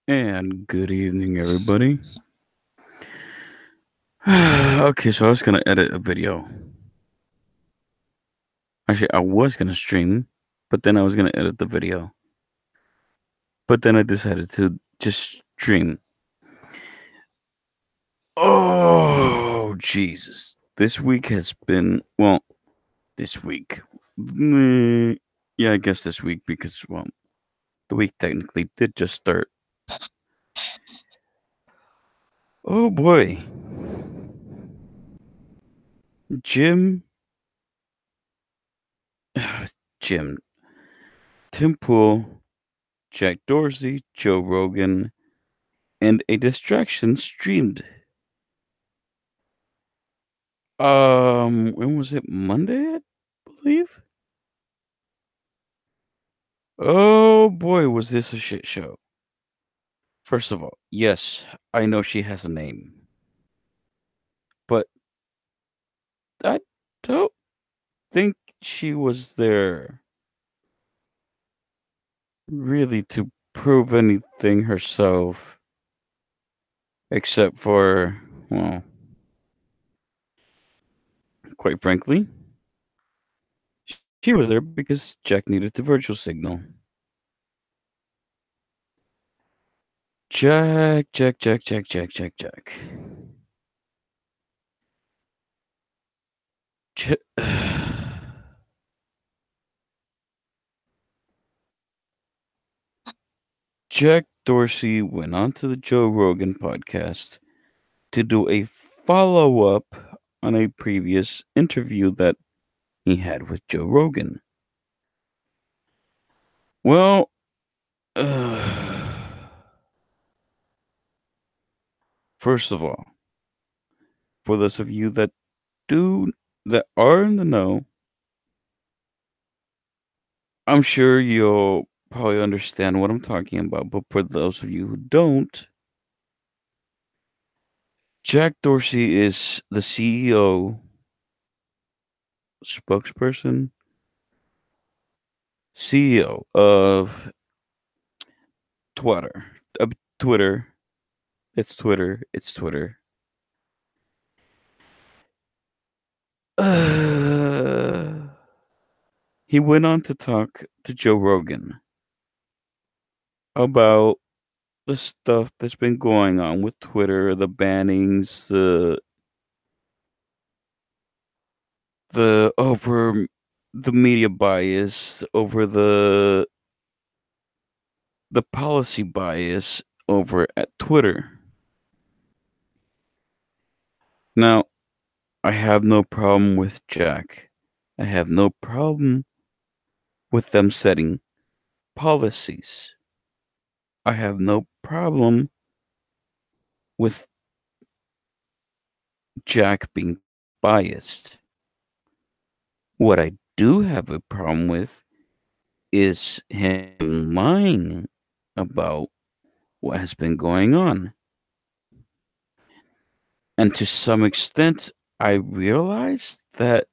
And good evening, everybody. Okay, so I was gonna edit a video. Actually, I was gonna stream, but then I was gonna edit the video. But then I decided to just stream. Oh, Jesus. This week has been, well, this week. Yeah, I guess this week because, well, the week technically did just start. Oh boy. Jim, Jim, Tim Pool, Jack Dorsey, Joe Rogan, and a distraction streamed. When was it? Monday, I believe. Oh boy, was this a shit show. First of all, yes, I know she has a name, but I don't think she was there really to prove anything herself, except for, well, quite frankly, she was there because Jack needed the virtual signal. Jack, Jack, Jack, Jack, Jack, Jack, Jack. Ch- Jack Dorsey went on to the Joe Rogan podcast to do a follow up on a previous interview that he had with Joe Rogan. Well, first of all, for those of you that are in the know, I'm sure you'll probably understand what I'm talking about. But for those of you who don't, Jack Dorsey is the CEO, spokesperson, CEO of Twatter. Twitter. It's Twitter. It's Twitter. He went on to talk to Joe Rogan about the stuff that's been going on with Twitter, the bannings, the over the media bias, over the policy bias over at Twitter. Now, I have no problem with Jack. I have no problem with them setting policies. I have no problem with Jack being biased. What I do have a problem with is him lying about what has been going on. And to some extent, I realized that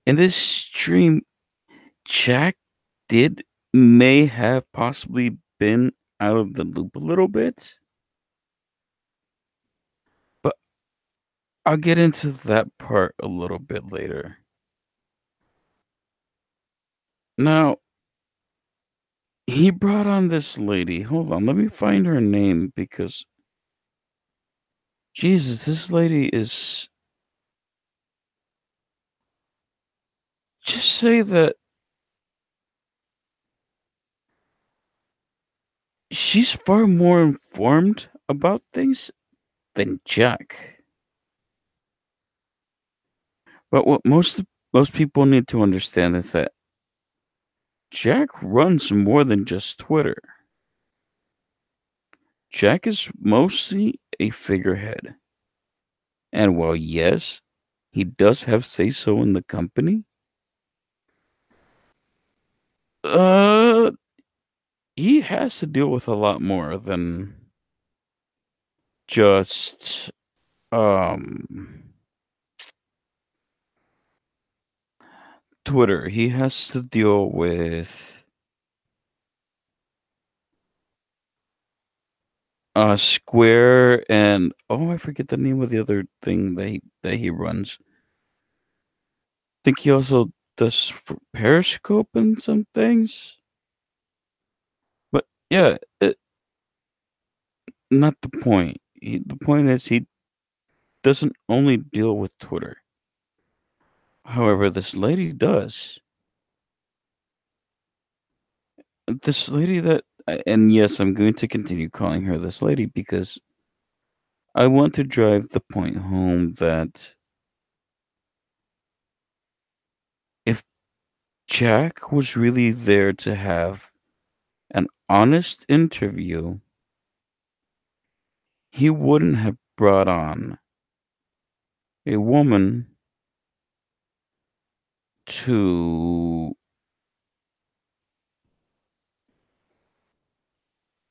in this stream, Jack may have possibly been out of the loop a little bit, but I'll get into that part a little bit later. Now, he brought on this lady. Hold on, let me find her name because Jesus, this lady is, just say that she's far more informed about things than Jack. But what most people need to understand is that Jack runs more than just Twitter. Jack is mostly a figurehead. And while yes, he does have say so in the company, uh he has to deal with a lot more than just Twitter. He has to deal with Square and oh, I forget the name of the other thing that he runs. Think he also does for Periscope and some things. But yeah, not the point. The point is he doesn't only deal with Twitter. However, this lady does. This lady that, and yes, I'm going to continue calling her this lady because I want to drive the point home that if Jack was really there to have an honest interview, he wouldn't have brought on a woman to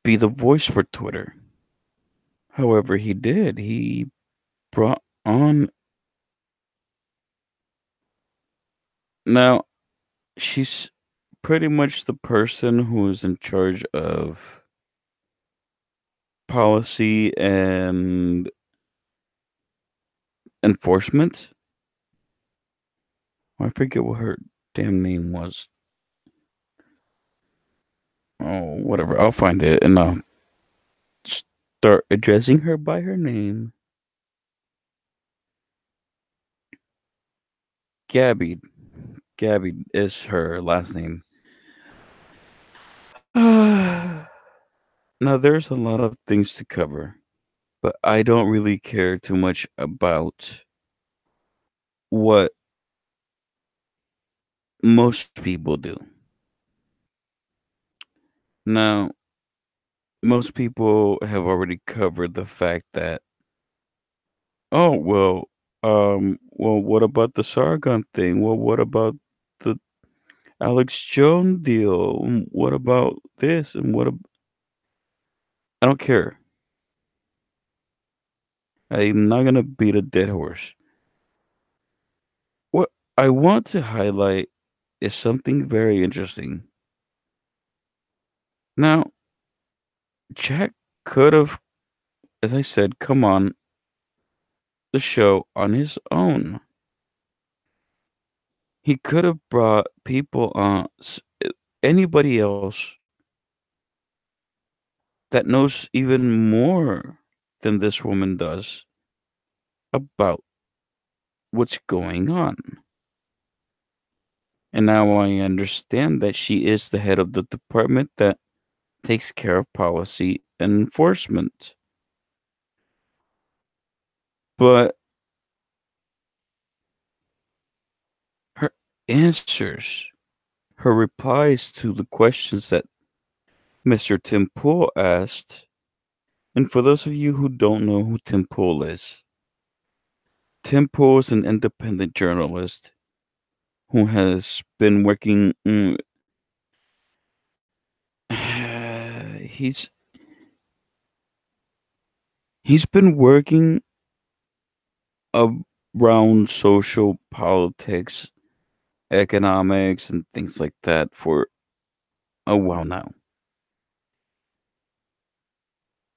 be the voice for Twitter. However, he did. He brought on. Now, she's pretty much the person who is in charge of policy and enforcement. I forget what her damn name was. Oh, whatever. I'll find it and I'll start addressing her by her name. Gabby. Gabby is her last name. Now, there's a lot of things to cover, but I don't really care too much about what most people do. Now, most people have already covered the fact that, oh, well, what about the Sargon thing? Well, what about the Alex Jones deal? What about this? And I don't care. I'm not gonna beat a dead horse. What I want to highlight is something very interesting. Now, Jack could have, as I said, come on the show on his own. He could have brought people on, anybody else that knows even more than this woman does about what's going on. And now I understand that she is the head of the department that takes care of policy and enforcement. But her answers, her replies to the questions that Mr. Tim Pool asked, and for those of you who don't know who Tim Pool is, Tim Pool is an independent journalist who has been working. He's he's been working around social politics, economics, and things like that for a while now.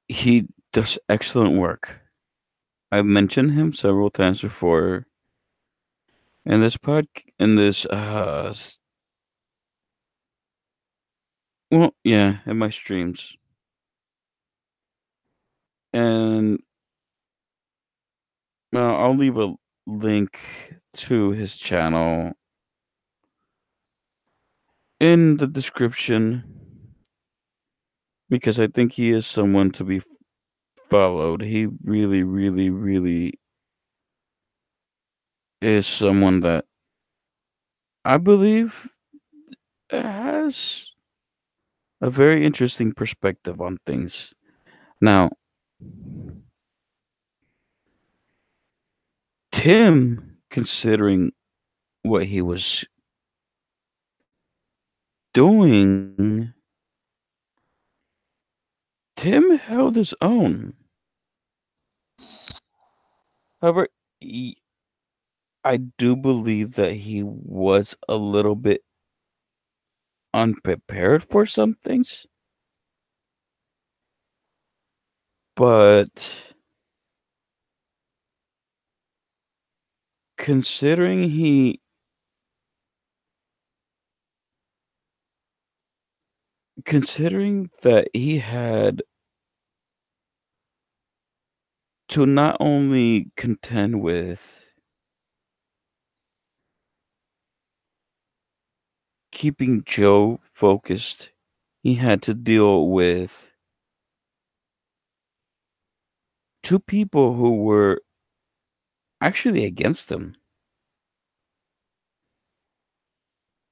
He does excellent work. I've mentioned him several times before in this in this well, yeah, in my streams. And I'll leave a link to his channel in the description because I think he is someone to be followed. He really, really, really is someone that I believe has a very interesting perspective on things. Now, Tim, considering what he was doing, Tim held his own. However, I do believe that he was a little bit unprepared for some things. But considering he considering that he had to not only contend with keeping Joe focused, he had to deal with two people who were actually against him.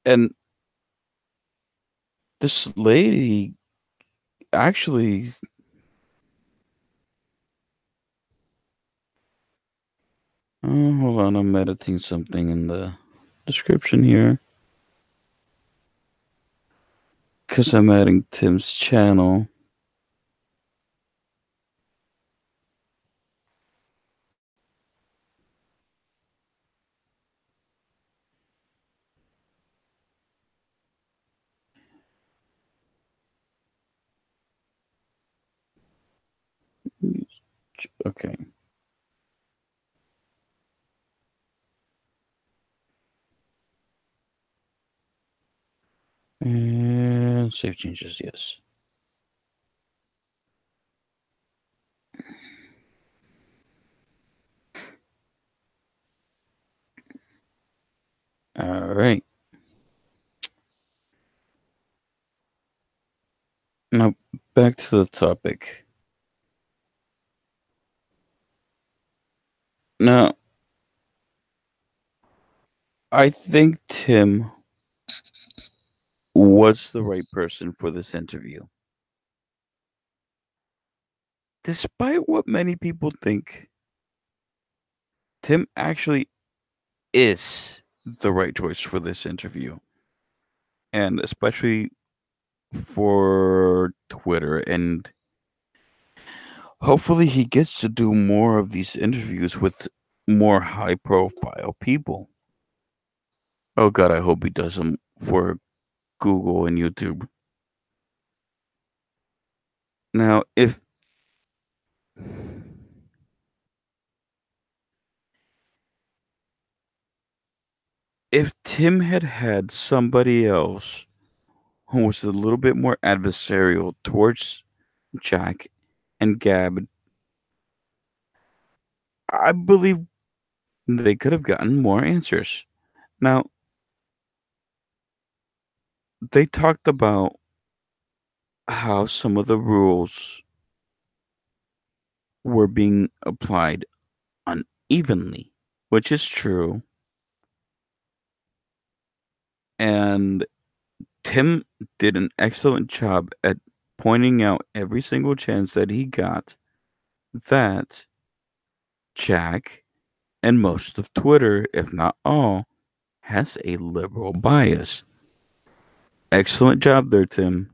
And this lady actually, hold on, I'm editing something in the description here because I'm adding Tim's channel. Okay. And save changes, yes. All right. Now back to the topic. Now, I think Tim was the right person for this interview. Despite what many people think, Tim actually is the right choice for this interview. And especially for Twitter. And hopefully he gets to do more of these interviews with more high profile people. Oh god, I hope he does them for Google and YouTube. Now, if Tim had had somebody else who was a little bit more adversarial towards Jack and Gab, I believe they could have gotten more answers. Now, they talked about how some of the rules were being applied unevenly, which is true. And Tim did an excellent job at pointing out every single chance that he got that Jack and most of Twitter, if not all, has a liberal bias. Excellent job there, Tim.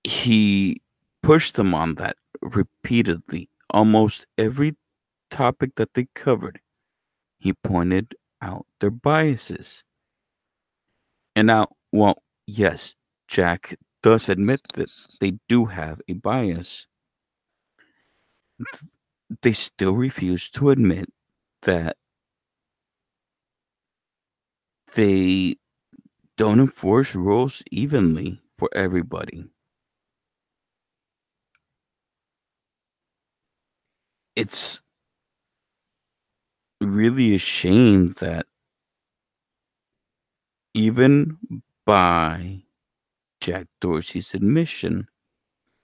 He pushed them on that repeatedly. Almost every topic that they covered, he pointed out their biases. And now, well, yes, Jack does admit that they do have a bias. They still refuse to admit that they don't enforce rules evenly for everybody. It's really a shame that even by Jack Dorsey's admission,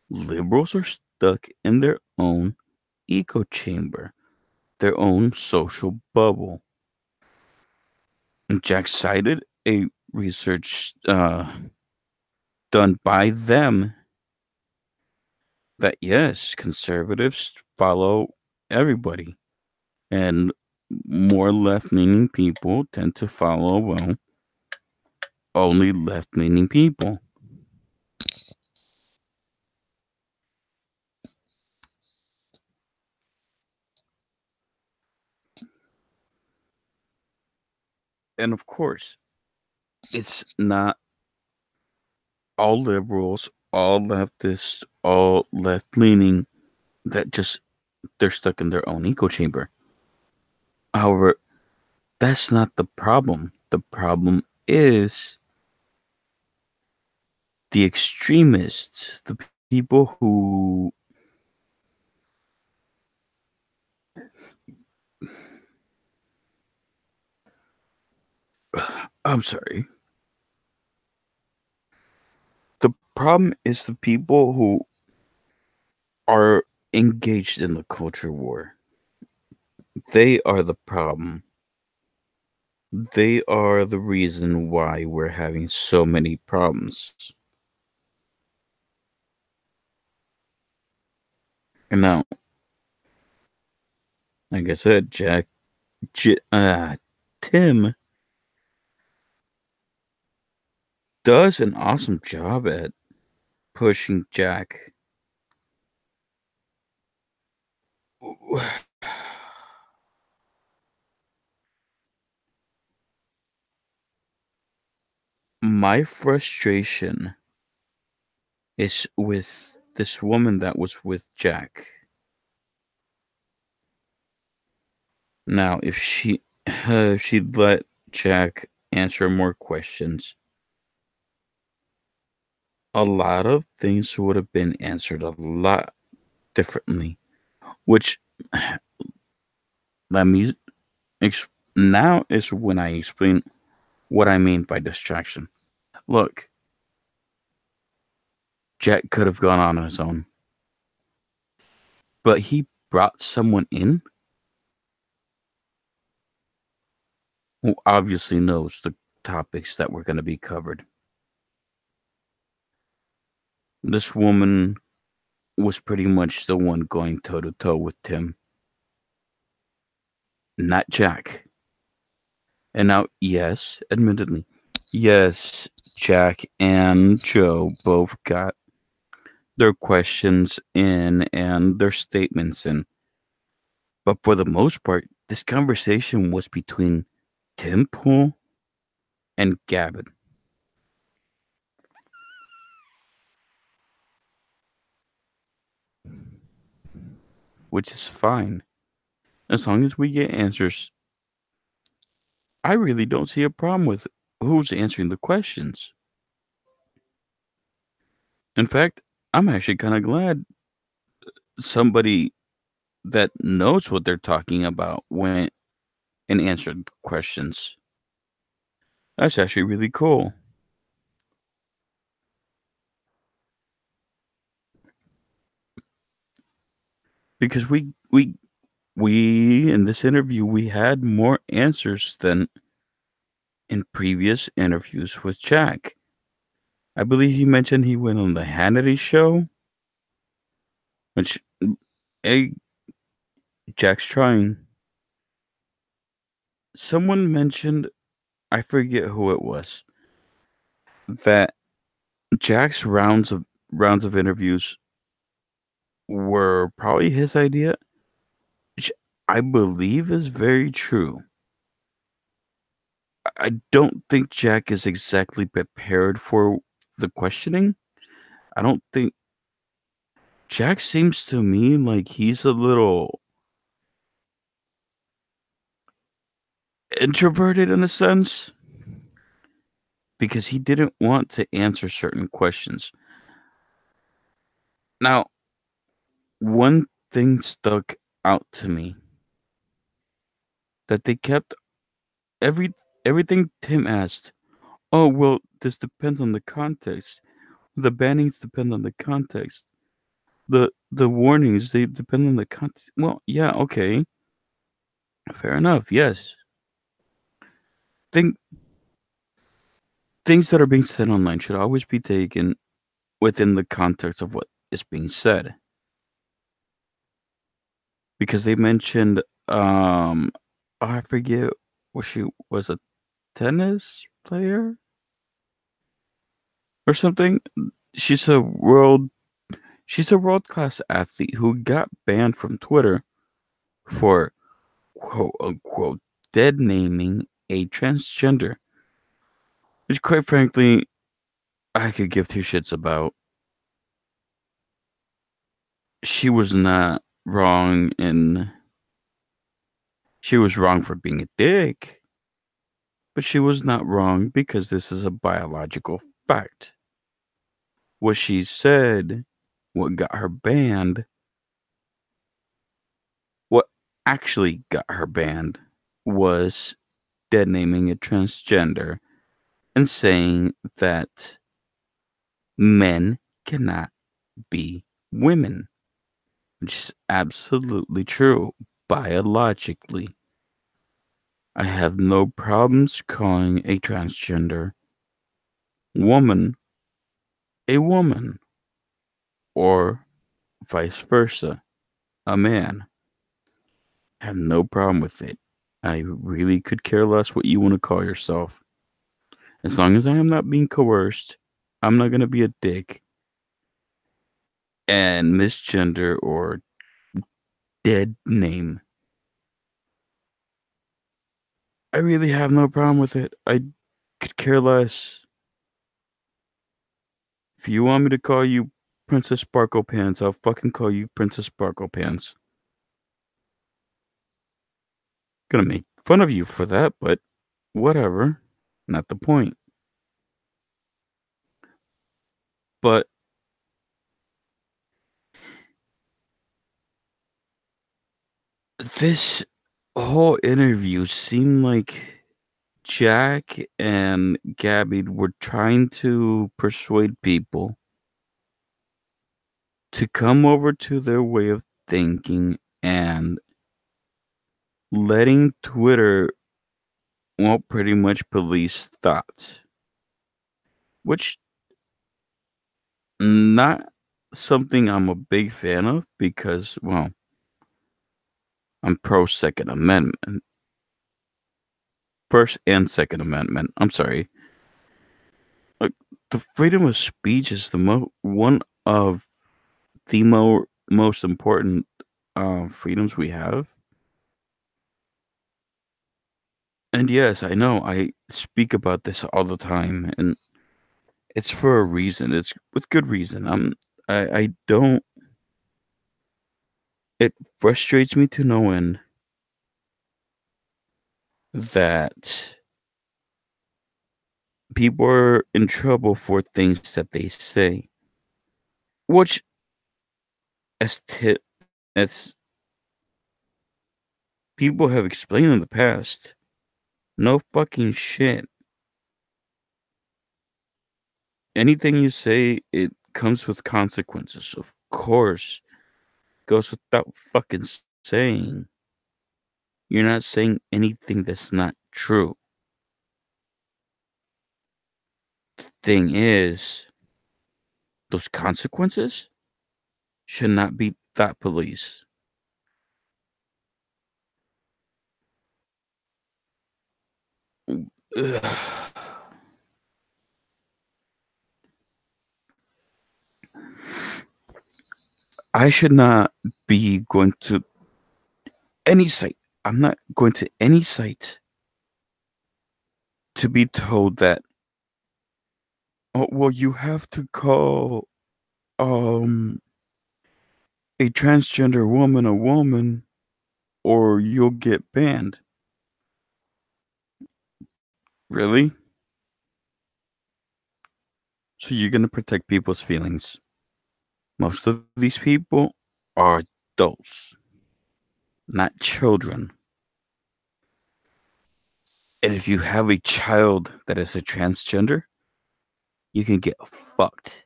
liberals are stuck in their own echo chamber, their own social bubble. And Jack cited a research done by them that yes, conservatives follow everybody, and more left leaning people tend to follow, well, only left leaning people. And of course, it's not all liberals, all leftists, all left leaning that just they're stuck in their own echo chamber. However, that's not the problem. The problem is the extremists, the people who I'm sorry. The problem is the people who are engaged in the culture war. They are the problem. They are the reason why we're having so many problems. And now, like I said, Tim does an awesome job at pushing Jack. My frustration is with this woman that was with Jack. Now, if she'd let Jack answer more questions, a lot of things would have been answered a lot differently. Which let me now is when I explain what I mean by distraction. Look, Jack could have gone on his own, but he brought someone in who obviously knows the topics that were going to be covered. This woman was pretty much the one going toe to toe with Tim, not Jack. And now, yes, admittedly, yes, Jack and Joe both got their questions in and their statements in. But for the most part, this conversation was between Tim Pool and Gavin, which is fine. As long as we get answers, I really don't see a problem with who's answering the questions. In fact, I'm actually kind of glad somebody that knows what they're talking about went and answered questions. That's actually really cool because we in this interview we had more answers than in previous interviews with Jack. I believe he mentioned he went on the Hannity show, which hey, Jack's trying. Someone mentioned, I forget who it was, that Jack's rounds of interviews were probably his idea, which I believe is very true. I don't think Jack is exactly prepared for the questioning. I don't think Jack seems to me like he's a little introverted in a sense because he didn't want to answer certain questions. Now, one thing stuck out to me that they kept every everything Tim asked. Oh well, this depends on the context. The bannings depend on the context. The warnings they depend on the context. Well, yeah, okay, fair enough. Yes, think things that are being said online should always be taken within the context of what is being said because they mentioned I forget what she was, a tennis player or something. She's a world she's a world class athlete who got banned from Twitter for quote unquote dead naming a transgender. Which quite frankly, I could give two shits about. She was not wrong in she was wrong for being a dick, but she was not wrong because this is a biological fact. What she said, what got her banned, what actually got her banned was dead naming a transgender and saying that men cannot be women, which is absolutely true biologically. I have no problems calling a transgender woman a woman or vice versa, a man. I have no problem with it. I really could care less what you want to call yourself. As long as I am not being coerced, I'm not going to be a dick and misgender or dead name. I really have no problem with it. I could care less. If you want me to call you Princess Sparkle Pants, I'll fucking call you Princess Sparkle Pants. Gonna make fun of you for that, but whatever. Not the point. But this whole interview seemed like Jack and Gabby were trying to persuade people to come over to their way of thinking and letting Twitter, well, pretty much police thoughts, which not something I'm a big fan of because, well, I'm pro Second Amendment, First and Second Amendment. I'm sorry. Like, the freedom of speech is the one of the most important freedoms we have. And yes, I know I speak about this all the time, and it's for a reason. It's with good reason. I don't. It frustrates me to no end that people are in trouble for things that they say, which as as people have explained in the past, no fucking shit. Anything you say, it comes with consequences. Of course, goes without fucking saying. You're not saying anything that's not true. Thing is, those consequences should not be thought police. Ugh. I should not be going to any site. I'm not going to any site to be told that, oh, well, you have to call um a transgender woman a woman or you'll get banned. Really? So you're going to protect people's feelings. Most of these people are adults, not children. And if you have a child that is a transgender, you can get fucked.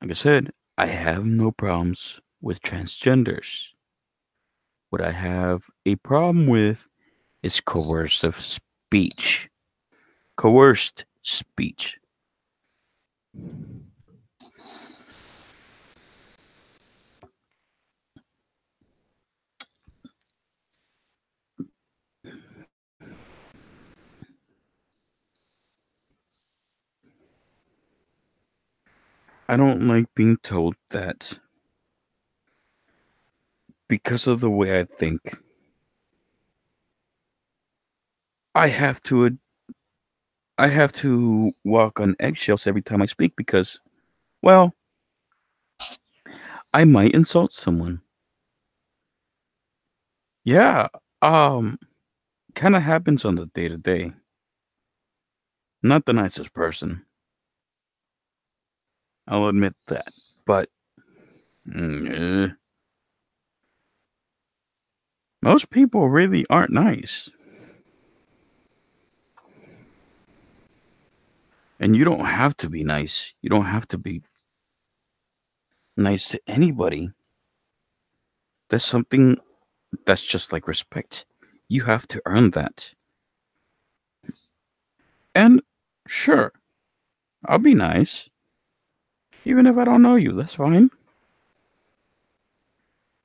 Like I said, I have no problems with transgenders. What I have a problem with is coercive speech. Coerced speech. I don't like being told that because of the way I think, I have to I have to walk on eggshells every time I speak because, well, I might insult someone. Yeah, um, kind of happens on the day to day. Not the nicest person, I'll admit that. But eh, most people really aren't nice. And you don't have to be nice. You don't have to be nice to anybody. That's something that's just like respect. You have to earn that. And sure, I'll be nice. Even if I don't know you, that's fine.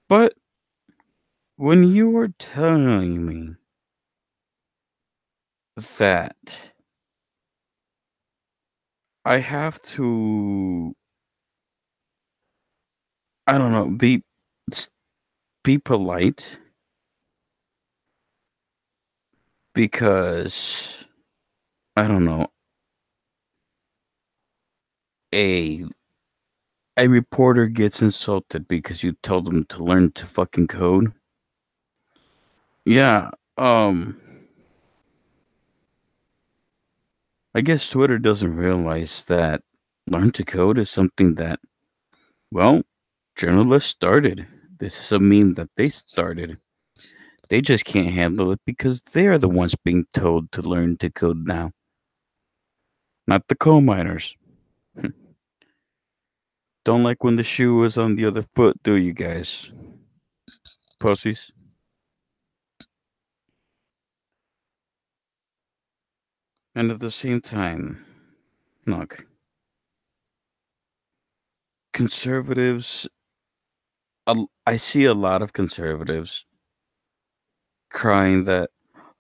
But when you were telling me that I have to, I don't know, s- be polite because I don't know, a a reporter gets insulted because you told them to learn to fucking code. Yeah, um I guess Twitter doesn't realize that learn to code is something that, well, journalists started. This is a meme that they started. They just can't handle it because they're the ones being told to learn to code now, not the coal miners. Don't like when the shoe is on the other foot, do you guys? Pussies. And at the same time, look, conservatives, I see a lot of conservatives crying that,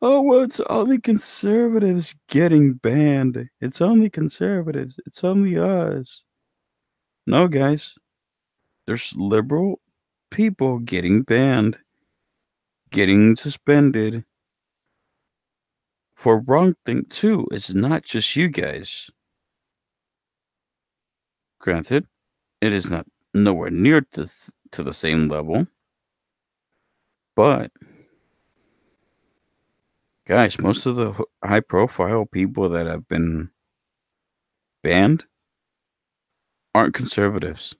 oh, well, it's only conservatives getting banned. It's only conservatives. It's only us. No, guys, there's liberal people getting banned, getting suspended for wrong thing too. It's not just you guys. Granted, it is not nowhere near to the same level, but guys, most of the high profile people that have been banned aren't conservatives.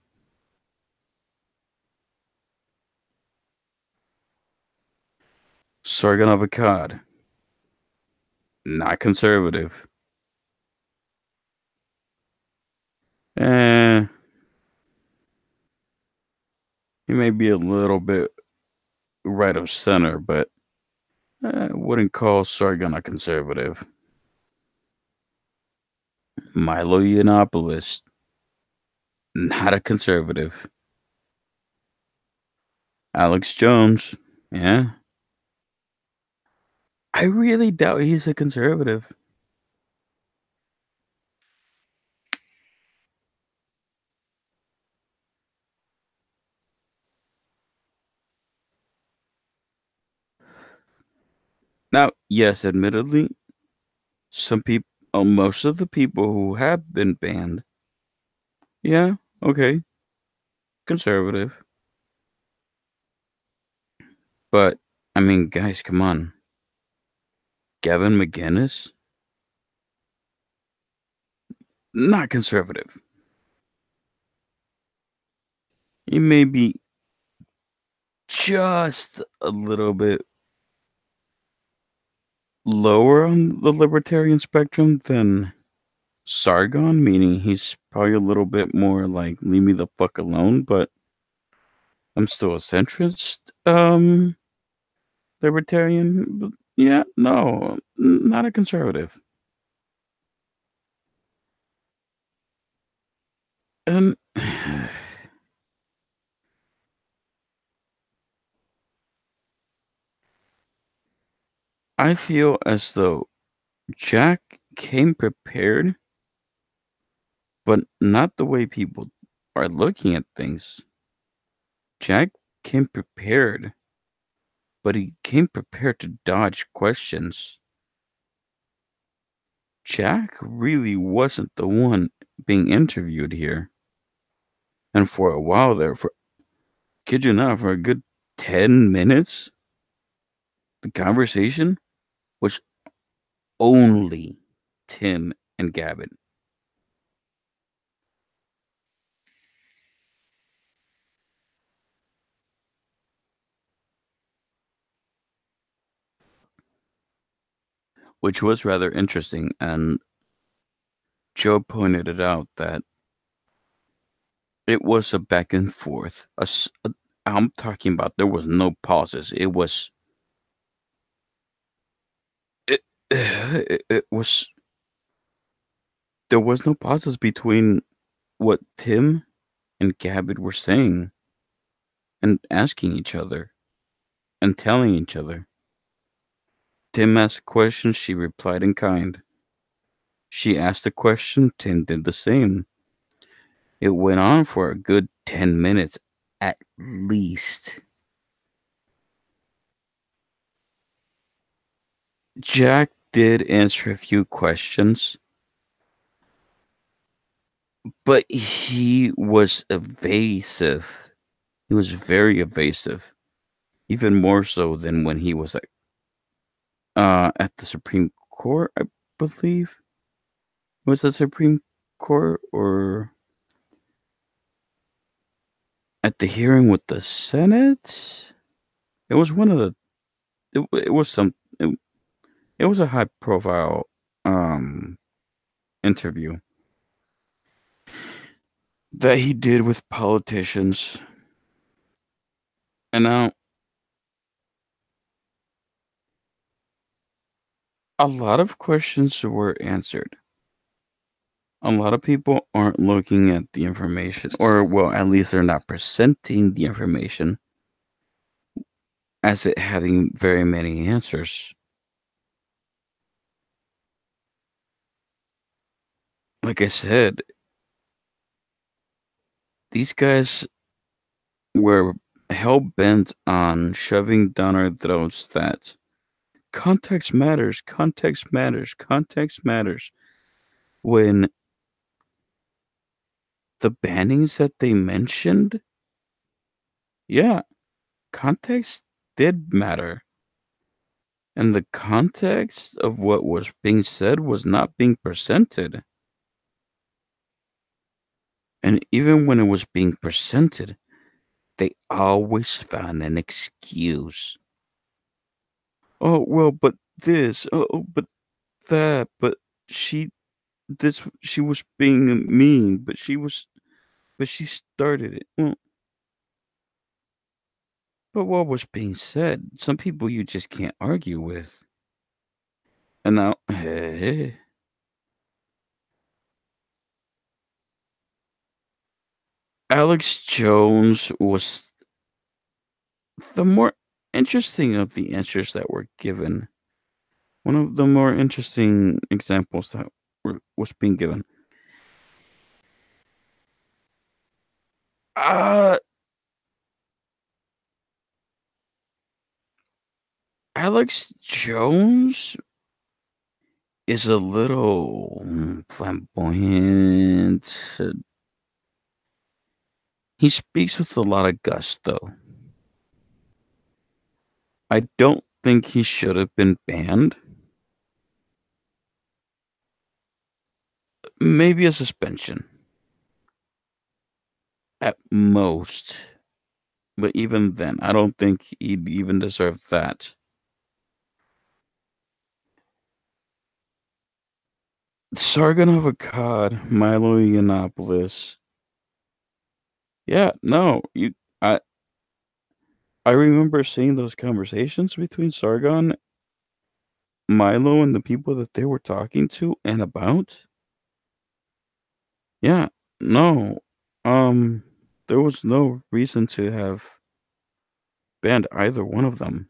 Sargon of Akkad, not conservative. Eh, he may be a little bit right of center, but I wouldn't call Sargon a conservative. Milo Yiannopoulos, not a conservative. Alex Jones, yeah. I really doubt he's a conservative. Now, yes, admittedly, some people, most of the people who have been banned, yeah, okay, conservative. But, I mean, guys, come on. Gavin McGinnis, not conservative. He may be just a little bit lower on the libertarian spectrum than Sargon, meaning he's probably a little bit more like leave me the fuck alone, but I'm still a centrist libertarian. But yeah, no, not a conservative. And I feel as though Jack came prepared, but not the way people are looking at things. Jack came prepared, but he came prepared to dodge questions. Jack really wasn't the one being interviewed here. And for a while there, for kid you not, for a good 10 minutes, the conversation was only Tim and Gavin, which was rather interesting. And Joe pointed it out that it was a back and forth. I'm talking about there was no pauses. It, it was there was no pauses between what Tim and Gavin were saying and asking each other and telling each other. Tim asked questions, she replied in kind. She asked a question, Tim did the same. It went on for a good 10 minutes at least. Jack did answer a few questions, but he was evasive. He was very evasive, even more so than when he was at the Supreme Court, I believe. Was the Supreme Court or at the hearing with the Senate? It was one of the. It was some. It was a high profile interview that he did with politicians. And now a lot of questions were answered. A lot of people aren't looking at the information, or well, at least they're not presenting the information as it having very many answers. Like I said, these guys were hell bent on shoving down our throats that context matters, context matters, context matters. When the bannings that they mentioned, yeah, context did matter. And the context of what was being said was not being presented. And even when it was being presented, they always found an excuse. Oh, well, but this, but that, but she, she was being mean, but she started it. Well, but what was being said, some people you just can't argue with. And now, hey, Alex Jones was the more interesting of the answers that were given. One of the more interesting examples that was being given. Uh, Alex Jones is a little flamboyant. He speaks with a lot of gusto. I don't think he should have been banned. Maybe a suspension at most. But even then, I don't think he'd even deserve that. Sargon of Akkad, Milo Yiannopoulos. Yeah, no, I I remember seeing those conversations between Sargon, Milo, and the people that they were talking to and about. Yeah, no, there was no reason to have banned either one of them.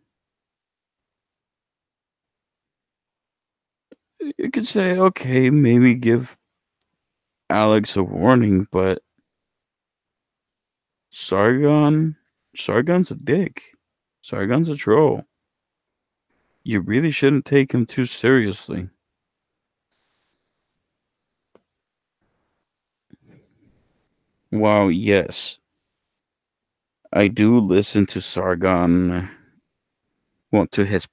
You could say, okay, maybe give Alex a warning, but Sargon, Sargon's a dick. Sargon's a troll. You really shouldn't take him too seriously. While yes, I do listen to Sargon, well, to his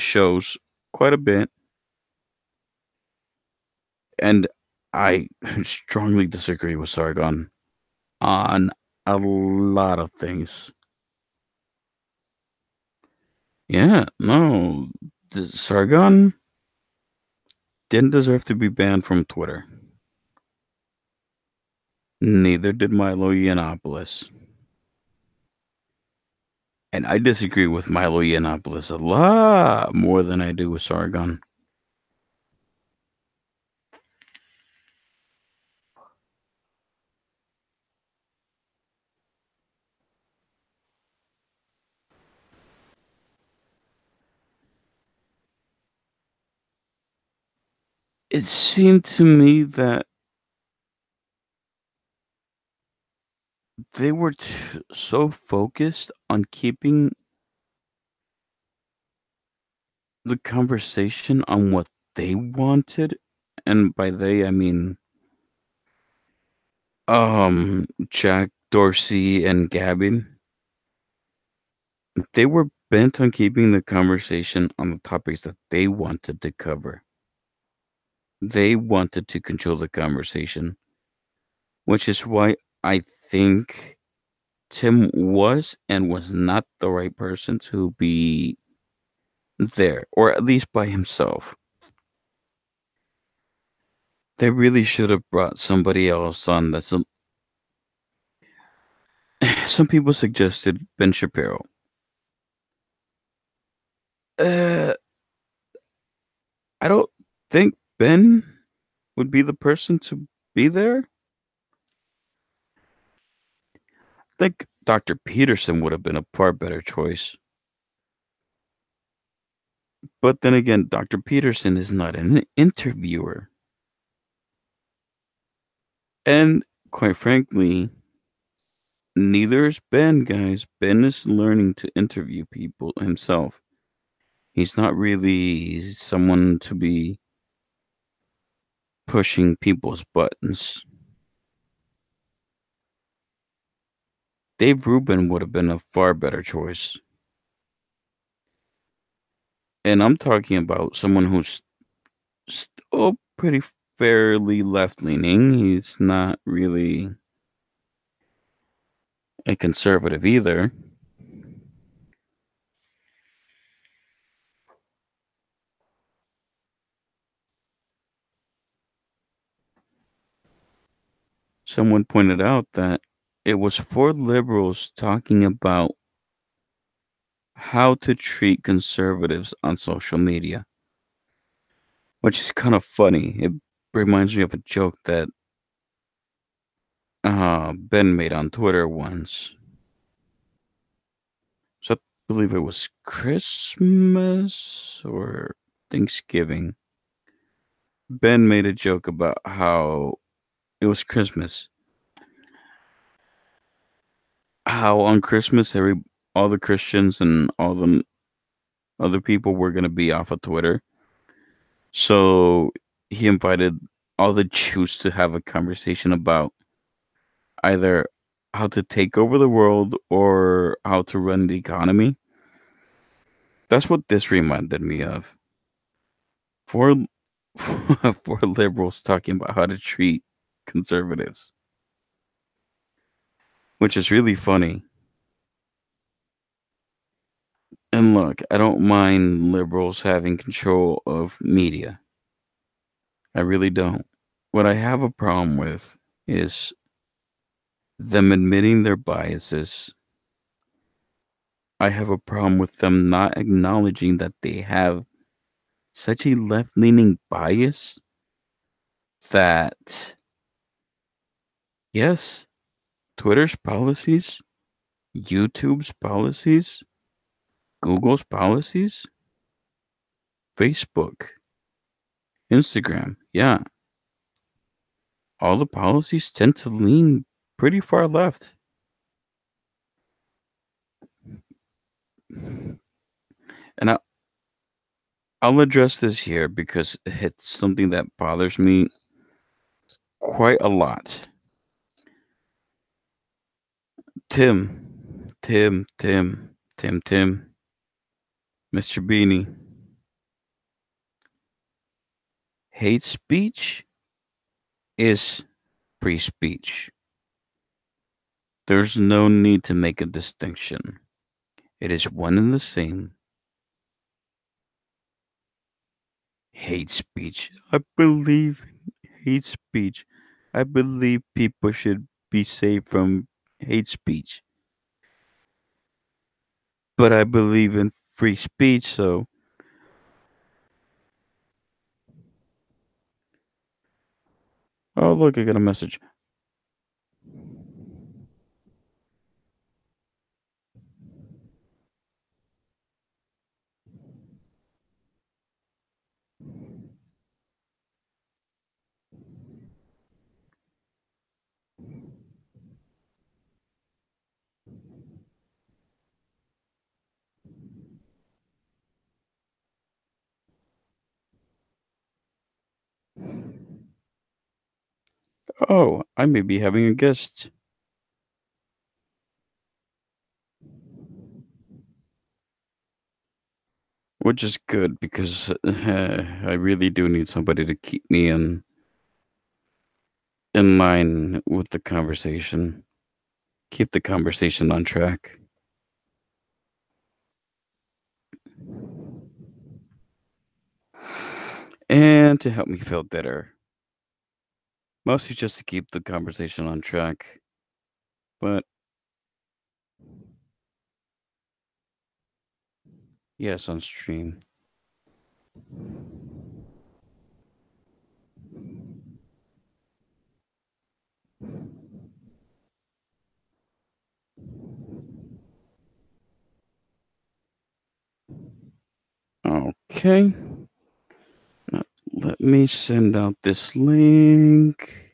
shows quite a bit, and I strongly disagree with Sargon on a lot of things. Yeah, no, Sargon didn't deserve to be banned from Twitter. Neither did Milo Yiannopoulos. And I disagree with Milo Yiannopoulos a lot more than I do with Sargon. It seemed to me that they were so focused on keeping the conversation on what they wanted, and by they I mean Jack Dorsey and Gabby. They were bent on keeping the conversation on the topics that they wanted to cover. They wanted to control the conversation, which is why I think Tim was and was not the right person to be there, or at least by himself. They really should have brought somebody else on. Some people suggested Ben Shapiro. Uh, I don't think Ben would be the person to be there. I think Dr. Peterson would have been a far better choice. But then again, Dr. Peterson is not an interviewer. And quite frankly, neither is Ben, guys. Ben is learning to interview people himself. He's not really someone to be pushing people's buttons. Dave Rubin would have been a far better choice. And I'm talking about someone who's still pretty fairly left leaning. He's not really a conservative either. Someone pointed out that it was four liberals talking about how to treat conservatives on social media, which is kind of funny. It reminds me of a joke that Ben made on Twitter once. So I believe it was Christmas or Thanksgiving. Ben made a joke about how it was Christmas. How on Christmas all the Christians and all the other people were gonna be off of Twitter. So he invited all the Jews to have a conversation about either how to take over the world or how to run the economy. That's what this reminded me of. Four four liberals talking about how to treat conservatives, which is really funny. And look, I don't mind liberals having control of media. I really don't. What I have a problem with is them admitting their biases. I have a problem with them not acknowledging that they have such a left leaning bias that, yes, Twitter's policies, YouTube's policies, Google's policies, Facebook, Instagram, yeah, all the policies tend to lean pretty far left. And I'll address this here because it's something that bothers me quite a lot. Tim, Tim, Mr. Beanie. Hate speech is free speech. There's no need to make a distinction. It is one and the same. Hate speech. I believe in hate speech. I believe people should be safe from hate speech. But I believe in free speech, so. Oh, look, I got a message. Oh, I may be having a guest. Which is good because I really do need somebody to keep me in line with the conversation. Keep the conversation on track. And to help me feel better. Mostly just to keep the conversation on track. But yes, on stream. Okay. Now, let me send out this link.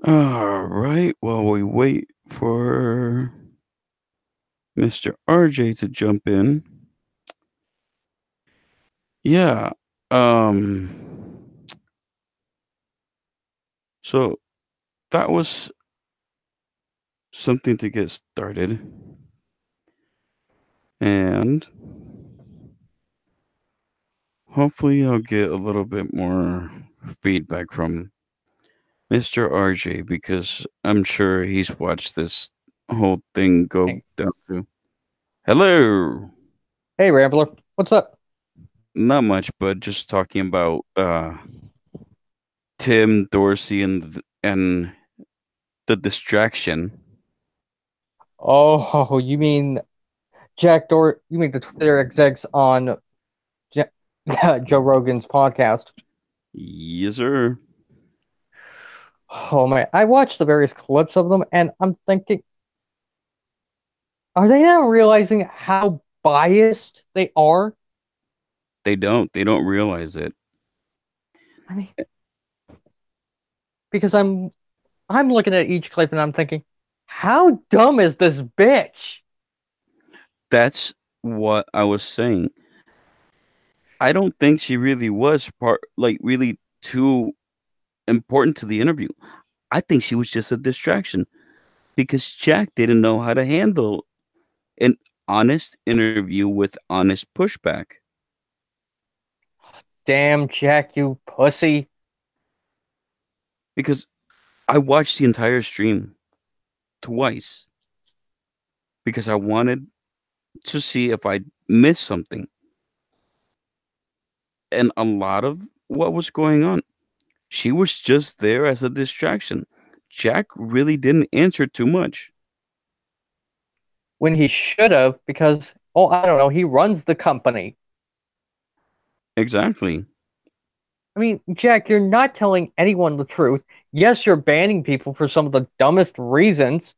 All right. While we wait for Mr. RJ to jump in. Yeah. Um so that was something to get started. And hopefully I'll get a little bit more feedback from Mr. RJ because I'm sure he's watched this whole thing go Hey, down to. Hello. hey, Rambler, what's up? Not much, but just talking about Tim Dorsey and the distraction. Oh, you mean You mean the Twitter execs on Ja- Joe Rogan's podcast? Yes, sir. Oh man, I watched the various clips of them, and I'm thinking, are they not realizing how biased they are? They don't. They don't realize it. I mean, because I'm looking at each clip and I'm thinking, how dumb is this bitch? That's what I was saying. I don't think she really was really too important to the interview. I think she was just a distraction because Jack didn't know how to handle an honest interview with honest pushback. Damn, Jack, you pussy. Because I watched the entire stream twice because I wanted to see if I missed something. and a lot of what was going on. She was just there as a distraction. Jack really didn't answer too much. when he should have, because, oh, I don't know, he runs the company. Exactly. I mean, Jack, you're not telling anyone the truth. Yes, you're banning people for some of the dumbest reasons.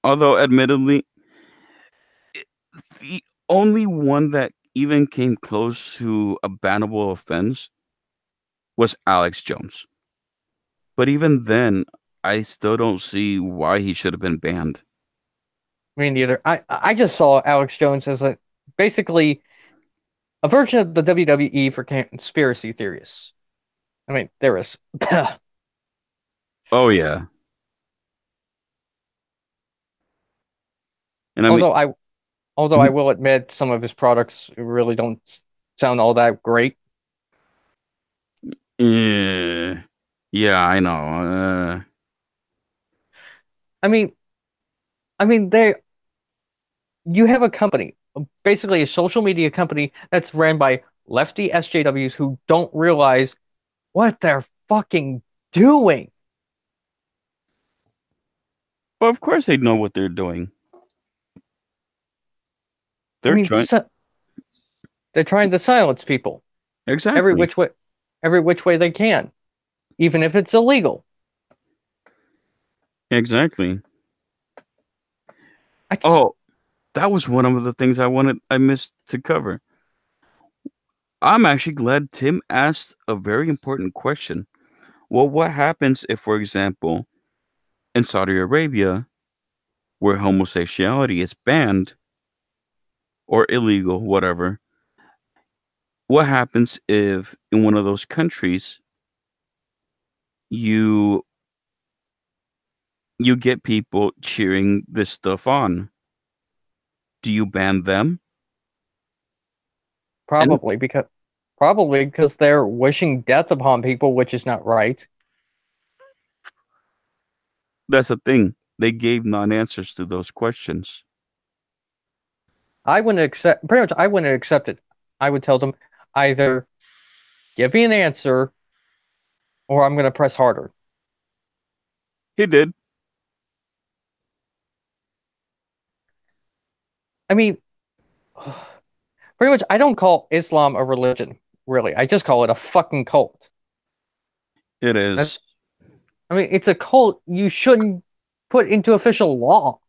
Although, admittedly, the only one that even came close to a bannable offense was Alex Jones. But even then, I still don't see why he should have been banned. Me neither. I just saw Alex Jones as a basically a version of the WWE for conspiracy theorists. I mean, there is. Oh yeah, and I mean, although I although I mhm, will admit some of his products really don't sound all that great. yeah, yeah, I know. I mean, they you have a company, basically a social media company that's ran by lefty SJWs who don't realize what they're fucking doing. Well, of course they know what they're doing. I They're mean, trying they're trying to silence people every exactly, which way, every which way they can, even if it's illegal. exactly. It's, Oh, that was one of the things I missed to cover. I'm actually glad Tim asked a very important question. Well, what happens if, for example, in Saudi Arabia, where homosexuality is banned or illegal, whatever, what happens if in one of those countries you you get people cheering this stuff on? Do you ban them? And probably because they're wishing death upon people, which is not right. that's the thing. They gave non-answers to those questions. I wouldn't accept pretty much I wouldn't accept it. I would tell them either give me an answer or I'm gonna press harder. He did. I mean, pretty much I don't call Islam a religion, really. I just call it a fucking cult. It That's is. I mean, it's a cult you shouldn't put into official law.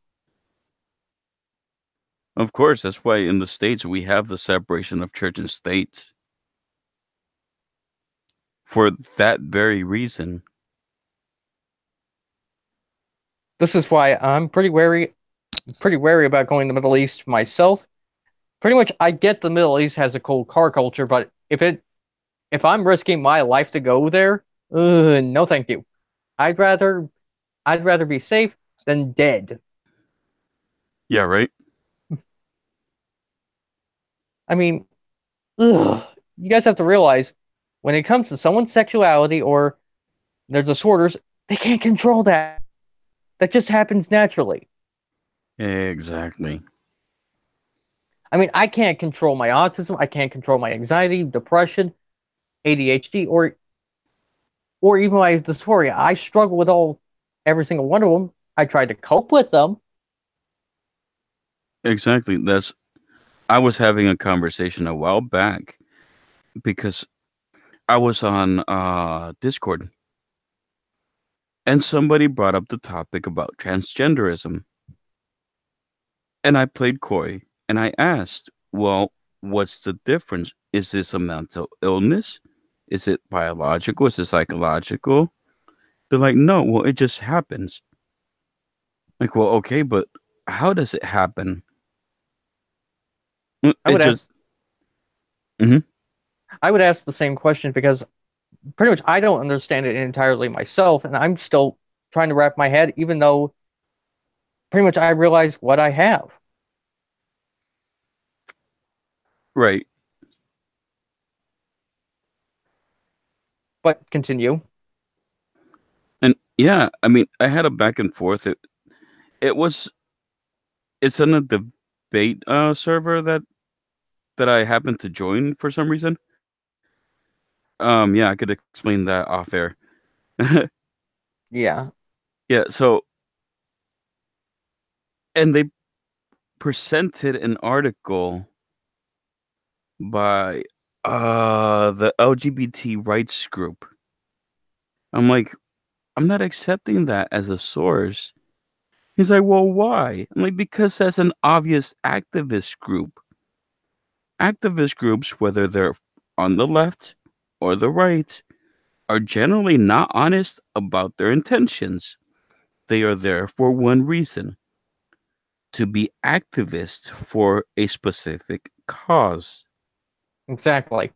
Of course, that's why in the States we have the separation of church and state for that very reason. This is why I'm pretty wary about going to the Middle East myself. Pretty much I get the Middle East has a cool car culture, but if I'm risking my life to go there, no thank you. I'd rather I'd rather be safe than dead. Yeah, right? I mean, ugh, you guys have to realize when it comes to someone's sexuality or their disorders, they can't control that. That just happens naturally. Exactly. I mean, I can't control my autism, I can't control my anxiety, depression, ADHD, or even my dysphoria. I struggle with every single one of them. I try to cope with them. Exactly. That's I was having a conversation a while back because I was on Discord and somebody brought up the topic about transgenderism. And I played coy and I asked, well, what's the difference? Is this a mental illness? Is it biological? Is it psychological? They're like, no, well, it just happens. Like, well, okay, but how does it happen? I It would just, ask mhm. I would ask the same question because pretty much I don't understand it entirely myself, and I'm still trying to wrap my head, even though pretty much I realize what I have. Right. But continue. And yeah, I mean, I had a back and forth. It was, it's on a debate server that that I happened to join for some reason. Yeah, I could explain that off air. Yeah, Yeah, so and they presented an article by the LGBT rights group. I'm like, I'm not accepting that as a source. He's like, well, why? I'm like, because that's an obvious activist group. Activist groups, whether they're on the left or the right, are generally not honest about their intentions. They are there for one reason, to be activists for a specific cause. exactly.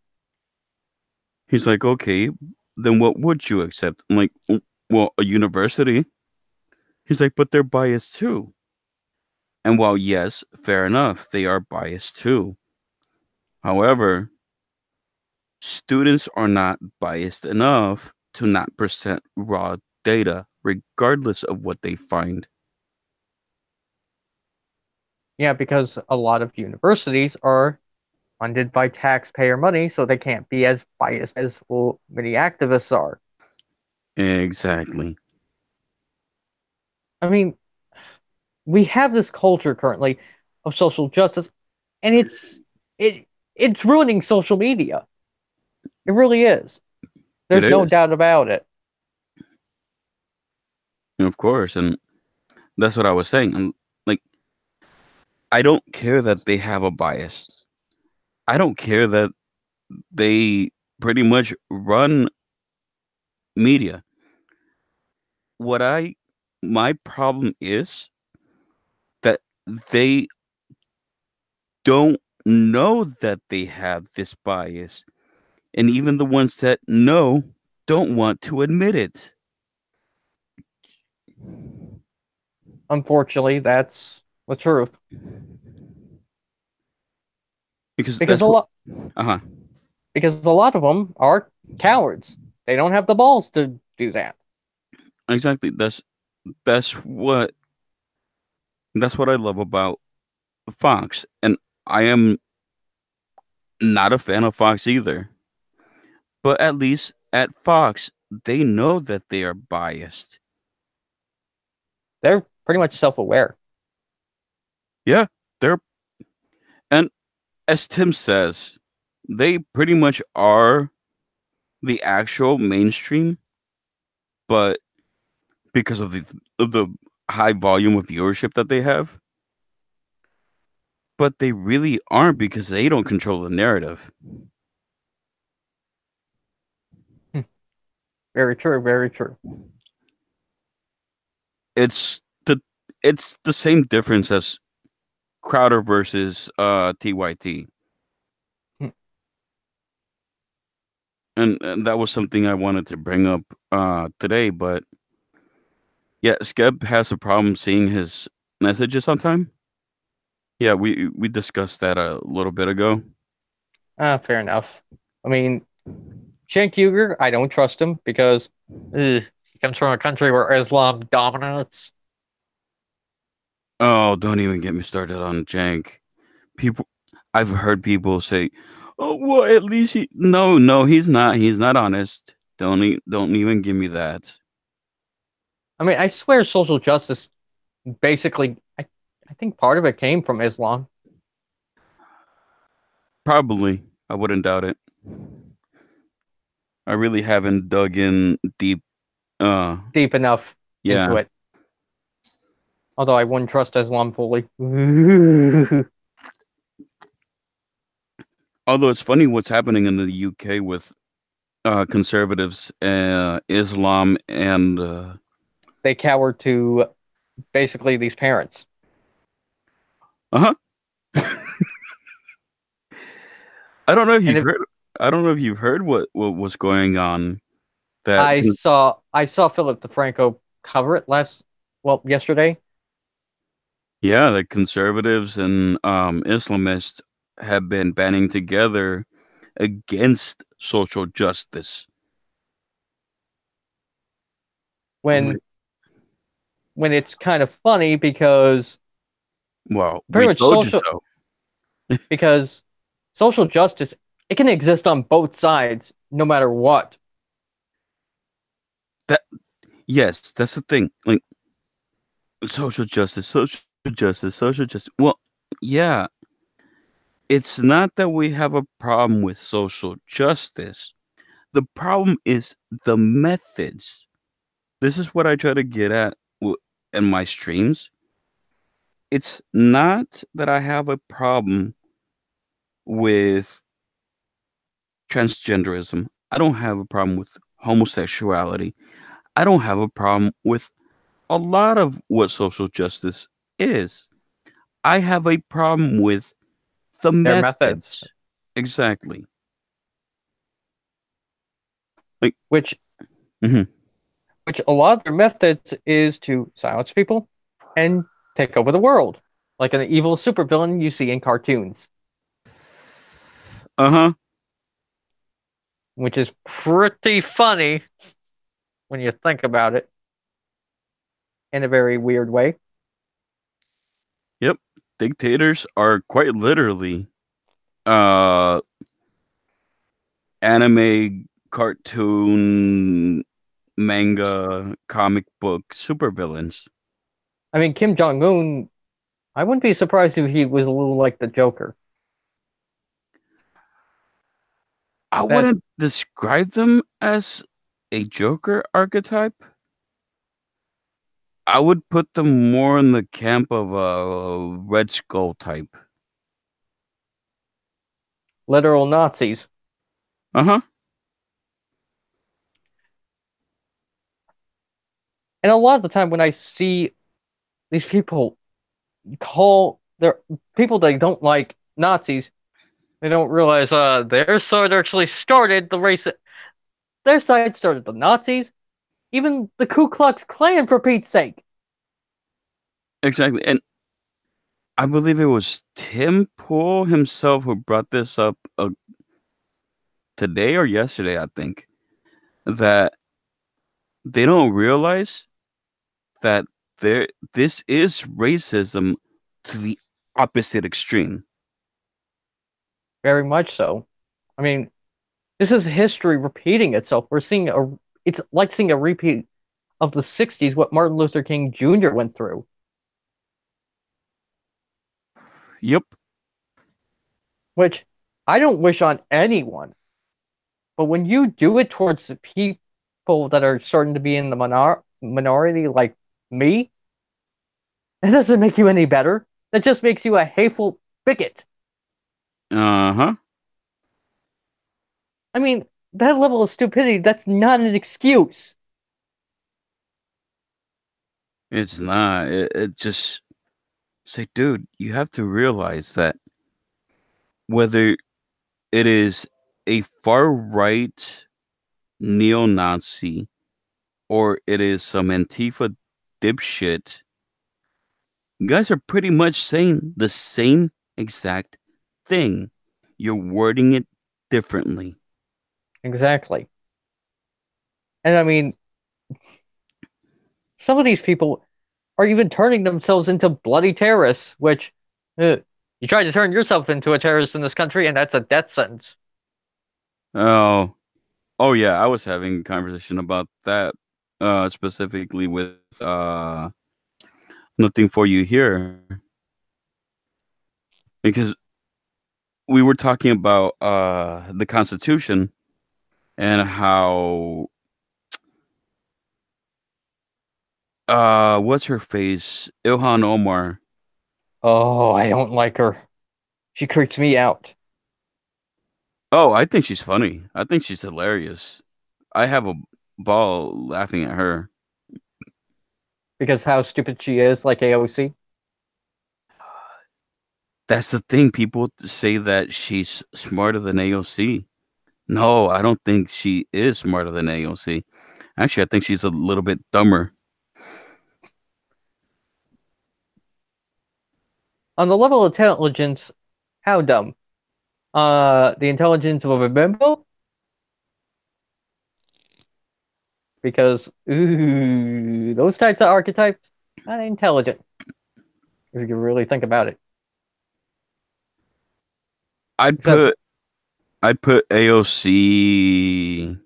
He's like, okay, then what would you accept? I'm like, well, a university." He's like, but they're biased too. And while, yes, fair enough, they are biased too. However, students are not biased enough to not present raw data, regardless of what they find. Yeah, because a lot of universities are funded by taxpayer money, so they can't be as biased as well, many activists are. Exactly. I mean, we have this culture currently of social justice, and it it's ruining social media. It really is. It There's no is, doubt about it. of course. And that's what I was saying. Like, I don't care that they have a bias. I don't care that they pretty much run media. What I My problem is that they don't know that they have this bias. And even the ones that know don't want to admit it. Unfortunately, that's the truth. Because Because that's a what lot uh-huh. because a lot of them are cowards. They don't have the balls to do that. Exactly. That's what that's what I love about Fox. And I am not a fan of Fox either. But at least at Fox, they know that they are biased. They're pretty much self-aware. Yeah, they're and as Tim says, they pretty much are the actual mainstream, but because of the high volume of viewership that they have, but they really aren't because they don't control the narrative. Very true, very true. It's the it's the same difference as Crowder versus TYT. And that was something I wanted to bring up today, but yeah, Skeb has a problem seeing his messages on time. Yeah, we discussed that a little bit ago. Fair enough. I mean, Cenk Uygur, I don't trust him because he comes from a country where Islam dominates. Oh, don't even get me started on Jank. People, I've heard people say, "Oh, well, at least he." No, no, he's not. He's not honest. Don't even give me that. I mean, I swear social justice basically, I think part of it came from Islam Probably, I wouldn't doubt it. I really haven't dug in deep. Uh, deep enough into yeah. it. Although I wouldn't trust Islam fully. Although it's funny what's happening in the UK with conservatives, Islam, and They cower to basically these parents. uh huh. I don't know if And you've if heard. I don't know if you've heard what was going on. That can, I saw Philip DeFranco cover it yesterday. yeah, the conservatives and Islamists have been banding together against social justice. I'm when like, when it's kind of funny because well, pretty we much told you social so. because social justice, it can exist on both sides, no matter what. That yes, that's the thing. Like social justice. Well, yeah, it's not that we have a problem with social justice. The problem is the methods. This is what I try to get at in my streams. It's not that I have a problem with transgenderism. I don't have a problem with homosexuality. I don't have a problem with a lot of what social justice is. I have a problem with the Their methods, methods. Exactly. Like, which mhm. which a lot of their methods is to silence people and take over the world, like an evil supervillain you see in cartoons, Uh-huh. which is pretty funny when you think about it in a very weird way. Yep. Dictators are quite literally uh anime, cartoon, manga, comic book supervillains. I mean, Kim Jong Un, I wouldn't be surprised if he was a little like the Joker. I That wouldn't describe them as a Joker archetype. I would put them more in the camp of a Red Skull type. literal Nazis. Uh-huh. And a lot of the time when I see these people call their people they don't like Nazis, they don't realize their side actually started the race. Their side started the Nazis, even the Ku Klux Klan, for Pete's sake. Exactly. And I believe it was Tim Pool himself who brought this up today or yesterday, I think, that they don't realize that this is racism to the opposite extreme. Very much so. I mean, this is history repeating itself. We're seeing a it's like seeing a repeat of the 60s, what Martin Luther King Jr. went through, Yep. which I don't wish on anyone. But when you do it towards the people that are starting to be in the minority, like me, it doesn't make you any better. That just makes you a hateful bigot. Uh-huh. I mean, that level of stupidity, that's not an excuse. It's not. It just say, dude, you have to realize that whether it is a far right neo-Nazi or it is some Antifa dipshit, you guys are pretty much saying the same exact thing. You're wording it differently. Exactly. And I mean, some of these people are even turning themselves into bloody terrorists, which uh, you try to turn yourself into a terrorist in this country, and that's a death sentence. Oh, oh yeah, I was having a conversation about that specifically with Nothing For You Here because we were talking about the Constitution and how what's her face? Ilhan Omar. Oh, I don't like her. She creeps me out Oh, I think she's funny. I think she's hilarious. I have a ball laughing at her. because how stupid she is, like AOC. That's the thing. People say that she's smarter than AOC. No, I don't think she is smarter than AOC. Actually, I think she's a little bit dumber. On the level of intelligence, how dumb? The intelligence of a bimbo? Because, ooh, those types of archetypes, not intelligent, if you really think about it. I'd Except, put I'd put AOC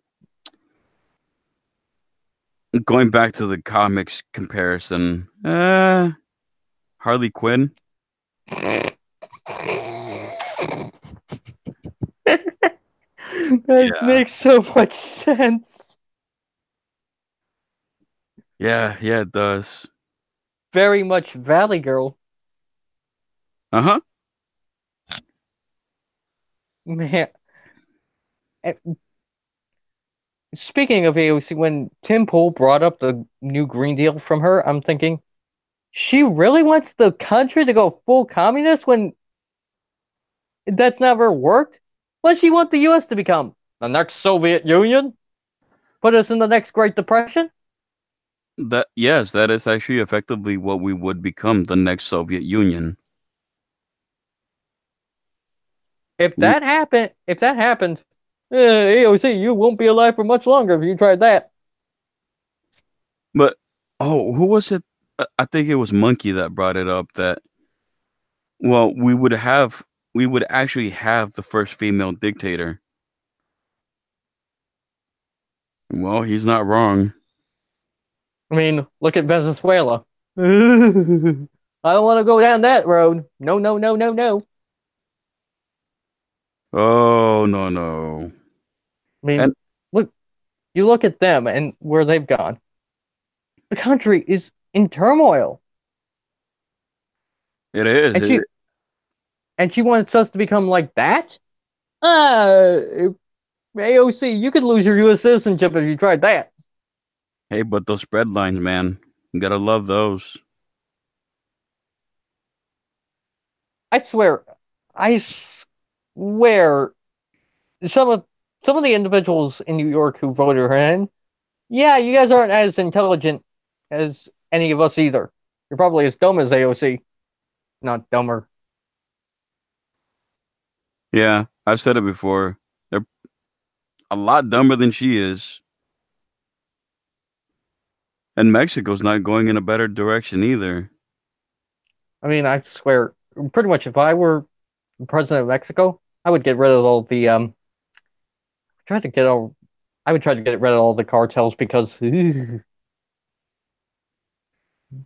going back to the comics comparison. Harley Quinn. that Yeah. makes so much sense. Yeah, yeah, it does. Very much Valley Girl. Uh-huh. Man, eh, speaking of AOC, when Tim Pool brought up the new Green Deal from her, I'm thinking, she really wants the country to go full communist when that's never worked? What does she want the US to become? The next Soviet Union? Put us in the next Great Depression? That yes, that is actually effectively what we would become, the next Soviet Union. We, If that happened, AOC, you won't be alive for much longer if you tried that. but oh, who was it? I think it was Monkey that brought it up that well, we would actually have the first female dictator. Well, he's not wrong. I mean, look at Venezuela. I don't want to go down that road. No, no, no, no, no. Oh, no, no. I mean, And look, you look at them and where they've gone. The country is in turmoil, it is. and she wants us to become like that. Uh, AOC, you could lose your U.S. citizenship if you tried that. Hey, but those spread lines, man. You gotta love those. I swear, I swear, some of some of the individuals in New York who voted her in, yeah, you guys aren't as intelligent as any of us either. You're probably as dumb as AOC, not dumber. Yeah, I've said it before. They're a lot dumber than she is. And Mexico's not going in a better direction either. I mean, I swear, pretty much if I were president of Mexico, I would get rid of all the try to get all I would try to get rid of all the cartels because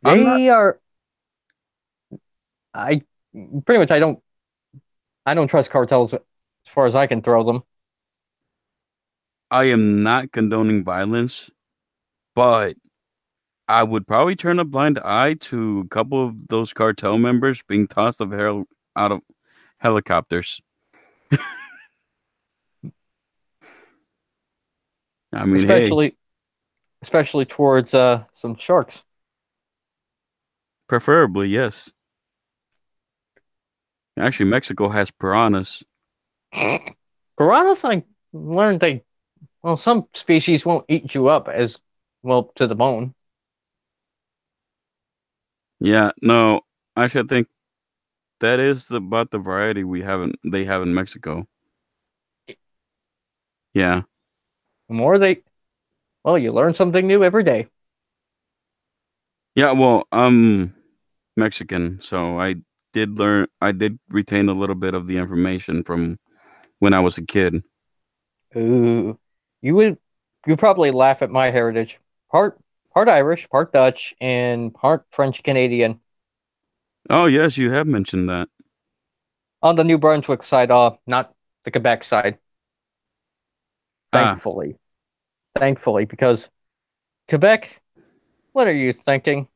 I'm not they are I pretty much I don't trust cartels as far as I can throw them. I am not condoning violence, but I would probably turn a blind eye to a couple of those cartel members being tossed out of helicopters. I mean, hey, Especially especially towards some sharks. preferably, yes. Actually, Mexico has piranhas. Piranhas, I learned they well some species won't eat you up as well to the bone. Yeah, no, actually, I think that is about the variety they have in Mexico. Yeah. The more they well, you learn something new every day. Yeah, well, I'm Mexican, so I did retain a little bit of the information from when I was a kid. Ooh, you would you probably laugh at my heritage. Part part Irish, part Dutch, and part French Canadian. Oh, yes, you have mentioned that. On the New Brunswick side, not the Quebec side. Ah, Thankfully, thankfully, because Quebec, what are you thinking?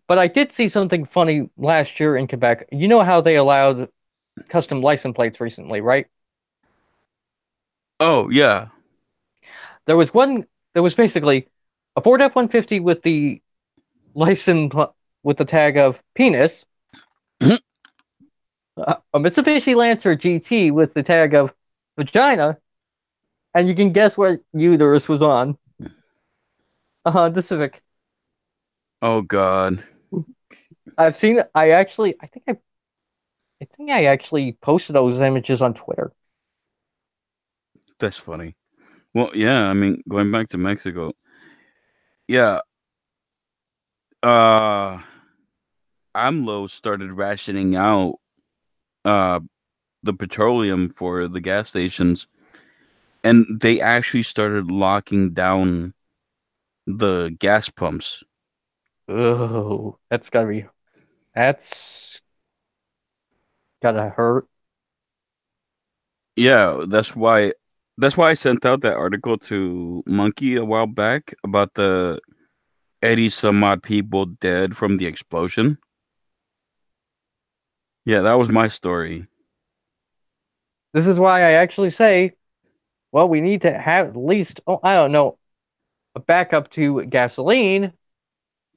But I did see something funny last year in Quebec. You know how they allowed custom license plates recently, right? oh, yeah. There was one. There was basically a Ford F-150 with the with the tag of penis, a Mitsubishi Lancer GT with the tag of vagina, and you can guess what uterus was on. The Civic. Oh, God. I've seen it. I think I actually posted those images on Twitter. That's funny. Well, yeah, I mean, going back to Mexico. Yeah, uh AMLO started rationing out. uh the petroleum for the gas stations, and they actually started locking down the gas pumps. Oh, that's gotta hurt. Yeah, that's why I sent out that article to Monkey a while back about the 80 some odd people dead from the explosion. Yeah, that was my story. This is why I actually say, well, we need to have at least, oh, I don't know, a backup to gasoline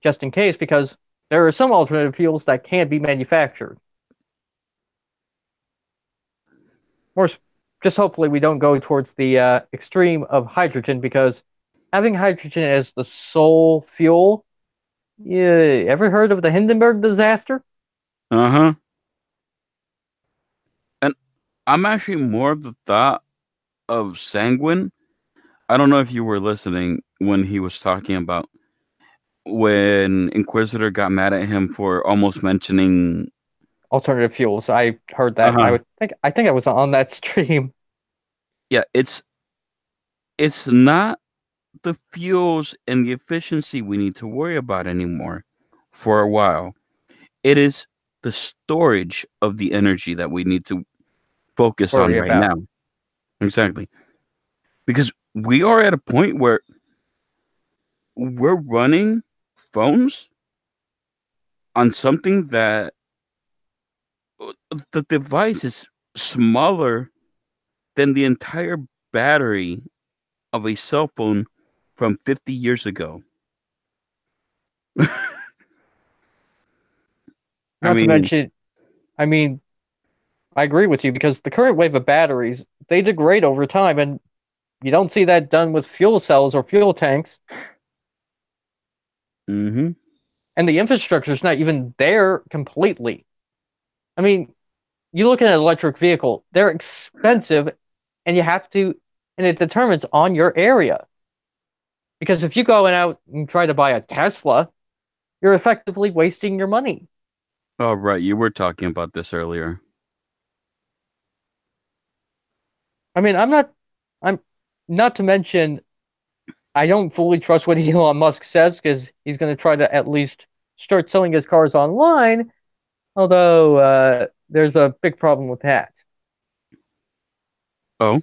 just in case, because there are some alternative fuels that can't be manufactured. Or just hopefully we don't go towards the extreme of hydrogen, because having hydrogen as the sole fuel, yeah, ever heard of the Hindenburg disaster? Uh-huh. And I'm actually more of the thought of Sanguine. I don't know if you were listening when he was talking about when Inquisitor got mad at him for almost mentioning. Alternative fuels. I heard that, and Uh-huh. I think I was on that stream. Yeah, it's not the fuels and the efficiency we need to worry about anymore for a while. It is the storage of the energy that we need to focus on Worry right about. now. Exactly. Because we are at a point where we're running phones on something that the device is smaller than the entire battery of a cell phone from 50 years ago. I Not to mean, mention, I mean, I agree with you because the current wave of batteries, they degrade over time, and you don't see that done with fuel cells or fuel tanks, hmm and the infrastructure is not even there completely. I mean, you look at an electric vehicle, they're expensive, and you have to, and it determines on your area. Because if you go out and try to buy a Tesla, you're effectively wasting your money. oh, right. You were talking about this earlier. I mean, I'm not to mention, I don't fully trust what Elon Musk says because he's going to try to at least start selling his cars online. Although there's a big problem with that. Oh,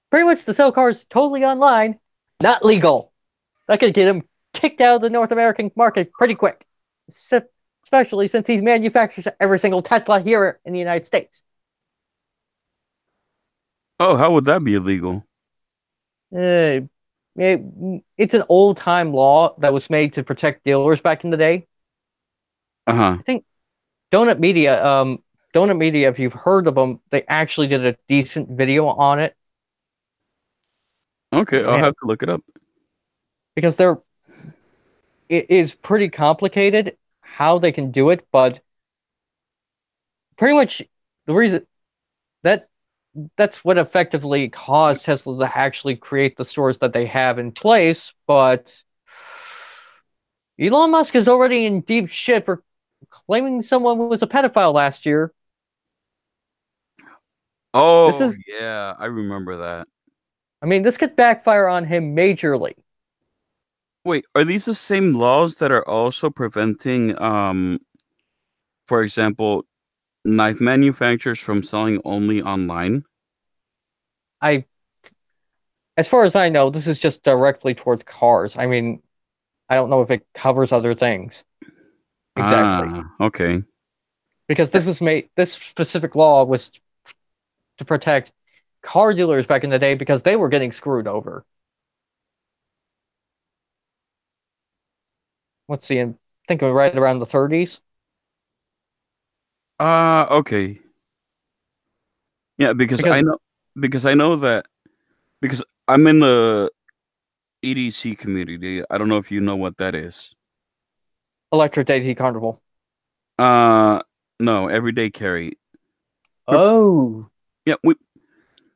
Pretty much to sell cars totally online, not legal. That could get him kicked out of the North American market pretty quick, especially since he manufactures every single Tesla here in the United States. oh, how would that be illegal? Uh, it's an old time law that was made to protect dealers back in the day. Uh-huh. I think Donut Media, Donut Media, if you've heard of them, they actually did a decent video on it. Okay, I'll Man, have to look it up. because it is pretty complicated how they can do it, but pretty much the reason that that's what effectively caused Tesla to actually create the stores that they have in place. But Elon Musk is already in deep shit for claiming someone was a pedophile last year. This Oh, is, yeah, I remember that. I mean, this could backfire on him majorly. Wait, are these the same laws that are also preventing, for example, knife manufacturers from selling only online? I, as far as I know, this is just directly towards cars. I mean, I don't know if it covers other things exactly, Ah, okay. because this specific law was to protect car dealers back in the day because they were getting screwed over. Let's see, I think right around the 30s. Ah, okay. Yeah, Because because I know that because I'm in the EDC community. I don't know if you know what that is. Electric Daisy Carnival. Uh, no, everyday carry. We're Oh, yeah,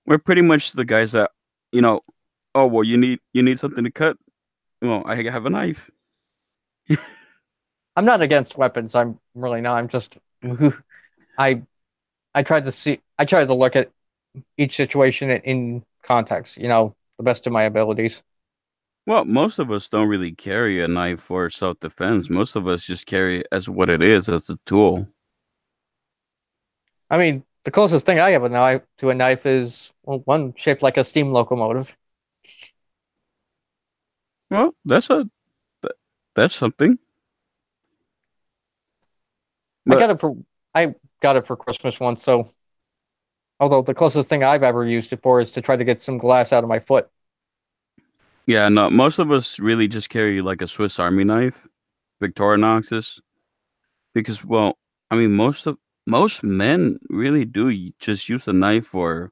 we're pretty much the guys that, you know, oh well, you need something to cut. Well, I have a knife. I'm not against weapons. I'm really not. I'm just I I tried to look at each situation in context, the best of my abilities. Well, most of us don't really carry a knife for self-defense. Most of us just carry it as what it is, as a tool. I mean, the closest thing I have to a knife is one shaped like a steam locomotive. Well, th- that's something. I But got it for I got it for Christmas once, so although the closest thing I've ever used it for is to try to get some glass out of my foot. yeah, no, most of us really just carry like a Swiss Army knife, Victorinoxes, because well, I mean, most men really do just use a knife for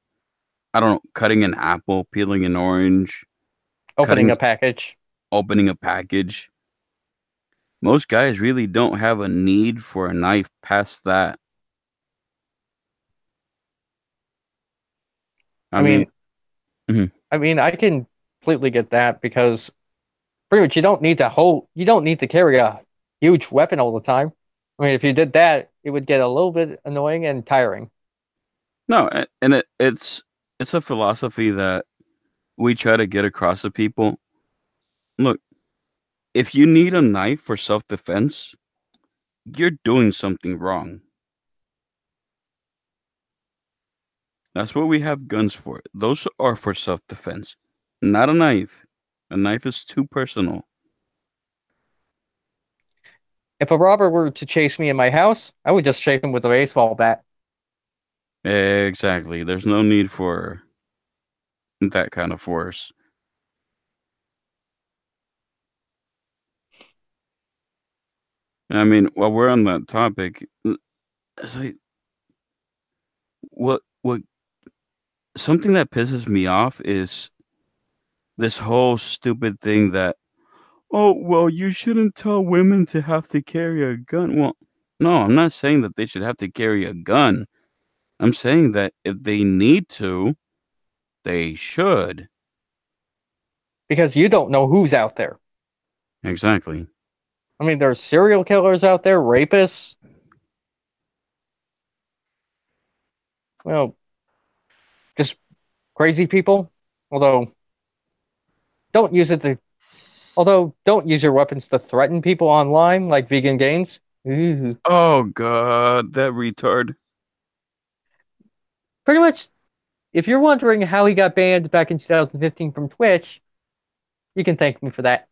I don't know, cutting an apple, peeling an orange, Opening cutting, a package. opening a package. Most guys really don't have a need for a knife past that. I I mean, mean, mhm. I can completely get that because pretty much you don't need to carry a huge weapon all the time. I mean, if you did that, it would get a little bit annoying and tiring. No, and it's a philosophy that we try to get across to people. Look, if you need a knife for self-defense, you're doing something wrong. That's what we have guns for. Those are for self-defense, not a knife. A knife is too personal. If a robber were to chase me in my house, I would just chase him with a baseball bat. Exactly. There's no need for that kind of force. I mean, while we're on that topic, it's like what something that pisses me off is this whole stupid thing that, oh, well, you shouldn't tell women to have to carry a gun. Well, no, I'm not saying that they should have to carry a gun. I'm saying that if they need to, they should. Because you don't know who's out there. Exactly. I mean, there's serial killers out there, rapists, well, just crazy people. Although, don't use it to, don't use your weapons to threaten people online like vegan gains. Ooh. Oh God, that retard. Pretty much, if you're wondering how he got banned back in 2015 from Twitch, you can thank me for that.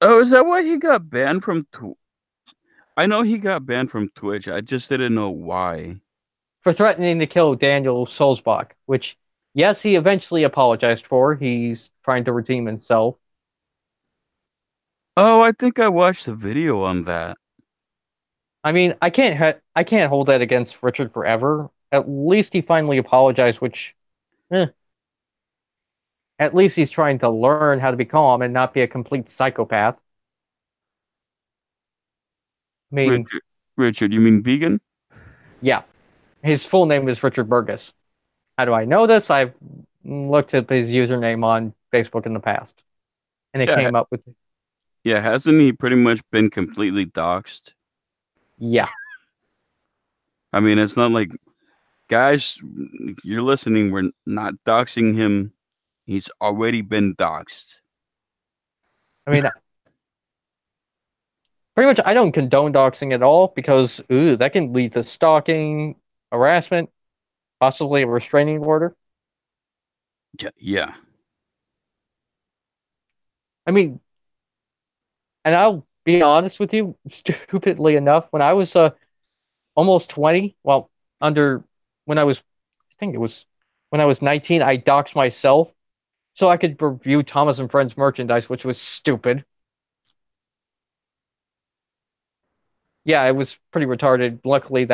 Oh, is that why he got banned from I know he got banned from Twitch. I just didn't know why. For threatening to kill Daniel Sulzbach, which, yes, he eventually apologized for. He's trying to redeem himself. Oh, I think I watched the video on that. I mean, I can't hold that against Richard forever. At least he finally apologized, which, eh, at least he's trying to learn how to be calm and not be a complete psychopath. I mean, Richard, Richard, you mean vegan? yeah, his full name is Richard Burgess. How do I know this? I've looked up his username on Facebook in the past, and it Yeah, came up with, yeah. Hasn't he pretty much been completely doxxed? yeah. I mean, it's not like guys, you're listening. We're not doxing him. He's already been doxxed. I mean, pretty much I don't condone doxing at all because, ooh, that can lead to stalking, harassment, possibly a restraining order. Yeah, yeah. I mean, and I'll be honest with you, stupidly enough, when I was almost 20, well, under when I was, I think it was when I was 19, I doxed myself so I could review Thomas and Friends merchandise, which was stupid. Yeah, it was pretty retarded. Luckily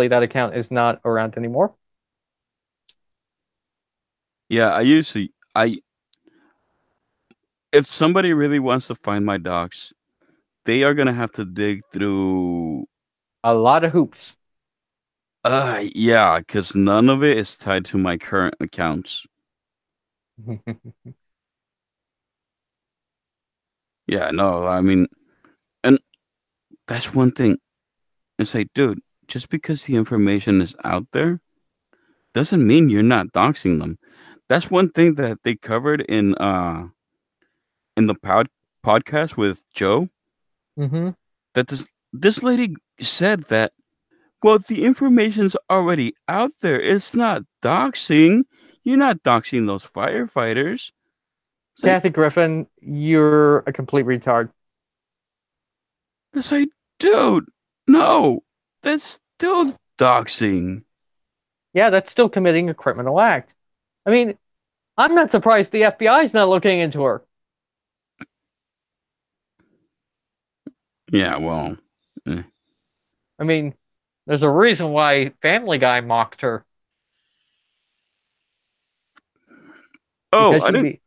that account is not around anymore. Yeah, I usually I if somebody really wants to find my docs, they are gonna have to dig through A lot of hoops. yeah, because none of it is tied to my current accounts. Yeah, no, I mean, and That's one thing. It's like, dude, just because the information is out there doesn't mean you're not doxing them. That's one thing that they covered in the podcast with Joe. Hmm. That this lady said that, well, the information's already out there. It's not doxing. You're not doxing those firefighters. It's like Kathy Griffin, you're a complete retard. it's like, dude, no, that's still doxing. Yeah, that's still committing a criminal act. I mean, I'm not surprised the FBI is not looking into her. Yeah, well, eh. I mean, there's a reason why Family Guy mocked her Oh, because I she'd didn't. be.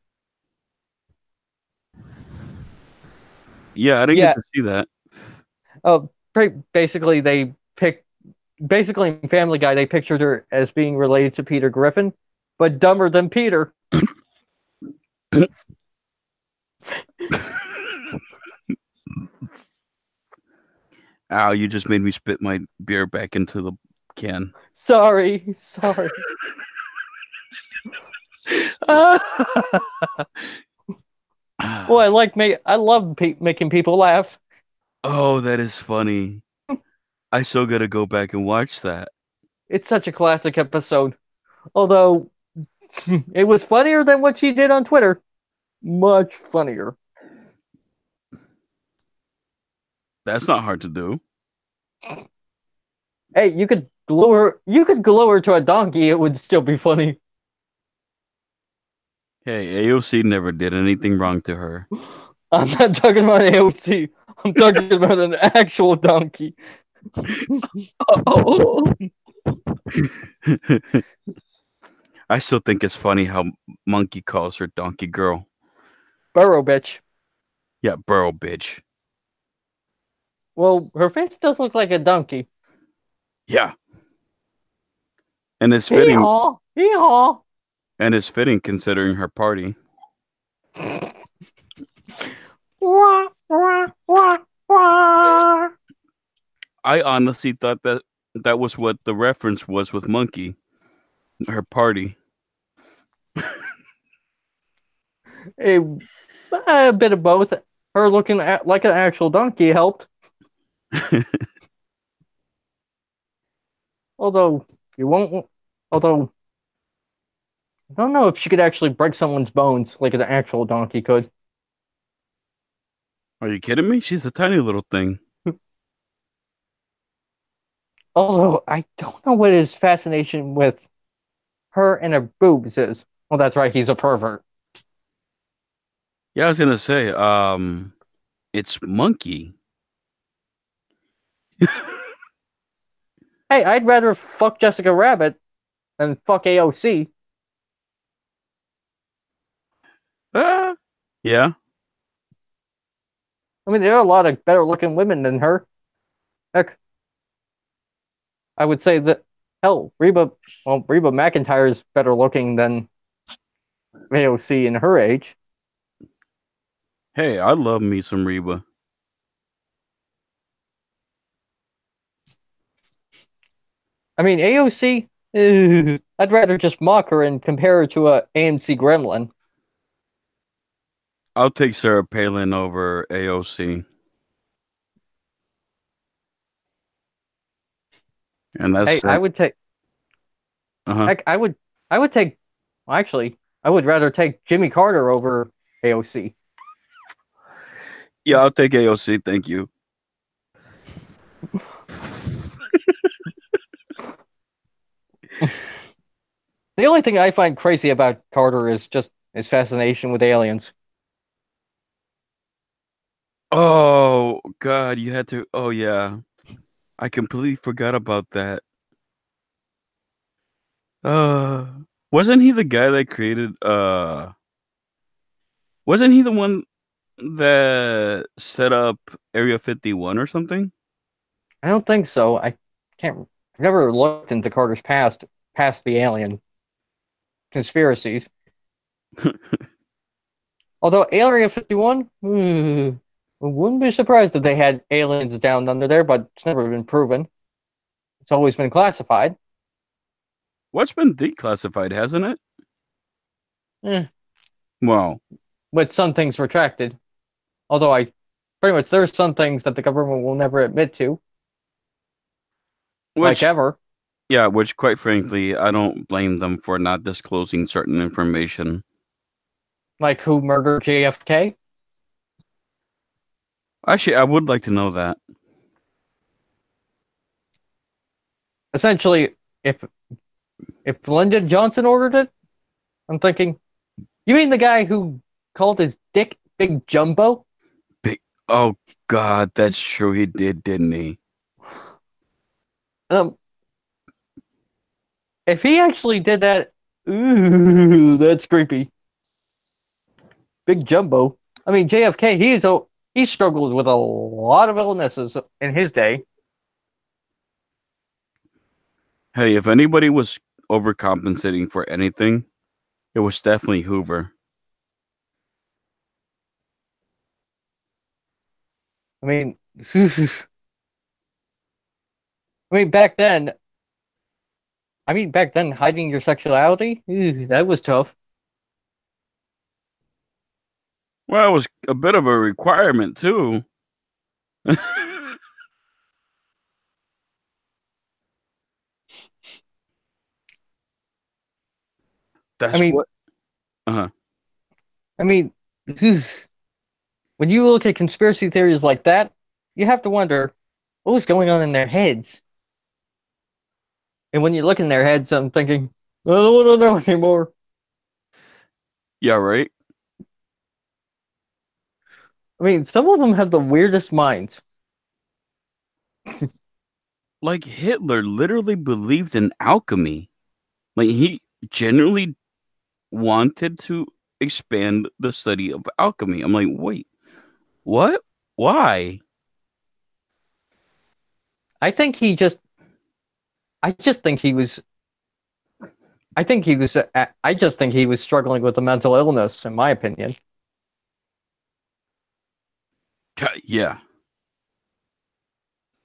Yeah, I didn't get Yeah. to see that. Basically they picked. Basically in Family Guy they pictured her as being related to Peter Griffin, but dumber than Peter. Ow, you just made me spit my beer back into the can. Sorry, sorry. Well, I love making people laugh. Oh, that is funny. I still gotta go back and watch that. It's such a classic episode. Although it was funnier than what she did on Twitter. Much funnier. That's not hard to do. Hey, you could glue her to a donkey, it would still be funny. Hey, AOC never did anything wrong to her. I'm not talking about AOC. I'm talking about an actual donkey. Oh. I still think it's funny how Monkey calls her Donkey Girl. Burrow bitch. Yeah, burrow bitch. Well, her face does look like a donkey. Yeah, and it's fitting. Hee-haw! Hee-haw! And it's fitting considering her party. Wah, wah, wah, wah. I honestly thought that that was what the reference was with Monkey, her party. A, a bit of both. Her looking like an actual donkey helped. Although you won't. Although I don't know if she could actually break someone's bones like an actual donkey could. Are you kidding me? She's a tiny little thing. Although I don't know what his fascination with her and her boobs is. Well, that's right. He's a pervert. Yeah, I was gonna say, it's Monkey. Hey, I'd rather fuck Jessica Rabbit than fuck AOC. Ah, yeah. I mean, there are a lot of better looking women than her. Heck, I would say that hell, Reba McEntire is better looking than AOC in her age. Hey, I love me some Reba. I mean, AOC, I'd rather just mock her and compare her to a AMC Gremlin. I'll take Sarah Palin over AOC, and Hey, that's I would take, uh-huh. heck, I would take, well, actually, I would rather take Jimmy Carter over AOC. Yeah, I'll take AOC. Thank you. The only thing I find crazy about Carter is just his fascination with aliens. Oh God, you had to. Oh yeah, I completely forgot about that. Uh, wasn't he the guy that created? Wasn't he the one that set up Area 51 or something? I don't think so. I can't. I've never looked into Carter's past the alien conspiracies. Although Area 51, I wouldn't be surprised if they had aliens down under there, but it's never been proven. It's always been classified. What's been declassified, hasn't it? Eh, Well, with some things retracted. Although I pretty much there's some things that the government will never admit to, like which, ever. yeah, which quite frankly, I don't blame them for not disclosing certain information. Like who murdered JFK? Actually, I would like to know that. Essentially, if Lyndon Johnson ordered it, I'm thinking, you mean the guy who called his dick Big Jumbo? Big, oh God, that's true. He did, didn't he? Um, if he actually did that, ooh, that's creepy. Big Jumbo. I mean, JFK, he struggled with a lot of illnesses in his day. Hey, if anybody was overcompensating for anything, it was definitely Hoover. I mean, I mean back then, hiding your sexuality, that was tough. Well, it was a bit of a requirement too. I That's mean, what. Uh-huh. I mean, when you look at conspiracy theories like that, you have to wonder what was going on in their heads. And when you look in their heads, I'm thinking, I don't want to know anymore. Yeah, right. I mean, some of them have the weirdest minds. Like Hitler literally believed in alchemy. Like he genuinely wanted to expand the study of alchemy. I'm like, wait, what? Why? I think he just, I just think he was, I think he was, I just think he was struggling with a mental illness, in my opinion. Yeah.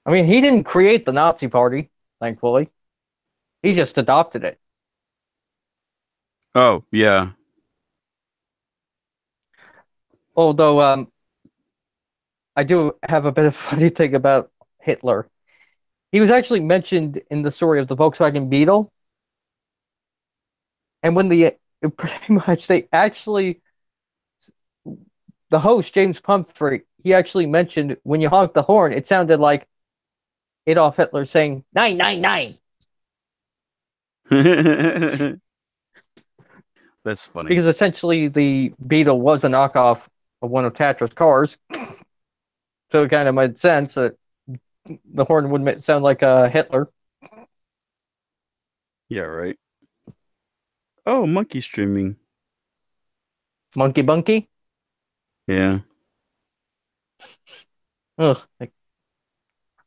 I mean, he didn't create the Nazi Party, thankfully. He just adopted it. Oh, yeah. Although, I do have a bit of funny thing about Hitler. He was actually mentioned in the story of the Volkswagen Beetle, and when pretty much they actually the host James Pumphrey he actually mentioned when you honked the horn, it sounded like Adolf Hitler saying 999 That's funny. because essentially the Beetle was a knockoff of one of Tatra's cars, so it kind of made sense that the horn would sound like Hitler. Yeah, right. Oh, monkey streaming. Monkey Bunky. Yeah. Ugh.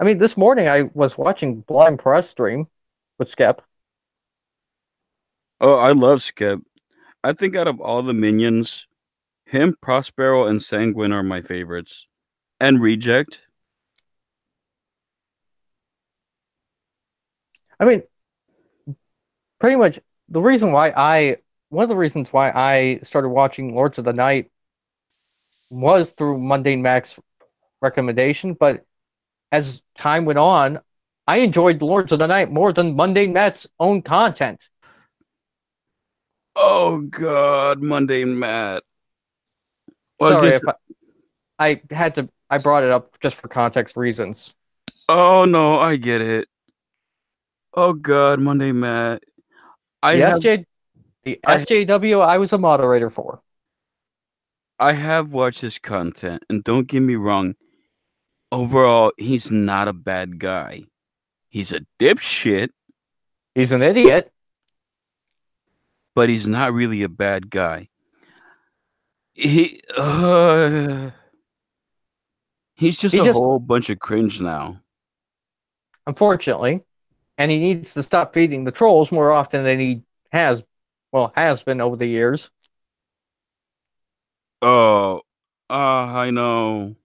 I mean, this morning I was watching Blind Press stream with Skep. Oh, I love Skip. I think out of all the minions, him, Prospero, and Sanguine are my favorites. And Reject. I mean, pretty much the reason why I one of the reasons why I started watching Lords of the Night was through Mundane Max recommendation, but as time went on, I enjoyed Lords of the Night more than Mundane Matt's own content. Oh God, Mundane Matt. Well, Sorry gets. if I brought it up just for context reasons. Oh no, I get it. Oh God, Mundane Matt. I The have SJ the I SJW I was a moderator for. I have watched his content, and don't get me wrong. Overall, he's not a bad guy. He's a dipshit, He's an idiot. but he's not really a bad guy. He he's just He a just whole bunch of cringe now. unfortunately, and he needs to stop feeding the trolls more often than he has has been over the years. Oh, I know.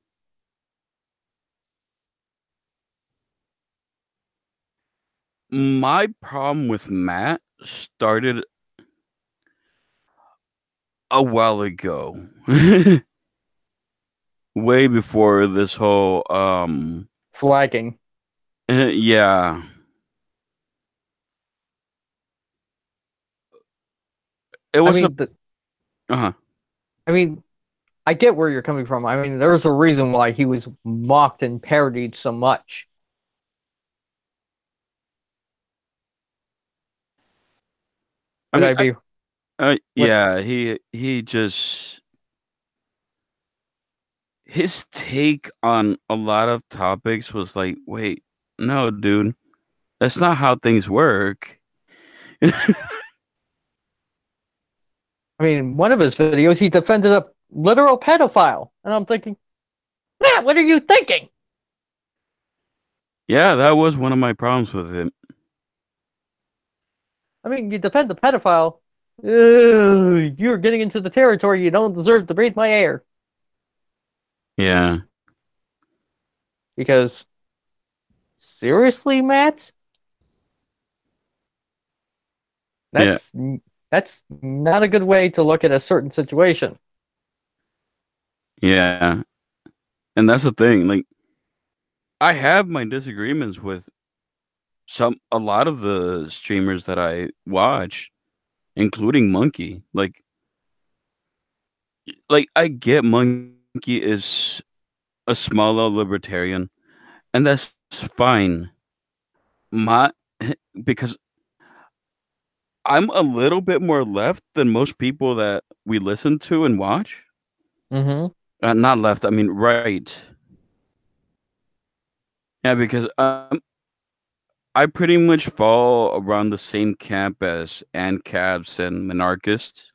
My problem with Matt started a while ago. Way before this whole Flagging. yeah. It I was a mean, uh-huh. I mean, I get where you're coming from. I mean, there's a reason why he was mocked and parodied so much. I Would mean I be what? yeah, he just his take on a lot of topics was like, "Wait, no, dude. That's not how things work." I mean, one of his videos, he defended a literal pedophile, and I'm thinking, Matt, what are you thinking? Yeah, that was one of my problems with it. I mean, you defend the pedophile. Ugh, you're getting into the territory you don't deserve to breathe my air. Yeah. Because seriously, Matt, Yeah. that's that's not a good way to look at a certain situation. Yeah. And that's the thing. Like I have my disagreements with a lot of the streamers that I watch, including Monkey. Like I get Monkey is a small L libertarian, and that's fine. My because I'm a little bit more left than most people that we listen to and watch. Mm-hmm. Not left, I mean right. Yeah, because I pretty much fall around the same camp as ANCAPs and monarchists.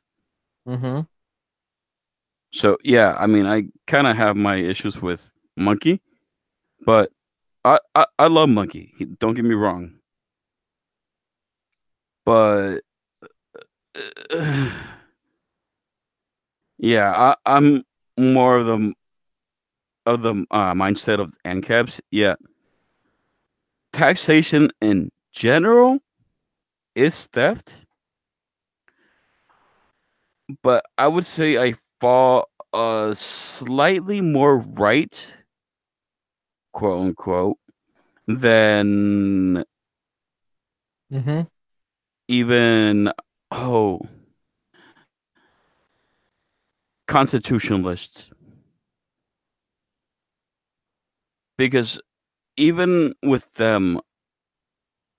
Mm-hmm. So yeah, I mean I kind of have my issues with Monkey, but I love Monkey. Don't get me wrong, but yeah, I'm more of the mindset of ANCAPs. Yeah, taxation in general is theft, but I would say I fall slightly more right, quote unquote, than Mm-hmm. even oh constitutionalists, because even with them,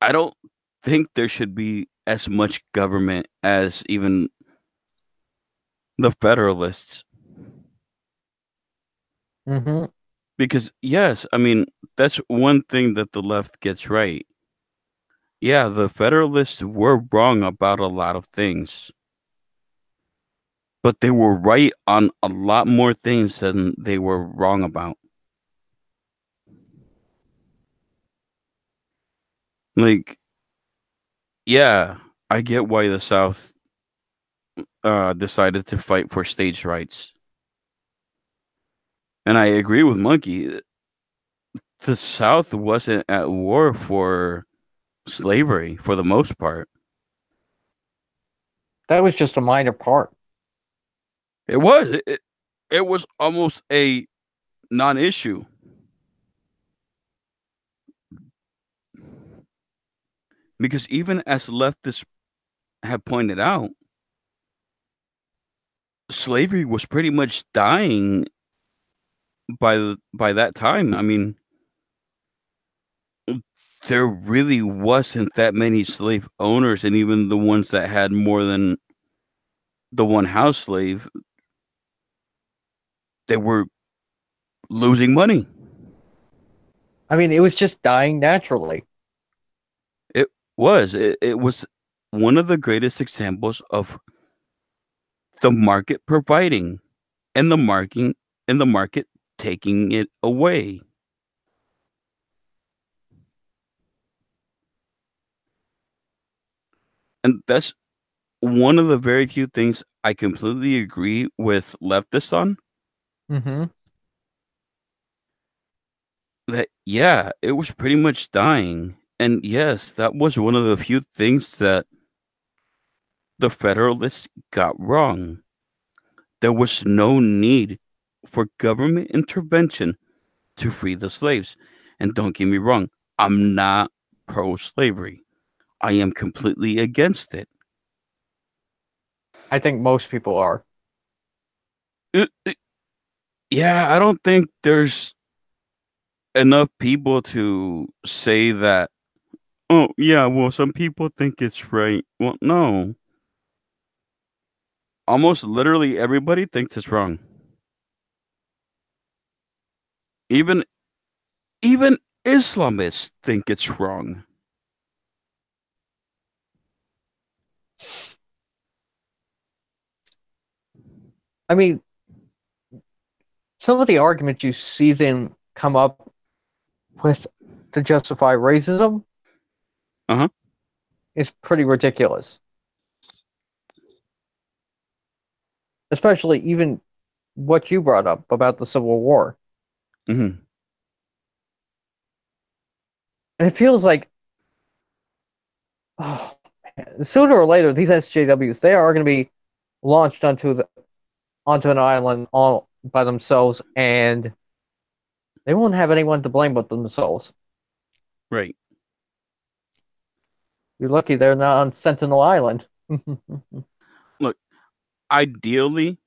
I don't think there should be as much government as even the Federalists. Mm-hmm. Because, yes, I mean, that's one thing that the left gets right. Yeah, the Federalists were wrong about a lot of things, but they were right on a lot more things than they were wrong about. Like, yeah, I get why the South decided to fight for states' rights. And I agree with Monkey. The South wasn't at war for slavery for the most part. That was just a minor part. It was almost a non-issue because even as leftists have pointed out, slavery was pretty much dying by that time. I mean, there really wasn't that many slave owners, and even the ones that had more than the one house slave, they were losing money. I mean, it was just dying naturally. It it was one of the greatest examples of the market providing and the market taking it away. And that's one of the very few things I completely agree with leftists on. Mm-hmm. That yeah, it was pretty much dying. And yes, that was one of the few things that the Federalists got wrong. There was no need for government intervention to free the slaves. And don't get me wrong, I'm not pro slavery. I am completely against it. I think most people are. Yeah, I don't think there's enough people to say that, oh, yeah, well, some people think it's right. Well, no. Almost literally everybody thinks it's wrong. Even even Islamists think it's wrong. I mean, some of the arguments you see them come up with to justify racism Uh-huh. is pretty ridiculous. Especially even what you brought up about the Civil War. Hmm. And it feels like, oh, man, sooner or later, these SJWs, they are going to be launched onto an island all by themselves, and they won't have anyone to blame but themselves. Right. You're lucky they're not on Sentinel Island. Look, ideally,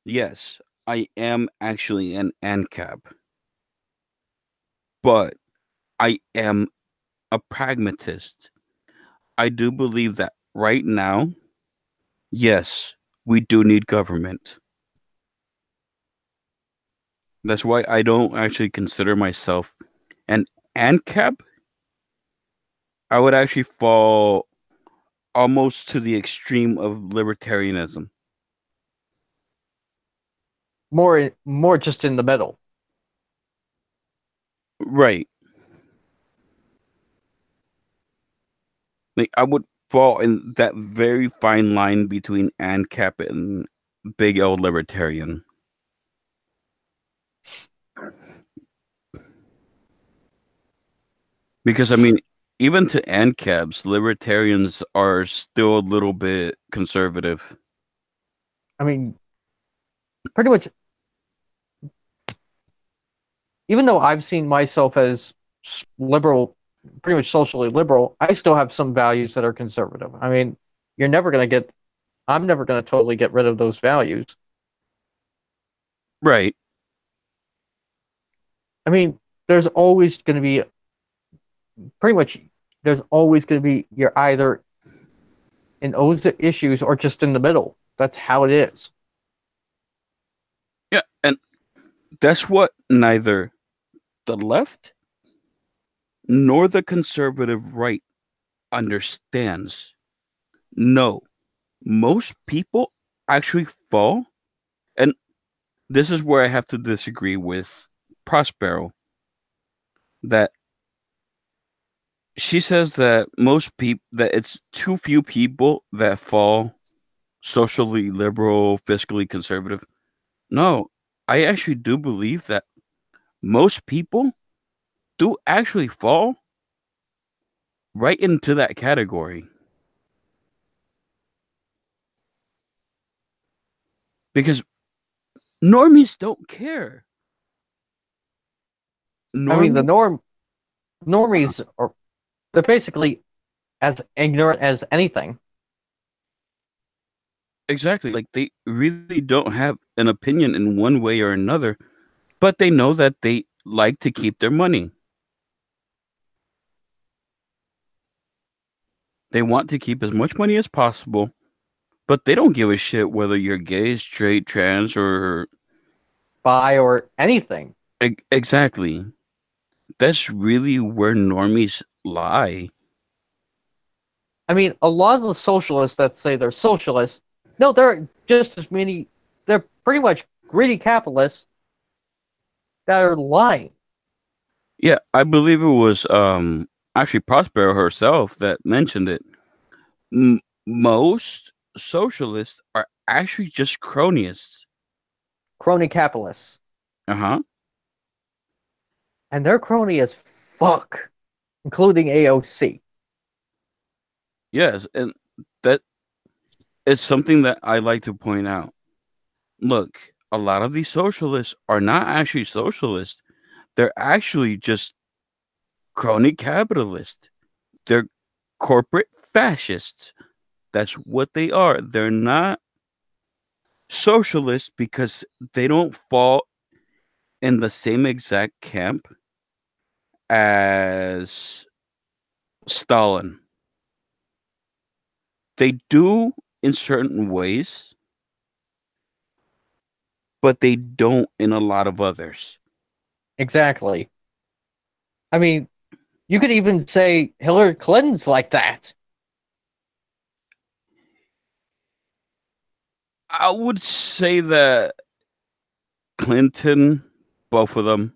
yes, I am actually an ANCAP, but I am a pragmatist. I do believe that right now, yes, we do need government. That's why I don't actually consider myself an ANCAP. I would actually fall almost to the extreme of libertarianism. More just in the middle. Right. Like I would fall in that very fine line between ANCAP and big L libertarian. Because I mean, even to ANCAPs, libertarians are still a little bit conservative. I mean, pretty much, even though I've seen myself as liberal, pretty much socially liberal, I still have some values that are conservative. I mean, you're never going to get, I'm never going to totally get rid of those values. Right. I mean, there's always going to be, pretty much, there's always going to be, you're either in those issues or just in the middle. That's how it is. Yeah, and that's what neither the left nor the conservative right understands. No, most people actually fall, and this is where I have to disagree with Prospero. That she says that most people that it's too few people that fall socially liberal, fiscally conservative. No, I actually do believe that most people do actually fall right into that category because normies don't care. I mean, the Normal, normies are, they're basically as ignorant as anything. exactly. Like they really don't have an opinion in one way or another, but they know that they like to keep their money. They want to keep as much money as possible, but they don't give a shit whether you're gay, straight, trans, or Buy or anything. exactly. That's really where normies lie. I mean, a lot of the socialists that say they're socialists, no, they're just as many, they're pretty much greedy capitalists that are lying. Yeah, I believe it was actually Prospero herself that mentioned it. M- Most socialists are actually just cronies. Crony capitalists. Uh huh. And they're crony as fuck. including AOC. Yes, and that is something that I like to point out. Look, a lot of these socialists are not actually socialists. They're actually just crony capitalists. They're corporate fascists. That's what they are. They're not socialists because they don't fall in the same exact camp as Stalin. They do in certain ways, but they don't in a lot of others. Exactly. I mean, you could even say Hillary Clinton's like that. I would say that Clinton, both of them,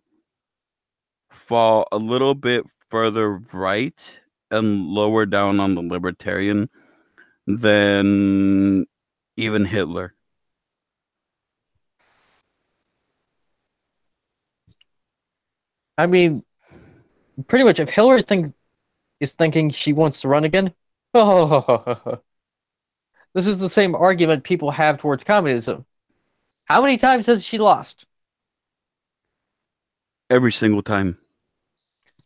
fall a little bit further right and lower down on the libertarian than even Hitler. I mean, pretty much if Hillary is thinking she wants to run again, oh, this is the same argument people have towards communism. How many times has she lost? Every single time.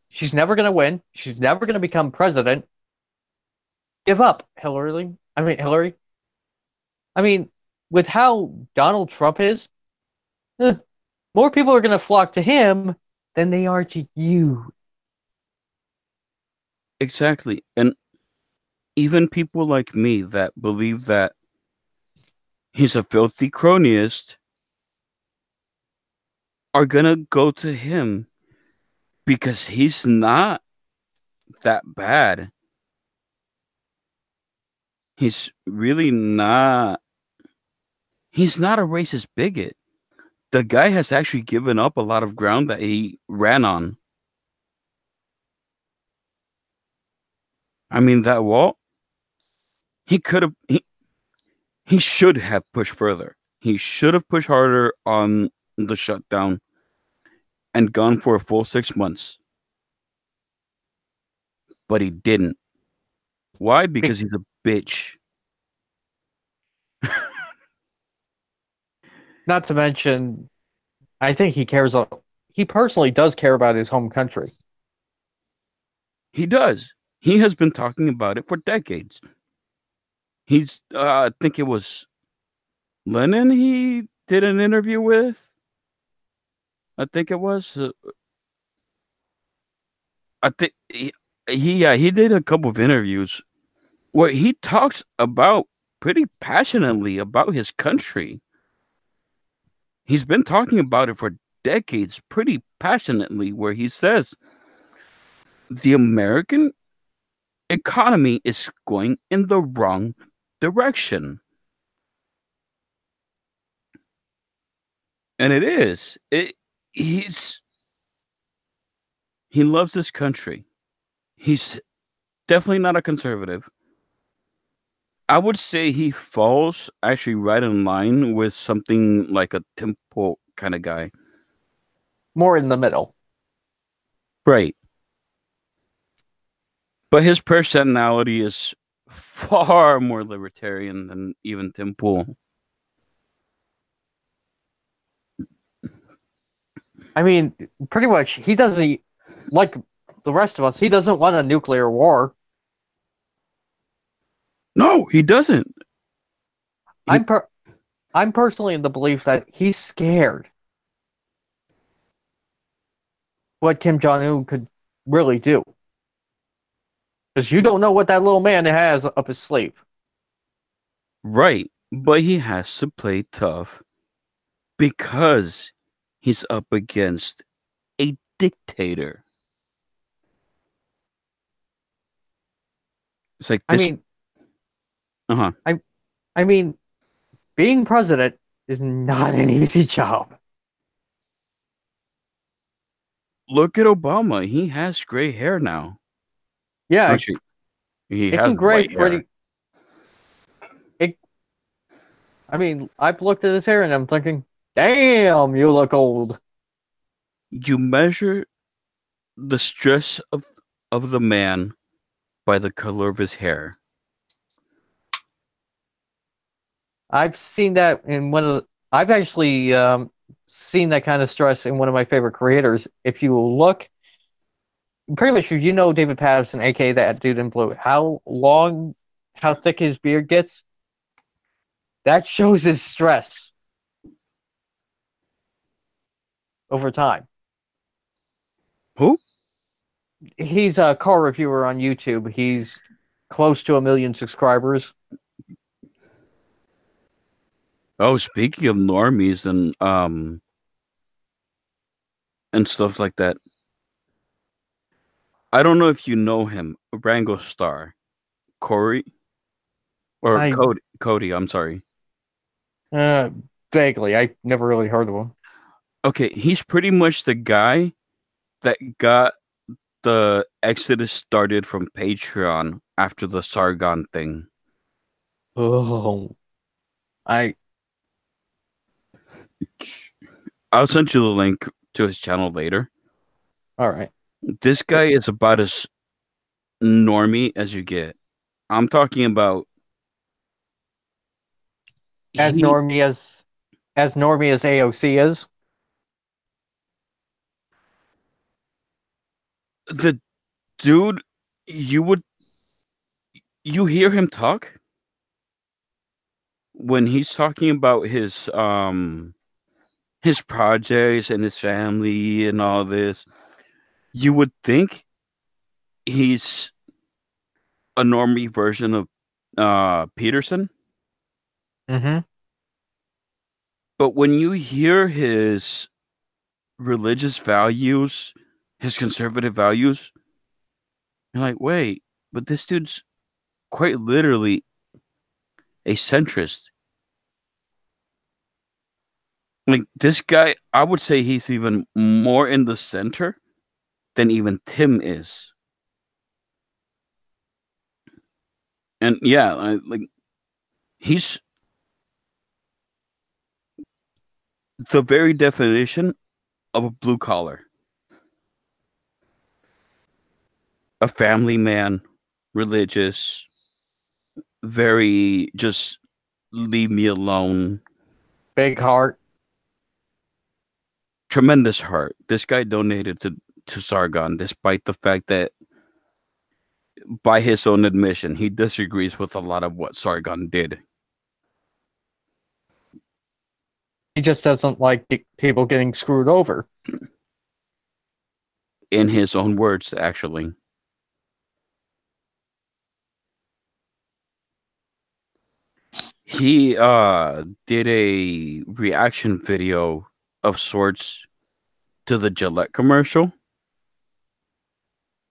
She's never going to win. She's never going to become president. Give up, Hillary. Hillary. I mean, with how Donald Trump is, eh, more people are going to flock to him than they are to you. Exactly. And even people like me that believe that he's a filthy cronyist are gonna go to him because he's not that bad. He's really not. He's not a racist bigot. The guy has actually given up a lot of ground that he ran on. I mean, that wall, he could have, he should have pushed further. He should have pushed harder on the shutdown and gone for a full 6 months, but he didn't. Why? Be- Because he's a bitch. Not to mention, I think he personally does care about his home country. He does. He has been talking about it for decades. I think it was Lennon he did an interview with. I think it was. I think he did a couple of interviews where he talks about pretty passionately about his country. He's been talking about it for decades, pretty passionately, where he says the American economy is going in the wrong direction. And it is. He's he loves this country. He's definitely not a conservative. I would say he falls actually right in line with something like a Temple kind of guy. More in the middle. Right. But his personality is far more libertarian than even Temple. I mean, pretty much he doesn't like the rest of us. He doesn't want a nuclear war. No, he doesn't. He I'm per- I'm personally in the belief that he's scared what Kim Jong Un could really do, because you don't know what that little man has up his sleeve. right, but he has to play tough because he's up against a dictator. It's like I this. mean, Uh-huh. I I mean, being president is not an easy job. Look at Obama. He has gray hair now. Yeah, Actually, he it has can gray white hair. pretty. It. I mean, I've looked at his hair and I'm thinking, damn, you look old. You measure the stress of of the man by the color of his hair. I've seen that in one of the, I've actually seen that kind of stress in one of my favorite creators. If you look, pretty much you know David Patterson, aka that dude in blue, how long, how thick his beard gets, that shows his stress over time. Who? He's a car reviewer on YouTube. He's close to 1 million subscribers. Oh, speaking of normies and stuff like that. I don't know if you know him, Rango Star, Corey or I Cody. Cody, I'm sorry. uh vaguely, I never really heard of him. Okay, he's pretty much the guy that got the Exodus started from Patreon after the Sargon thing. Oh, I I'll send you the link to his channel later. all right. This guy is about as normie as you get. I'm talking about As he normie as as normie as AOC is. the dude you would you hear him talk when he's talking about his projects and his family and all this. You would think he's a normie version of Peterson, Mm-hmm. but when you hear his religious values, his conservative values, you're like, wait, but this dude's quite literally a centrist. Like this guy, I would say he's even more in the center than even Tim is. And yeah, like he's the very definition of a blue collar, a family man, religious, very just leave me alone. Big heart. Tremendous heart. This guy donated to Sargon, despite the fact that, by his own admission, he disagrees with a lot of what Sargon did. He just doesn't like people getting screwed over. In his own words, actually. He did a reaction video of sorts to the Gillette commercial.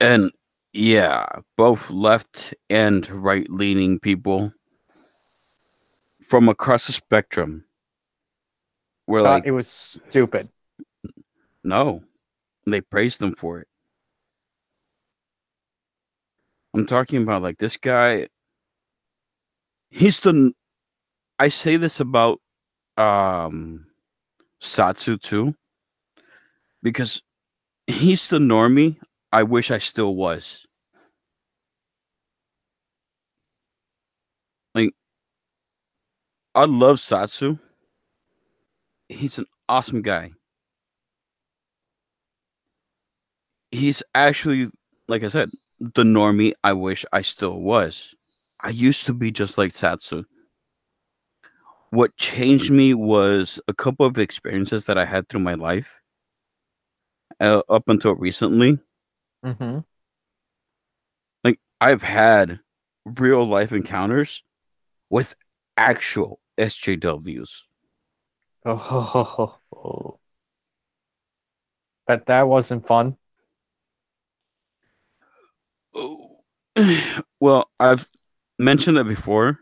And yeah, both left and right leaning people from across the spectrum were Thought like, it was stupid. no, they praised them for it. I'm talking about like this guy, he's the I say this about um Satsu too, because he's the normie I wish I still was. Like I love Satsu. He's an awesome guy. He's actually, like I said, the normie I wish I still was. I used to be just like Satsu. What changed me was a couple of experiences that I had through my life up until recently. Mm-hmm. Like I've had real life encounters with actual SJWs. Oh, but that wasn't fun. Oh. Well, I've mentioned it before.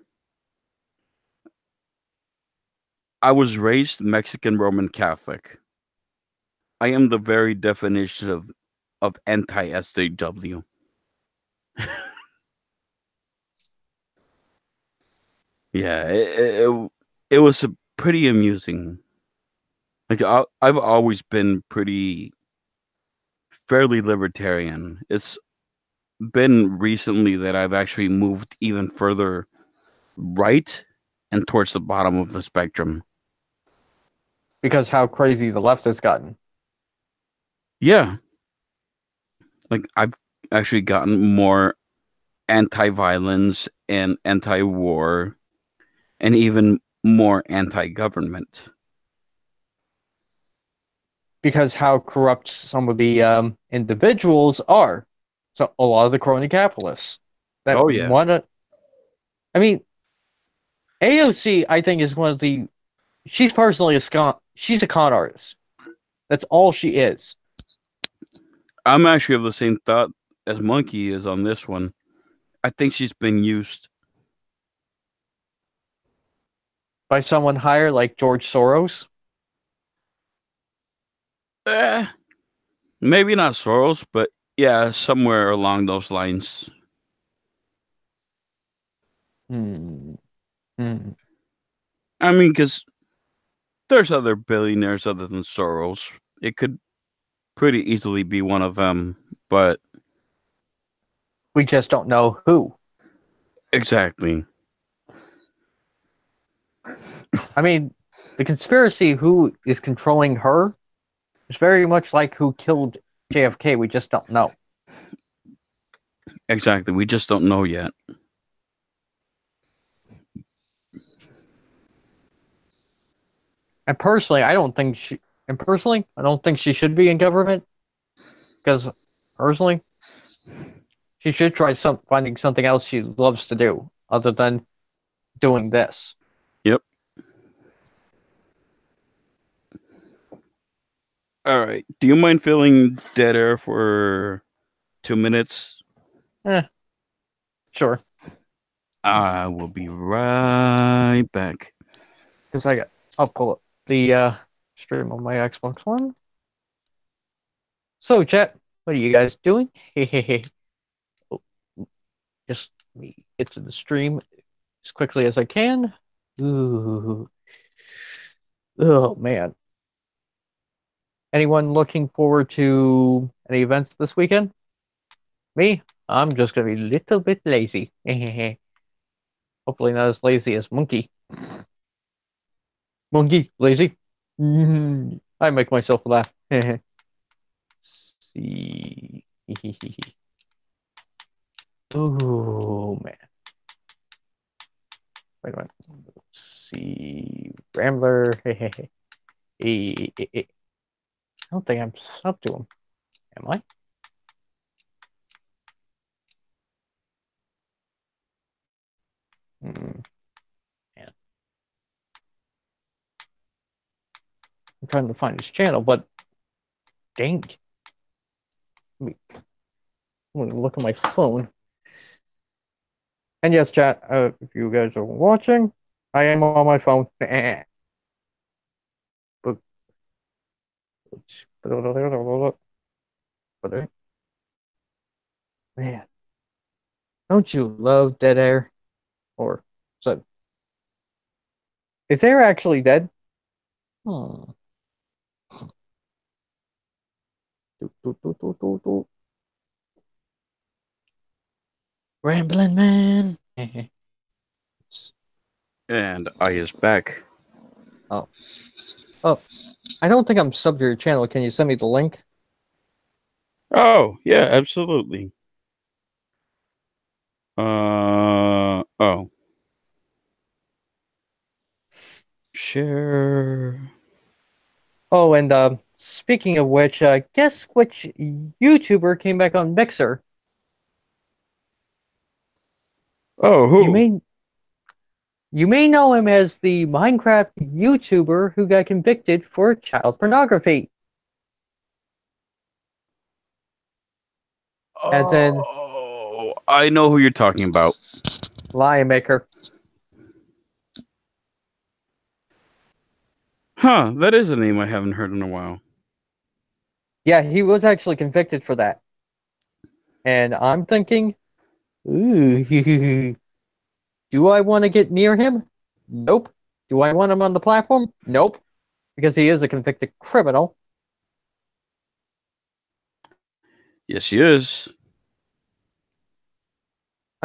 I was raised Mexican Roman Catholic. I am the very definition of anti SJW. Yeah, it was a pretty amusing. Like I've always been pretty fairly libertarian. It's been recently that I've actually moved even further right and towards the bottom of the spectrum. because how crazy the left has gotten. Yeah, like I've actually gotten more anti-violence and anti-war and even more anti-government. Because how corrupt some of the individuals are. So a lot of the crony capitalists that Oh yeah. want to. I mean, AOC, I think, is one of the. She's personally a con. She's a con artist. That's all she is. I'm actually of the same thought as Monkey is on this one. I think she's been used. By someone higher like George Soros. Eh, maybe not Soros, but yeah, somewhere along those lines. Hmm. Hmm. I mean, because there's other billionaires other than Soros. It could pretty easily be one of them, but We just don't know who. exactly. I mean, the conspiracy who is controlling her is very much like who killed JFK. We just don't know. Exactly. We just don't know yet. And personally, I don't think she. And personally, I don't think she should be in government because personally, she should try finding something else she loves to do other than doing this. Yep. All right. Do you mind filling dead air for 2 minutes? Eh, sure. I will be right back. Because I'll pull up the stream on my Xbox One. So, chat, what are you guys doing? Oh, just me get to the stream as quickly as I can. Ooh, oh man. Anyone looking forward to any events this weekend? Me? I'm just gonna be a little bit lazy. Hopefully not as lazy as Monkey. Monkey, lazy. I make myself laugh. See. Oh man. Wait a minute. Let's see. Rambler. I don't think I'm up to him. Am I? Man. I'm trying to find his channel, but dang. Let me look at my phone. And yes, chat, if you guys are watching, I am on my phone. But, man, don't you love dead air? Or so is air actually dead? Hmm. Rambling man. And I is back. Oh, oh, I don't think I'm sub to your channel. Can you send me the link? Oh, yeah, absolutely. Oh. Share. Oh, and speaking of which, guess which YouTuber came back on Mixer? Oh, You who? may you may know him as the Minecraft YouTuber who got convicted for child pornography, as in Oh, I know who you're talking about. Lion Maker. Huh, that is a name I haven't heard in a while. Yeah, he was actually convicted for that. And I'm thinking, ooh, do I want to get near him? Nope. Do I want him on the platform? Nope. Because he is a convicted criminal. Yes, he is.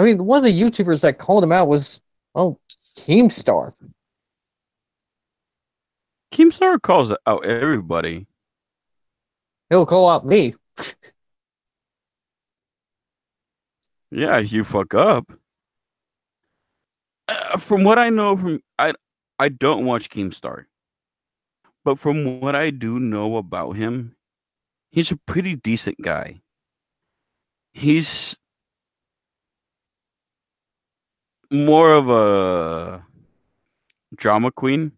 I mean, one of the YouTubers that called him out was, oh, Keemstar. Keemstar calls out everybody. He'll call out me. Yeah, you fuck up. From what I know, I don't watch Keemstar, but from what I do know about him, he's a pretty decent guy. He's more of a drama queen.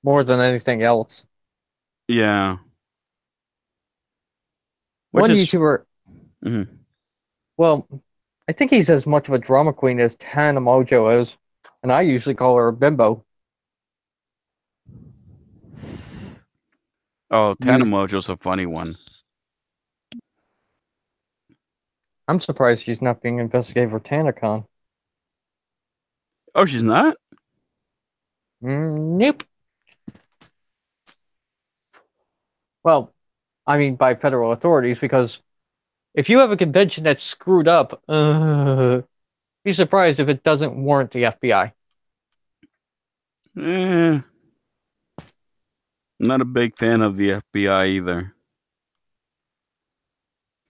More than anything else. Yeah, which One is YouTuber, mhm. well, I think he's as much of a drama queen as Tana Mojo is, and I usually call her a bimbo. Oh, Tana You, Mojo's a funny one. I'm surprised she's not being investigated for TanaCon. Oh, she's not? Nope. Well, I mean by federal authorities, because if you have a convention that's screwed up, be surprised if it doesn't warrant the FBI. Eh, not a big fan of the FBI either.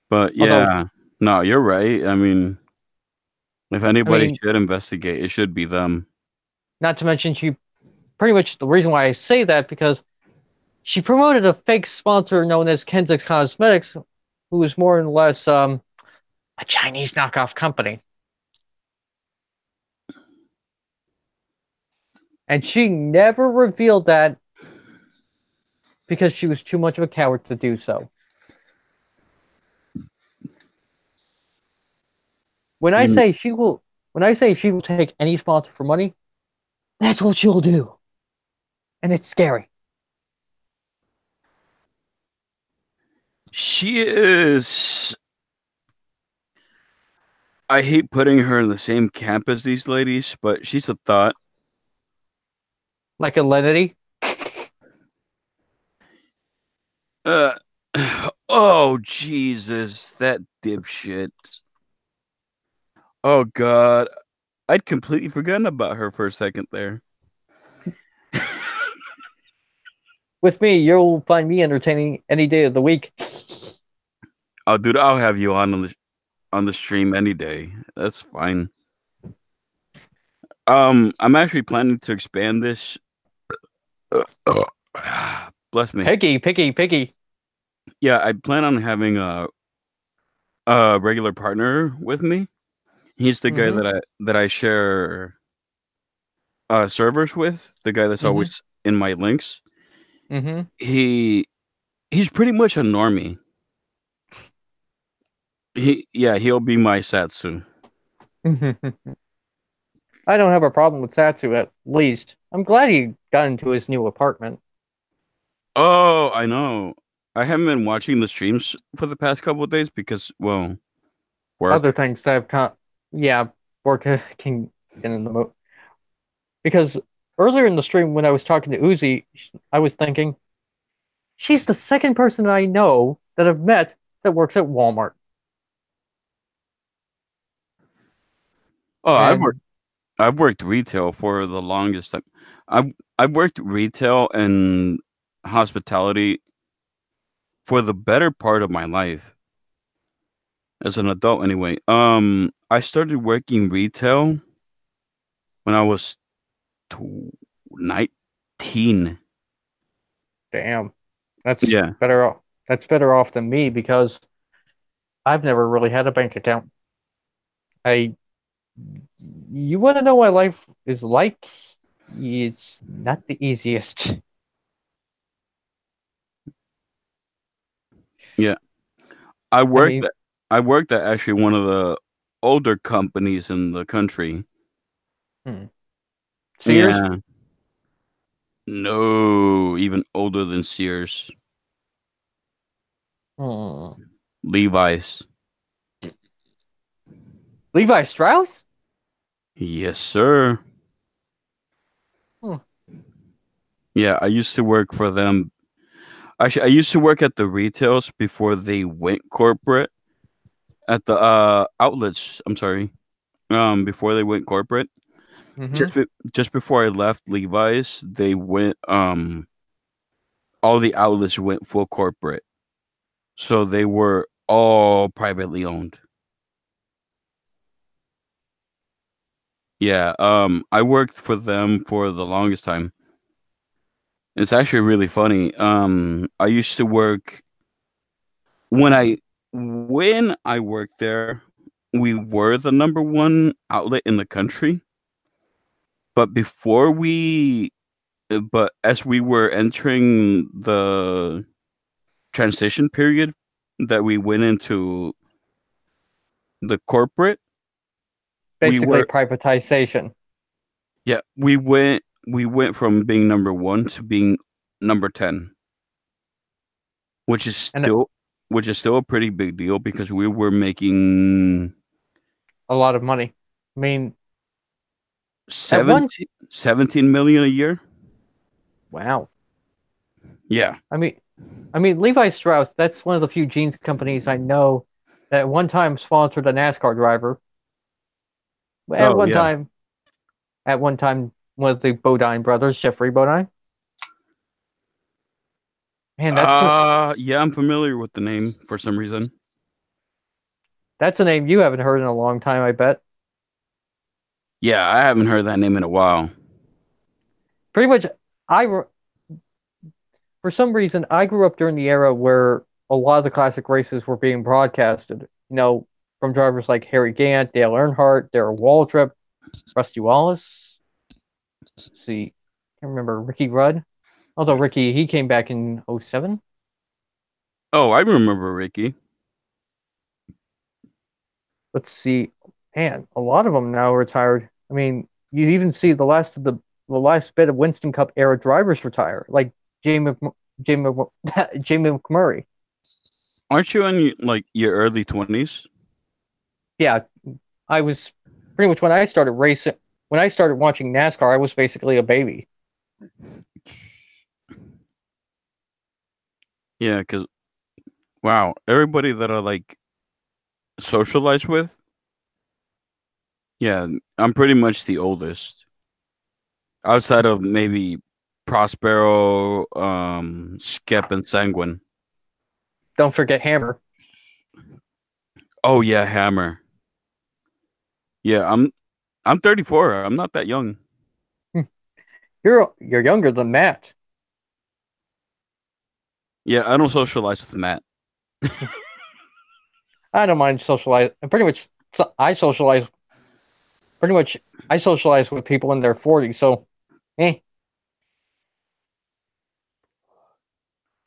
But Although, yeah, no, you're right. I mean, if I anybody mean, should investigate, it should be them. not to mention she pretty much the reason why I say that because she promoted a fake sponsor known as Kenzix Cosmetics, who is more or less a Chinese knockoff company. And she never revealed that because she was too much of a coward to do so. When I You, say she will when I say she will take any sponsor for money, that's what she'll do. And it's scary. she is. I hate putting her in the same camp as these ladies, but she's a thought. Like a Lenity. Uh, oh Jesus, that dipshit. Oh God, I'd completely forgotten about her for a second there. With me, you'll find me entertaining any day of the week. Oh, dude, I'll have you on the stream any day. That's fine. I'm actually planning to expand this. Bless me. Picky, picky, picky. Yeah, I plan on having a regular partner with me. He's the guy Mm-hmm. that I share servers with. The guy that's Mm-hmm. always in my links. Mm-hmm. He he's pretty much a normie. He'll be my Satsu. I don't have a problem with Satsu at least. I'm glad he got into his new apartment. Oh, I know. I haven't been watching the streams for the past couple of days because, well, Other work. things that have yeah, work can get in the mood. Because earlier in the stream when I was talking to Uzi, I was thinking, she's the second person I know that I've met that works at Walmart. Oh, And I've worked retail for the longest time. I've I've worked retail and hospitality for the better part of my life as an adult anyway. I started working retail when I was 19. damn, that's Yeah. better off. That's better off than me because I've never really had a bank account. I You want to know what life is like? It's not the easiest. Yeah. I I worked mean, at I worked at actually one of the older companies in the country. hmm. Sears? Yeah. No, even older than Sears. Hmm. Levi's. Levi Strauss? Yes, sir. Hmm. Yeah, I used to work for them. Actually, I used to work at the retails before they went corporate. At the outlets, I'm sorry. before they went corporate. Hmm. Just before I left Levi's, they went all the outlets went full corporate. So they were all privately owned. Yeah, I worked for them for the longest time. It's actually really funny. I used to work when I worked there, we were the number one outlet in the country. But but as we were entering the transition period that we went into the corporate, we Basically, were privatization. yeah, we went from being number one to being number 10, which is And still which is still a pretty big deal because we were making a lot of money. I mean, at one, 17 million a year. wow. Yeah. I mean, Levi Strauss, that's one of the few jeans companies I know that at one time sponsored a NASCAR driver. At Oh one yeah. time, one of the Bodine brothers, Jeffrey Bodine. Man, Yeah, I'm familiar with the name for some reason. that's a name you haven't heard in a long time, I bet. Yeah, I haven't heard that name in a while. Pretty much, I for some reason I grew up during the era where a lot of the classic races were being broadcasted. From drivers like Harry Gant, Dale Earnhardt, Darrell Waltrip, Rusty Wallace. Let's see, I can't remember Ricky Rudd. Although Ricky, he came back in '07. Oh, I remember Ricky. Let's see, man, a lot of them now retired. I mean, you even see the last bit of Winston Cup era drivers retire, like Jamie Jamie Jamie McMurray. Aren't you in like your early 20s? Yeah, I was pretty much when I started racing. When I started watching NASCAR, I was basically a baby. Yeah, because wow, everybody that I like socialize with, yeah, I'm pretty much the oldest. Outside of maybe Prospero, Skep, and Sanguine. Don't forget Hammer. Oh yeah, Hammer. Yeah, I'm 34. I'm not that young. You're younger than Matt. Yeah, I don't socialize with Matt. I don't mind socialize. Pretty much, I socialize. Pretty much, I socialize with people in their 40s. So, eh,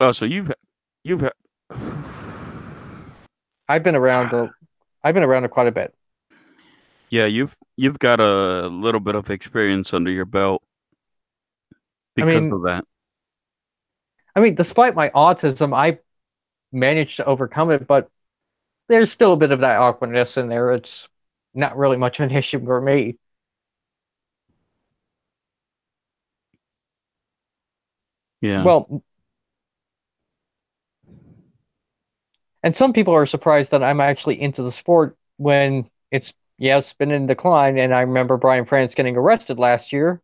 Oh, so you've I've been around. I've been around quite a bit. yeah, you've got a little bit of experience under your belt I because mean, of that. despite my autism, I managed to overcome it. But there's still a bit of that awkwardness in there. It's not really much of an issue for me. Yeah. Well, and some people are surprised that I'm actually into the sport when it's been in decline. And I remember Brian France getting arrested last year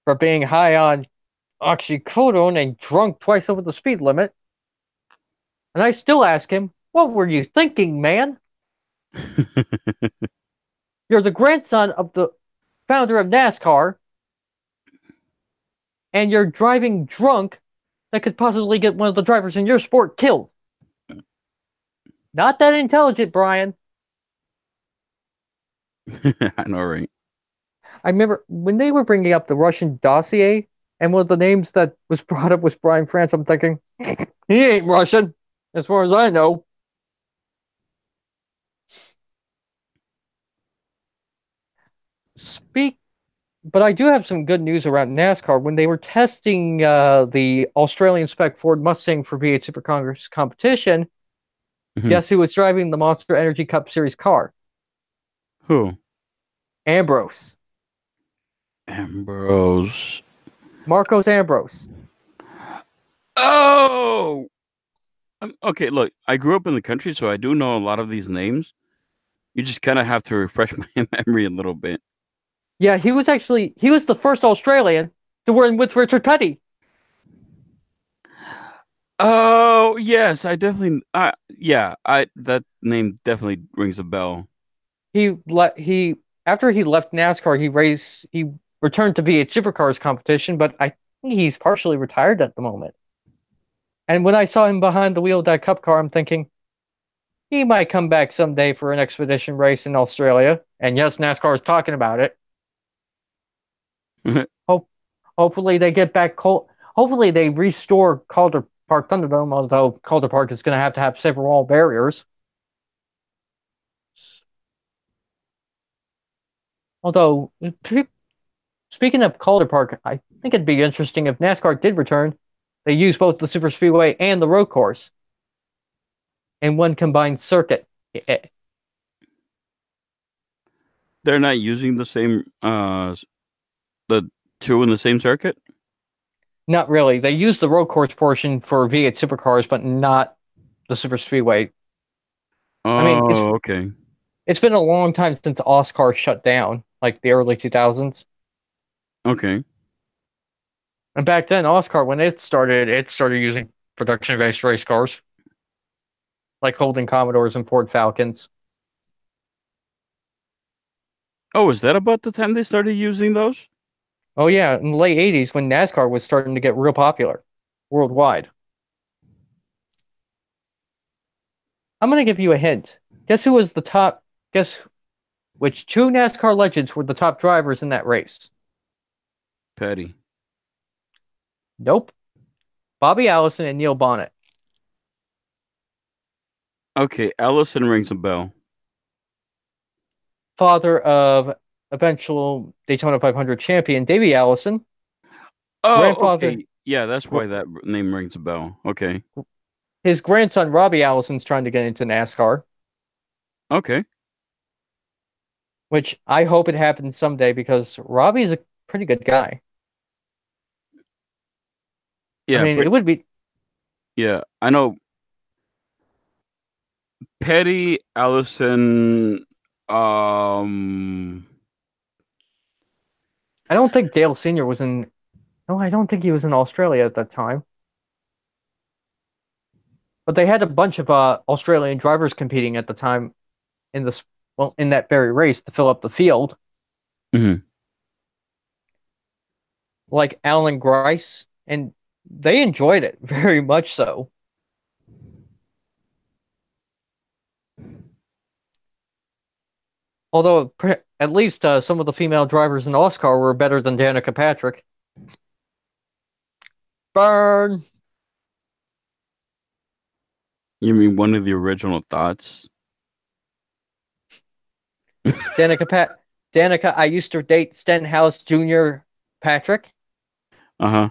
for being high on oxycodone and drunk twice over the speed limit. And I still ask him, what were you thinking, man? You're the grandson of the founder of NASCAR, and you're driving drunk that could possibly get one of the drivers in your sport killed. Not that intelligent, Brian. I know, right? I remember when they were bringing up the Russian dossier, and one of the names that was brought up was Brian France. I'm thinking, he ain't Russian, as far as I know. Speak, but I do have some good news around NASCAR. When they were testing the Australian spec Ford Mustang for V8 Super Congress competition, Mhm. guess who was driving the Monster Energy Cup Series car? Who? Ambrose. Ambrose. Marcos Ambrose. Oh, okay. Look, I grew up in the country, so I do know a lot of these names. You just kind of have to refresh my memory a little bit. Yeah, he was the first Australian to win with Richard Petty. Oh, yes, I definitely yeah, I that name definitely rings a bell. He after he left NASCAR, he returned to V8 Supercars competition, but I think he's partially retired at the moment. And when I saw him behind the wheel of that Cup car, I'm thinking he might come back someday for an expedition race in Australia. And yes, NASCAR is talking about it. Hope hopefully they get back hopefully they restore Calder Park Thunderdome, although Calder Park is going to have several wall barriers. Although speaking of Calder Park, I think it'd be interesting if NASCAR did return. They use both the super speedway and the road course in one combined circuit. They're not using the same the two in the same circuit? Not really. They use the road course portion for V8 supercars, but not the super speedway. I mean, Oh, okay. it's been a long time since Oscar shut down, like the early 2000s. Okay. And back then, Oscar, when it started using production-based race cars, like Holden Commodores and Ford Falcons. Oh, is that about the time they started using those? Oh yeah, in the late 80s when NASCAR was starting to get real popular worldwide. I'm gonna give you a hint. Guess who was the top? Guess which two NASCAR legends were the top drivers in that race? Petty. Nope. Bobby Allison and Neil Bonnet, Okay, Allison rings a bell. father of eventual Daytona 500 champion Davey Allison, Oh, grandfather. okay. Yeah, that's gr- why that name rings a bell. Okay. His grandson Robbie Allison's trying to get into NASCAR, Okay. which I hope it happens someday because Robbie's a pretty good guy. I Yeah, mean, it would be. yeah. I know Petty, Allison, um I don't think Dale Senior was in. No, I don't think he was in Australia at that time. But they had a bunch of Australian drivers competing at the time in this well in that very race to fill up the field, mhm. like Alan Grice, and they enjoyed it very much so. Although at least some of the female drivers in Oscar were better than Danica Patrick. Burn. You mean one of the original thoughts? Danica Pat Danica, I used to date Stenhouse Jr. Patrick. Uh-huh.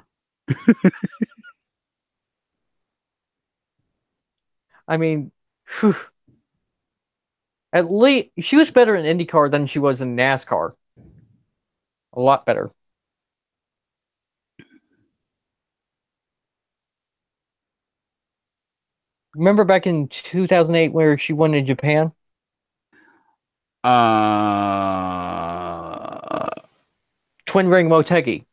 I mean, whew, at least she was better in IndyCar than she was in NASCAR. A lot better. Remember back in 2008 where she won in Japan? Uh Twin Ring Motegi.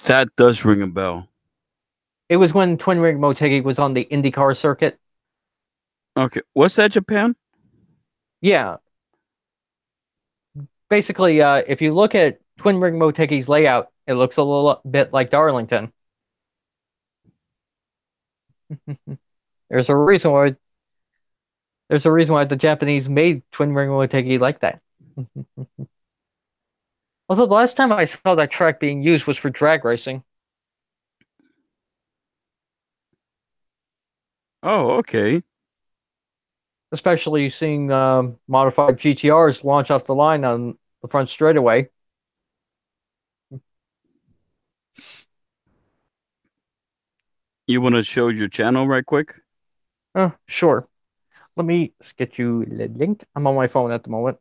that does ring a bell. It was when Twin Ring Motegi was on the IndyCar circuit. Okay. What's that, Japan? Yeah, basically, if you look at Twin Ring Motegi's layout, it looks a little bit like Darlington. There's a reason why there's a reason why the Japanese made Twin Ring Motegi like that. Although the last time I saw that track being used was for drag racing, Oh, okay. especially seeing modified GTRs launch off the line on the front straightaway. You want to show your channel right quick? Sure. Let me get you the link. I'm on my phone at the moment.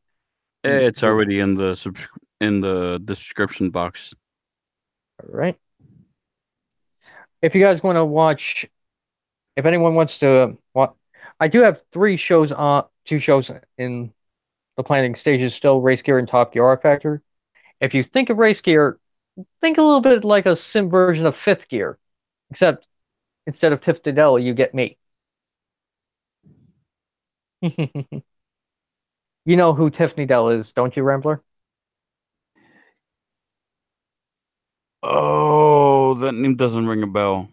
It's All already in the description box. right. If you guys want to watch, if anyone wants to, what? I do have three shows on, two shows in the planning stages still, Race Gear and Top Gear R Factor. If you think of Race Gear, think a little bit like a sim version of Fifth Gear, except instead of Tiff Denell, you get me. You know who Tiffany Dell is, don't you, Rambler? Oh, that name doesn't ring a bell.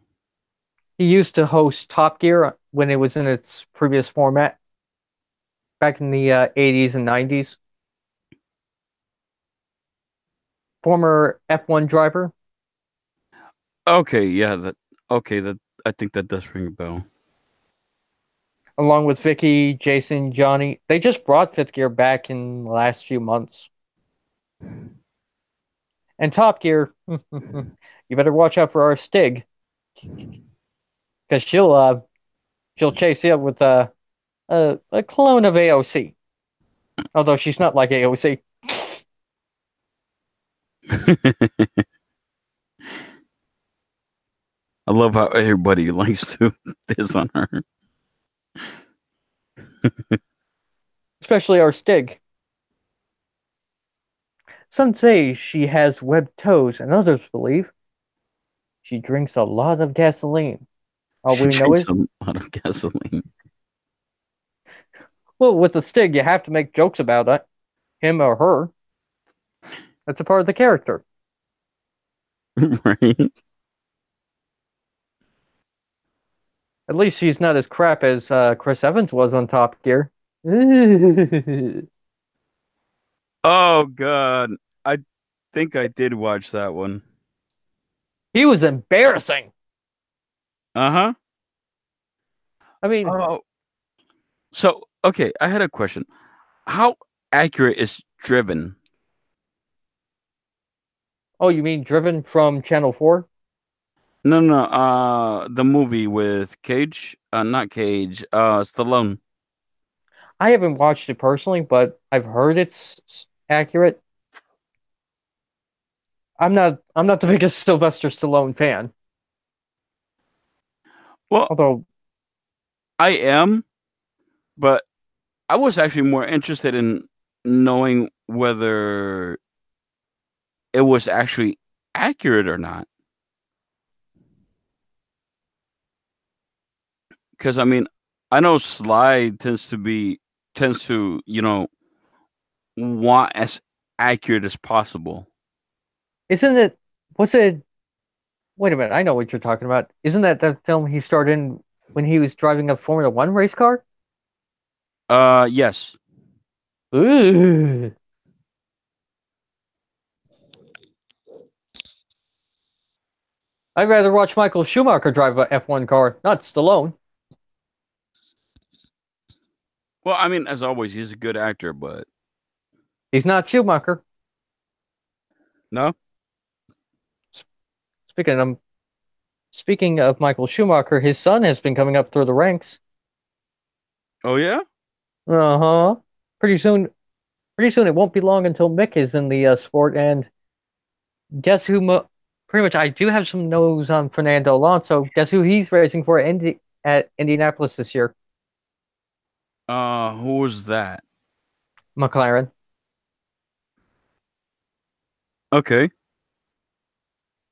He used to host Top Gear when it was in its previous format back in the 80s and 90s. Former F1 driver, Okay, yeah, that okay, that I think that does ring a bell. along with Vicky, Jason, Johnny. They just brought Fifth Gear back in the last few months. And Top Gear, you better watch out for our Stig, because she'll chase you up with a clone of AOC. Although she's not like AOC. I love how everybody likes to diss on her. Especially our Stig. Some say she has webbed toes, and others believe she drinks a lot of gasoline. All She we know drinks is, a lot of gasoline, well, with the Stig, you have to make jokes about it, him or her. That's a part of the character. right? At least she's not as crap as Chris Evans was on Top Gear. He Oh God, I think I did watch that one. was embarrassing. Uh-huh. I mean, Oh, so okay, I had a question. How accurate is Driven? oh, you mean Driven from Channel 4? No, no, the movie with Cage, not Cage, Stallone. I haven't watched it personally, but I've heard it's accurate. I'm not the biggest Sylvester Stallone fan. Well, Although, I am, but I was actually more interested in knowing whether it was actually accurate or not. Because I mean, I know Sly tends to, want as accurate as possible. isn't it what's it wait a minute, I know what you're talking about. Isn't that the film he starred in when he was driving a Formula One race car? Yes. Ooh. I'd rather watch Michael Schumacher drive a F1 car, not Stallone. Well, I mean, as always, he's a good actor, but He's not Schumacher. no. Speaking of speaking of Michael Schumacher, his son has been coming up through the ranks. Oh yeah. Uh-huh. Pretty soon, pretty soon it won't be long until Mick is in the sport, and guess who pretty much I do have some nose on Fernando Alonso. Guess who he's racing for at Indianapolis this year? Who was that? McLaren. Okay.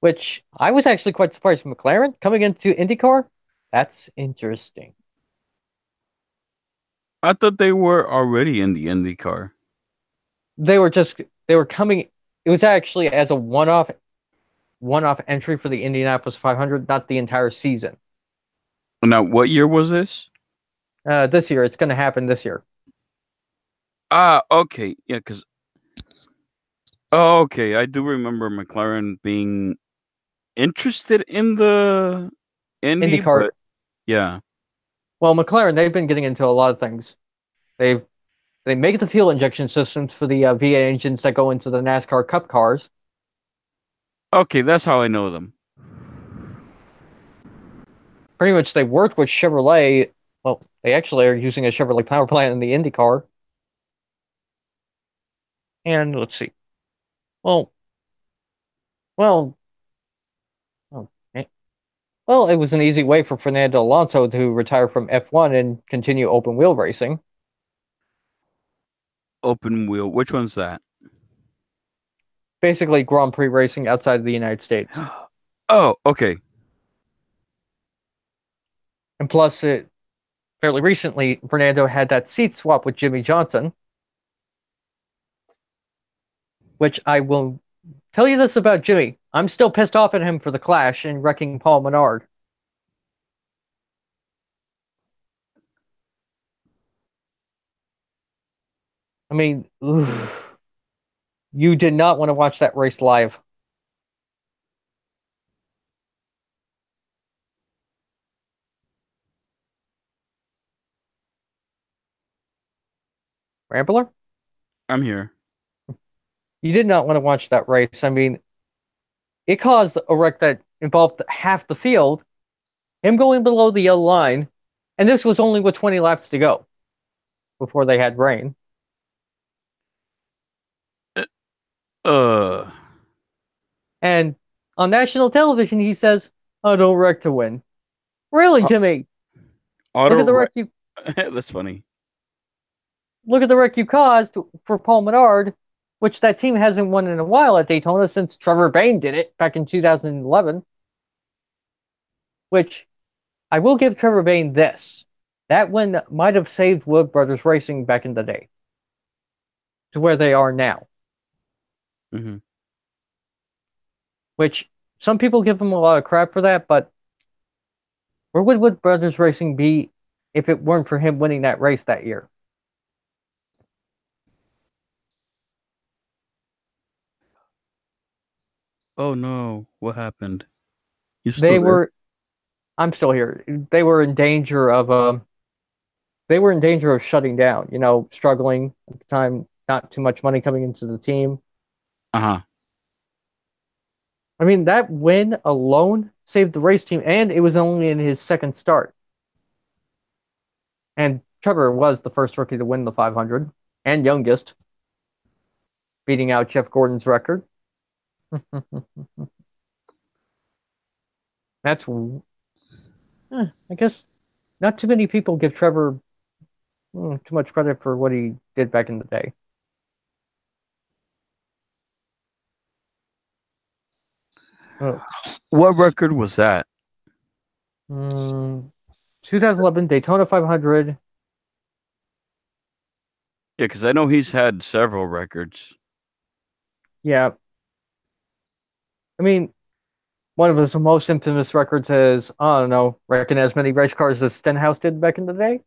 Which I was actually quite surprised. McLaren coming into IndyCar? That's interesting. I thought they were already in the IndyCar. They were just they were coming. It was actually as a one-off entry for the Indianapolis 500, not the entire season. Now, what year was this? This year, it's going to happen this year. Ah, okay. Yeah, because oh, okay, I do remember McLaren being interested in the Indy, IndyCar. but yeah. Well, McLaren, they've been getting into a lot of things. They've they make the fuel injection systems for the V8 engines that go into the NASCAR Cup cars. Okay, that's how I know them. Pretty much, they work with Chevrolet. Well, they actually are using a Chevrolet power plant in the IndyCar. And let's see. Well, well, oh, Well, it was an easy way for Fernando Alonso to retire from F1 and continue open wheel racing. Open wheel. Which one's that? Basically, Grand Prix racing outside of the United States. Oh, okay. And plus, fairly recently, Fernando had that seat swap with Jimmy Johnson, which I will tell you this about Jimmy. I'm still pissed off at him for the clash and wrecking Paul Menard. I mean, you did not want to watch that race live. Rambler? I'm here. You did not want to watch that race. I mean, it caused a wreck that involved half the field, him going below the yellow line, and this was only with 20 laps to go before they had rain. Uh, uh, And on national television, he says, "I don't wreck to win." Really, Jimmy? Look auto. at the wreck you That's funny. look at the wreck you caused for Paul Menard, which that team hasn't won in a while at Daytona since Trevor Bayne did it back in 2011. Which I will give Trevor Bayne this: that win might have saved Wood Brothers Racing back in the day to where they are now. Hmm. Which some people give him a lot of crap for that, but where would Wood Brothers Racing be if it weren't for him winning that race that year? Oh no, what happened? You They still there? were I'm still here. They were in danger of shutting down, struggling at the time, not too much money coming into the team. Uh-huh. I mean, that win alone saved the race team, and it was only in his second start. And Trevor was the first rookie to win the 500 and youngest, beating out Jeff Gordon's record. That's, I guess, not too many people give Trevor too much credit for what he did back in the day. Oh, What record was that? mm, 2011 Daytona 500. Yeah, because I know he's had several records. Yeah, I mean, one of his most infamous records is, I don't know, wrecking as many race cars as Stenhouse did back in the day.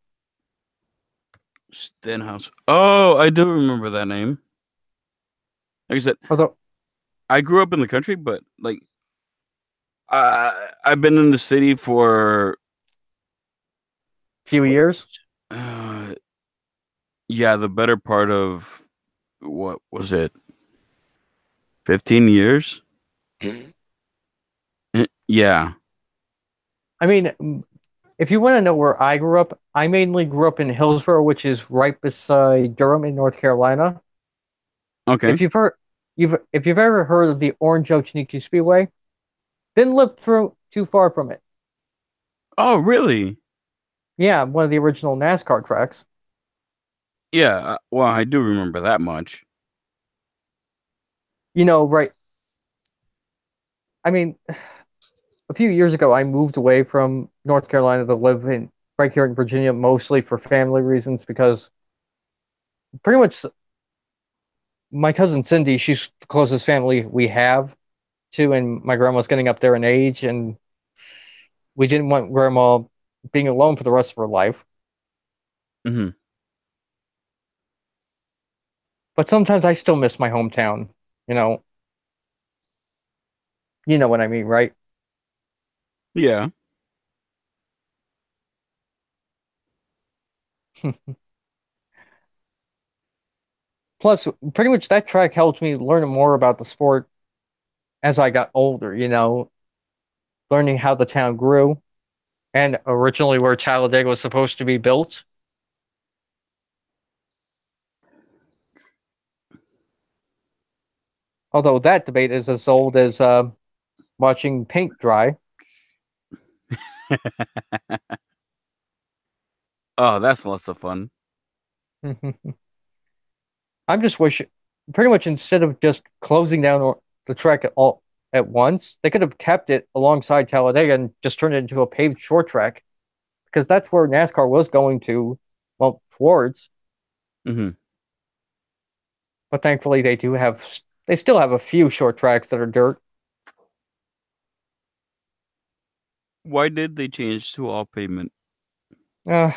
Stenhouse. Oh, I do remember that name. Like I said, Although, I grew up in the country, but like I've been in the city for few what, years. uh, yeah, the better part of what was it? 15 years? Yeah. I mean, if you want to know where I grew up, I mainly grew up in Hillsborough, which is right beside Durham in North Carolina. Okay. If you've heard, if you've ever heard of the Orange Ochiniki Speedway, didn't live through too far from it. Oh, really? Yeah, one of the original NASCAR tracks. Yeah. Well, I do remember that much. Right. I mean, a few years ago, I moved away from North Carolina to live in right here in Virginia, mostly for family reasons, because pretty much my cousin Cindy, she's the closest family we have to, and my grandma's getting up there in age, and we didn't want grandma being alone for the rest of her life. Hmm. But sometimes I still miss my hometown. You know, you know what I mean, right? Yeah. Plus, pretty much that track helped me learn more about the sport as I got older. Learning how the town grew and originally where Talladega was supposed to be built. Although that debate is as old as watching paint dry. Oh, that's lots of fun. I'm just wishing, pretty much instead of just closing down the track all at once, they could have kept it alongside Talladega and just turned it into a paved short track because that's where NASCAR was going to, well, towards. Hmm. But thankfully, they still have a few short tracks that are dirt. Why did they change to all pavement? Uh,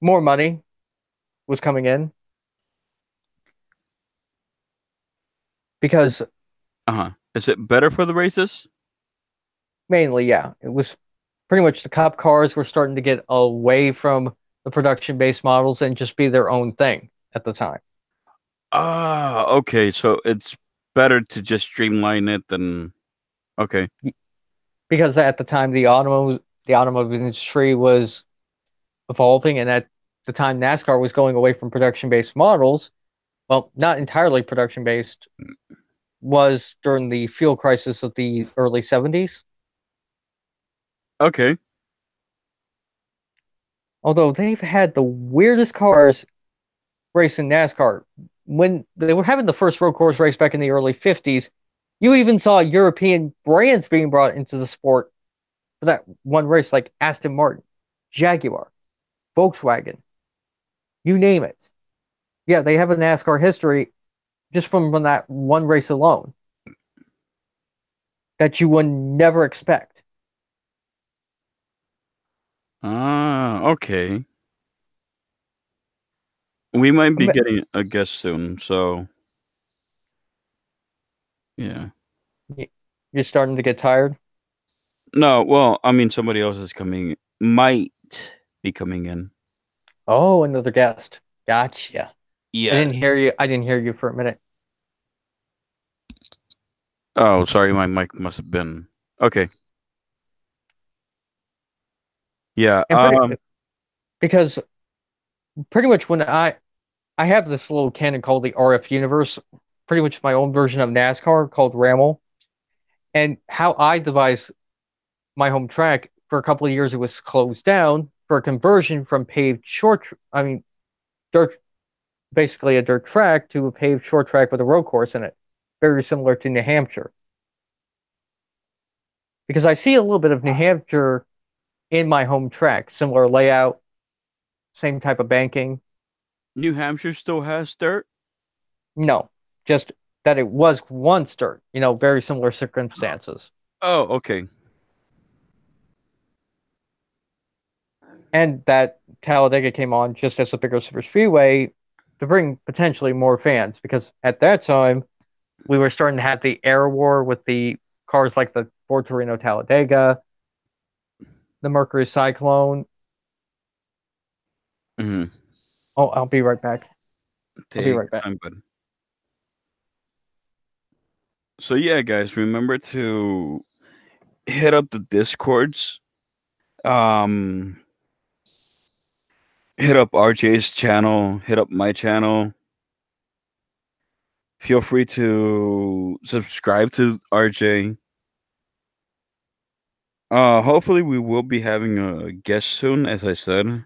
More money was coming in because Uh-huh. Is it better for the races? mainly, yeah, it was pretty much the cop cars were starting to get away from the production based models and just be their own thing at the time. Ah, okay. So it's better to just streamline it than okay. Because at the time the automotive industry was evolving, and at the time NASCAR was going away from production based models. Well, not entirely production based, was during the fuel crisis of the early 70s. Okay. Although they've had the weirdest cars racing NASCAR. When they were having the first road course race back in the early 50s, you even saw European brands being brought into the sport for that one race, like Aston Martin, Jaguar, Volkswagen, you name it. Yeah, they have a NASCAR history just from that one race alone that you would never expect. Ah, okay. We might be I getting a guest soon, so yeah. You're starting to get tired. No, well, I mean somebody else is coming might be coming in. Oh, another guest. Gotcha. Yes. I didn't hear you for a minute. Oh, sorry, my mic must have been okay. Yeah. And because pretty much when I have this little canon called the RF Universe, pretty much my own version of NASCAR called Ramel, and how I devised my home track for a couple of years it was closed down for a conversion from paved I mean dirt, basically a dirt track to a paved short track with a road course in it, very similar to New Hampshire. Because I see a little bit of New Hampshire in my home track, similar layout, same type of banking. New Hampshire still has dirt? No, just that it was once dirt, very similar circumstances. Oh, okay. And that Talladega came on just as a bigger super speedway to bring potentially more fans because at that time we were starting to have the air war with the cars like the Ford Torino Talladega, the Mercury Cyclone. Mm-hmm. Oh, I'll be right back. I'll be Take right back. time, bud. So yeah, guys, remember to hit up the discords. Um, hit up RJ's channel. Hit up my channel. Feel free to subscribe to RJ. Hopefully we will be having a guest soon, as I said.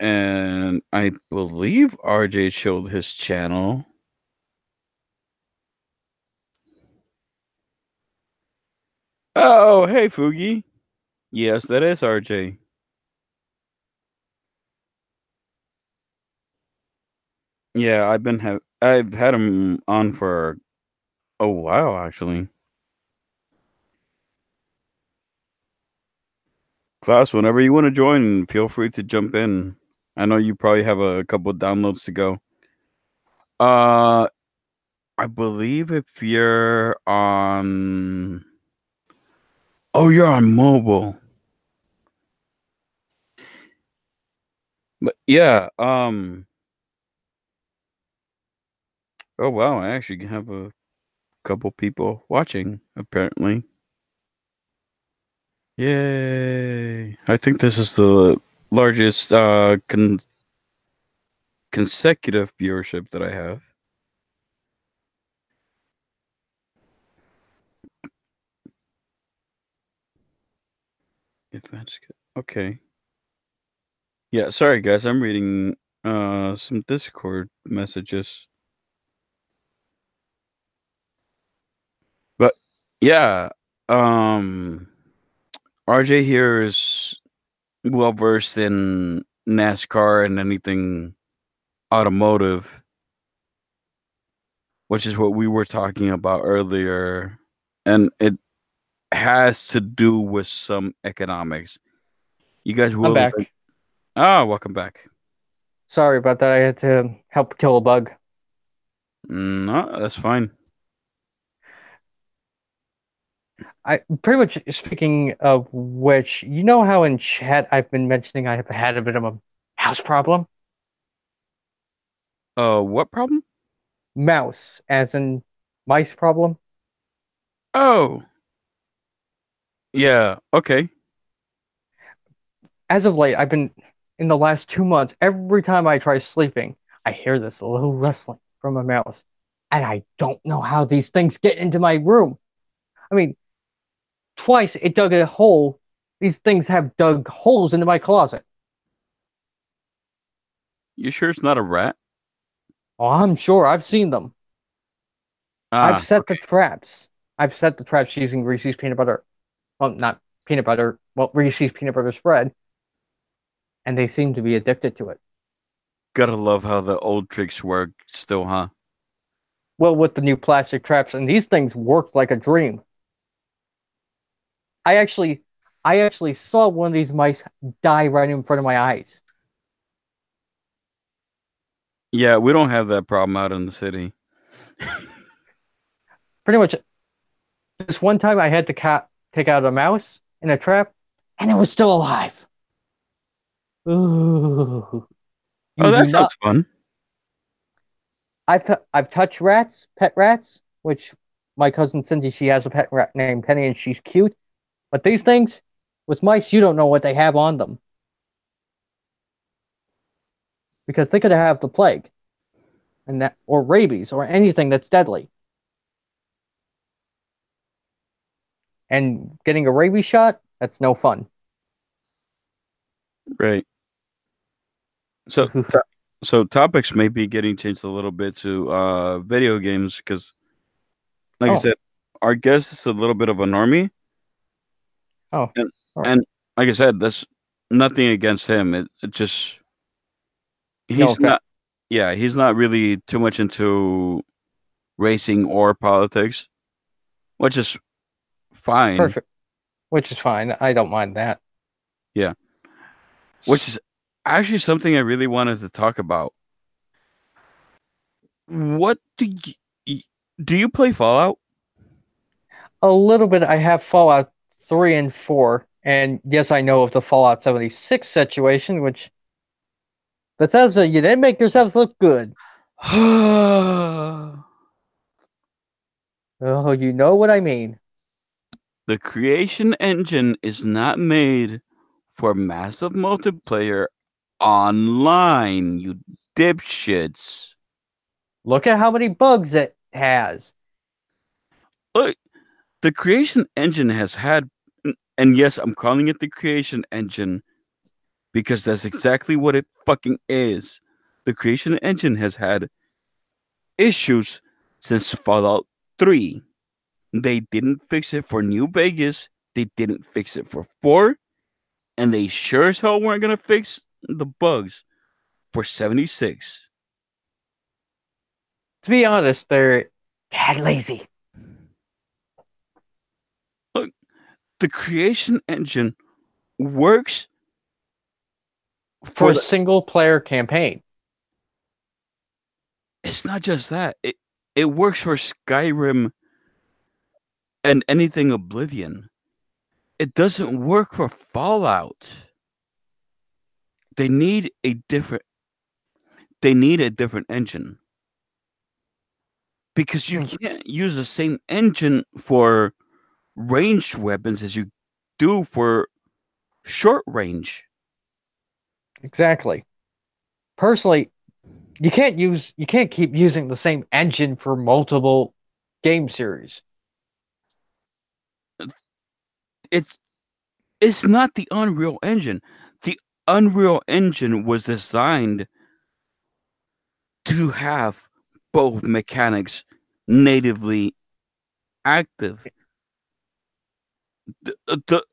And I believe RJ showed his channel. Oh, hey Fugi. Yes, that is RJ. Yeah, I've had him on for a while actually. Class, whenever you want to join, feel free to jump in. I know you probably have a couple downloads to go. Uh, I believe if you're on, oh, you're on mobile. But yeah, oh wow, I actually have a couple people watching apparently. Yay! I think this is the largest consecutive viewership that I have. Advanced. Okay. Yeah, sorry guys, I'm reading some Discord messages. But yeah, um RJ here is well versed in NASCAR and anything automotive, which is what we were talking about earlier. And it has to do with some economics. You guys I'm will back. welcome back. Sorry about that. I had to help kill a bug. No, that's fine. I pretty much speaking of which, you know how in chat I've been mentioning I have had a bit of a mouse problem? What problem? Mouse, as in mice problem. Oh, yeah, okay. As of late, I've been in the last 2 months, every time I try sleeping, I hear this little rustling from a mouse. And I don't know how these things get into my room. I mean, twice it dug a hole. These things have dug holes into my closet. You sure it's not a rat? Oh, I'm sure I've seen them. I've Ah, set the okay. traps. I've set the traps using Reese's peanut butter. Well, not peanut butter. Well, Reese's peanut butter spread, and they seem to be addicted to it. Gotta love how the old tricks work still, huh? Well, with the new plastic traps, and these things work like a dream. I actually, I actually saw one of these mice die right in front of my eyes. Yeah, we don't have that problem out in the city. Pretty much, this one time I had to take out a mouse in a trap, and it was still alive. Ooh, Oh, you do that not. sounds fun. I've touched rats, pet rats, which my cousin Cindy, she has a pet rat named Penny, and she's cute. But these things, with mice, you don't know what they have on them because they could have the plague and that, or rabies, or anything that's deadly. And getting a rabies shot, that's no fun. Right. So, so topics may be getting changed a little bit to video games because, like I Oh, said, our guest is a little bit of a normie, oh, and all right. and like I said, that's nothing against him. It just No he's effect. not. Yeah, he's not really too much into racing or politics, which is fine. Perfect. Which is fine. I don't mind that. Yeah, which is actually something I really wanted to talk about. What do you play Fallout? A little bit. I have Fallout 3 and 4, and yes, I know of the Fallout 76 situation, which Bethesda, you didn't make yourselves look good. The Oh, you know what I mean. creation engine is not made for massive multiplayer online, you dipshits. Look at how many bugs it has. Look, the creation engine has had, and yes, I'm calling it the creation engine because that's exactly what it fucking is. The creation engine has had issues since Fallout 3. They didn't fix it for New Vegas, they didn't fix it for 4, and they sure as hell weren't gonna fix the bugs for 76. To be honest, they're tad lazy Look, the creation engine works for for a the. single player campaign. It's not just that. It works for Skyrim and anything Oblivion. It doesn't work for Fallout. They need a different. They need a different engine because you Hmm, can't use the same engine for ranged weapons as you do for short range. exactly. Personally, you can't keep using the same engine for multiple game series. It's It's not the Unreal Engine. The Unreal Engine was designed to have both mechanics natively active. The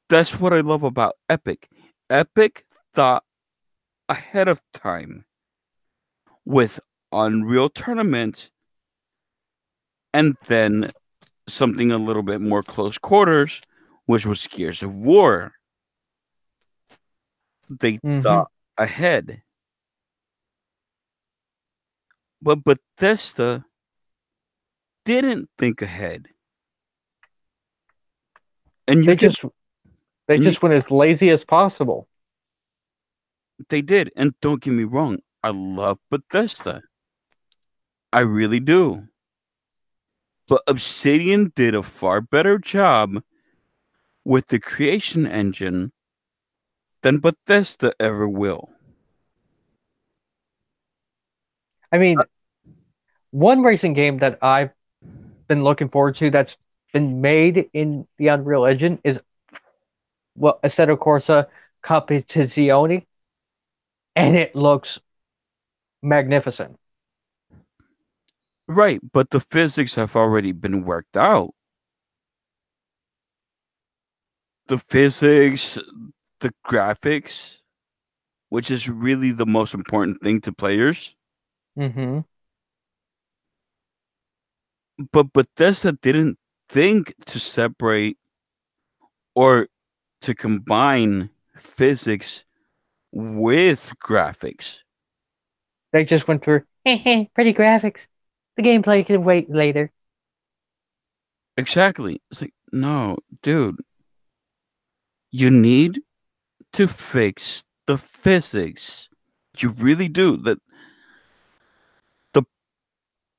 That's what I love about Epic. Epic thought ahead of time with Unreal Tournament and then something a little bit more close quarters, which was Gears of War. They Hmm. thought ahead. But Bethesda didn't think ahead. And you They can just they and you just went as lazy as possible. they did. And don't get me wrong, I love Bethesda. I really do. But Obsidian did a far better job with the creation engine than Bethesda ever will. I mean, one racing game that I've been looking forward to that's been made in the Unreal Engine is well, Assetto Corsa Competizione, and it looks magnificent. Right, but the physics have already been worked out. The physics, the graphics, which is really the most important thing to players. Hmm. But Bethesda didn't think to separate or to combine physics with graphics. They just went through, pretty graphics. The gameplay can wait later. Exactly. It's like, no, dude, you need to fix the physics. You really do. The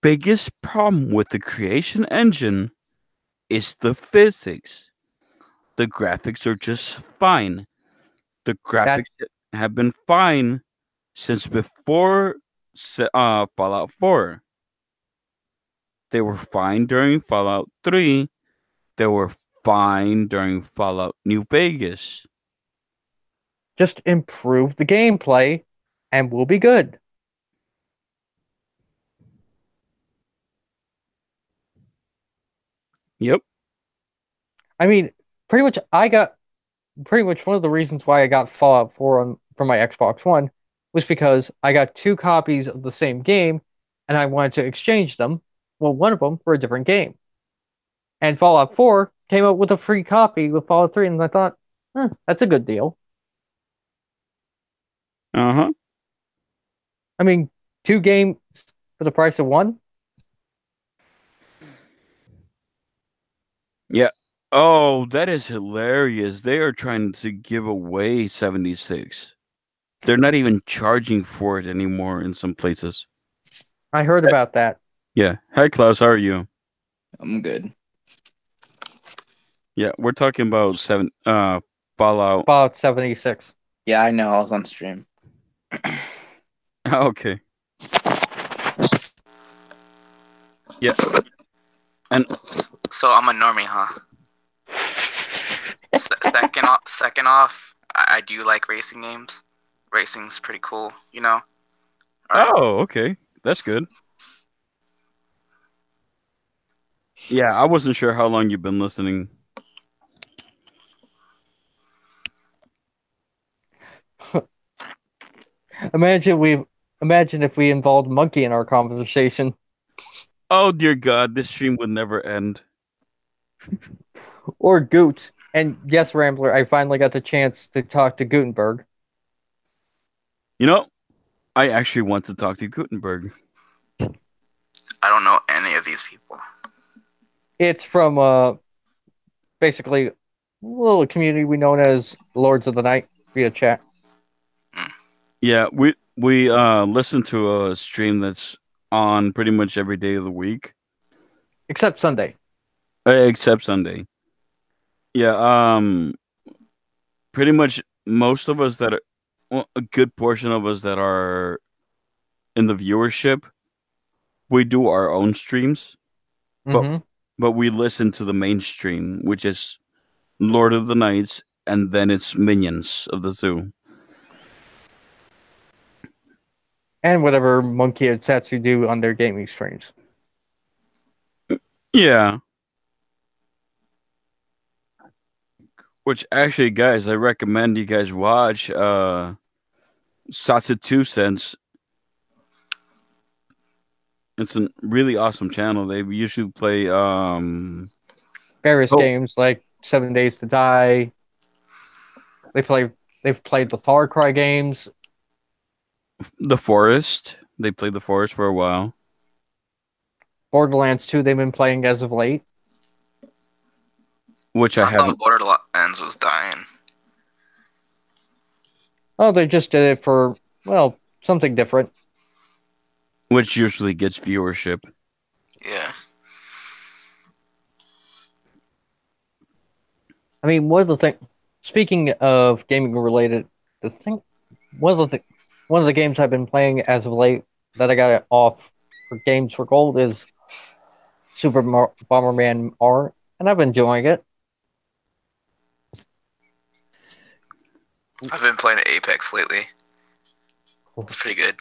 biggest problem with the creation engine is the physics. The graphics are just fine. The That graphics have been fine since before Fallout 4. They were fine during Fallout 3. They were fine during Fallout New Vegas. just improve the gameplay and we'll be good. Yep. I mean, pretty much I got pretty much one of the reasons why I got Fallout 4 for my Xbox One was because I got two copies of the same game and I wanted to exchange them. Well, one of them for a different game. And Fallout 4 came out with a free copy with Fallout 3, and I thought, that's a good deal. Uh huh. I mean, two games for the price of one. Yeah. Oh, that is hilarious. They are trying to give away 76. They're not even charging for it anymore in some places. I heard about that. Yeah. Hi, Klaus. How are you? I'm good. Yeah, we're talking about Fallout. Fallout 76. Yeah, I know. I was on stream. Okay. Yeah. And So I'm a normie, huh? Second off, I do like racing games. Racing's pretty cool, you know. All right. oh, okay. That's good. Yeah, I wasn't sure how long you've been listening. Imagine we imagine if we involved Monkey in our conversation Oh dear God, this stream would never end. or Goot. And yes, Rambler, I finally got the chance to talk to Gutenberg. You know, I actually want to talk to Gutenberg. I don't know any of these people. It's from basically a little community we known as Lords of the Night via chat. Yeah, we listen to a stream that's on pretty much every day of the week, Except Sunday. except Sunday. Yeah, pretty much most of us that are, well, a good portion of us that are in the viewership, we do our own streams, but Hmm. we listen to the mainstream, which is Lord of the Nights and then it's minions of the zoo. And whatever Monkey and Satsu do on their gaming streams. Yeah. Which actually, guys, I recommend you guys watch Satsu Sense. It's a really awesome channel. They usually play Various oh, games like 7 Days to Die. They've played the Far Cry games. The Forest. They played The Forest for a while. Borderlands 2 they've been playing as of late. Which I I thought haven't. Borderlands was dying. Oh, they just did it for, well, something different. Which usually gets viewership. Yeah. I mean, one of the things, speaking of gaming related, the thing, one of the games I've been playing as of late that I got off for Games for Gold is Bomberman R, and I've been enjoying it. I've been playing Apex lately. It's pretty good.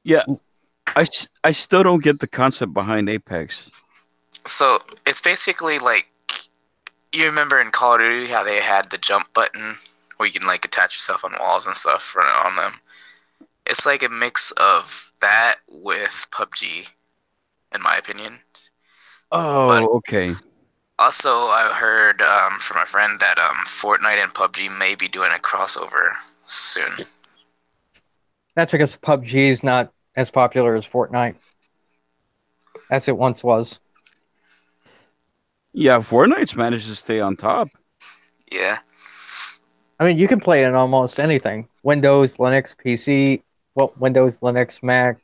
Yeah, I still don't get the concept behind Apex. So it's basically like, you remember in Call of Duty how they had the jump button where you can like attach yourself on walls and stuff running on them. It's like a mix of that with PUBG, in my opinion. Oh, But okay. also, I heard from a friend that Fortnite and PUBG may be doing a crossover soon. That's because PUBG is not as popular as Fortnite, as it once was. Yeah, Fortnite's managed to stay on top. Yeah. I mean, you can play it on almost anything: Windows, Linux, PC, well, Windows, Linux, Mac,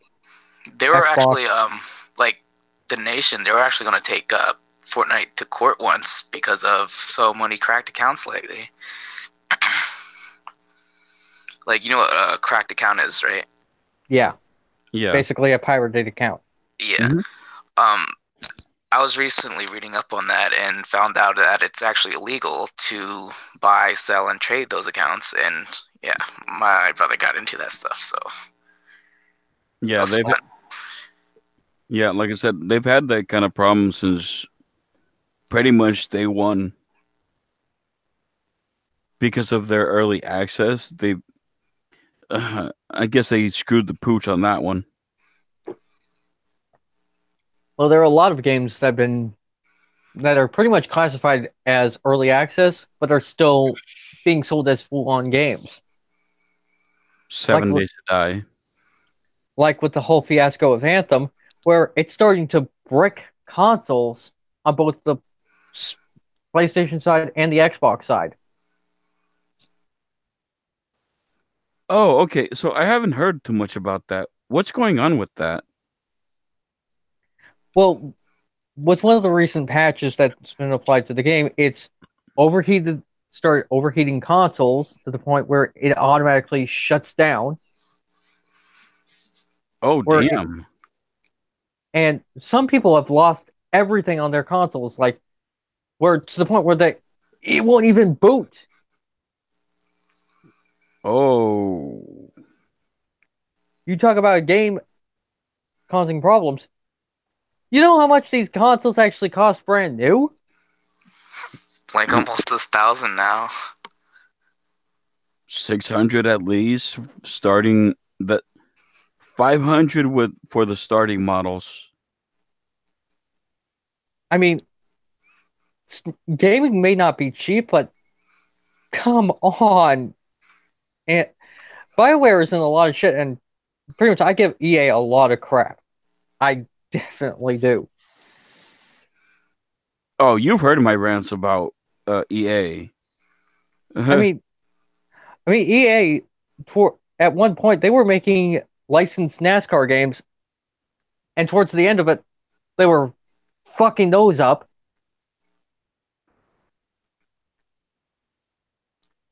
They were actually, Xbox. like, the nation, they were actually going to take Fortnite to court once because of so many cracked accounts lately. Like, you know what a cracked account is, right? Yeah, Yeah. basically a pirated account. Yeah. Mhm. I was recently reading up on that and found out that it's actually illegal to buy, sell, and trade those accounts. And yeah, my brother got into that stuff. So Yeah, that's fun. yeah, like I said, they've had that kind of problem since pretty much day one. Because of their early access, I guess they screwed the pooch on that one. Well, there are a lot of games that are pretty much classified as early access, but are still being sold as full-on games. Like 7 Days to Die. like with the whole fiasco of Anthem, where it's starting to brick consoles on both the PlayStation side and the Xbox side. Oh, okay. So I haven't heard too much about that. What's going on with that? Well, with one of the recent patches that's been applied to the game, it's overheated, start overheating consoles to the point where it automatically shuts down. Oh, Where it, damn. and some people have lost everything on their consoles, like where to the point where it won't even boot. Oh. You talk about a game causing problems. You know how much these consoles actually cost brand new? Like almost 1,000 now. 600 at least, starting the 500 with for the starting models. I mean, gaming may not be cheap, but come on. And BioWare is in a lot of shit, and pretty much I give EA a lot of crap. I definitely do. Oh, you've heard my rants about EA. I mean, EA for at one point they were making licensed NASCAR games, and towards the end of it, they were fucking those up.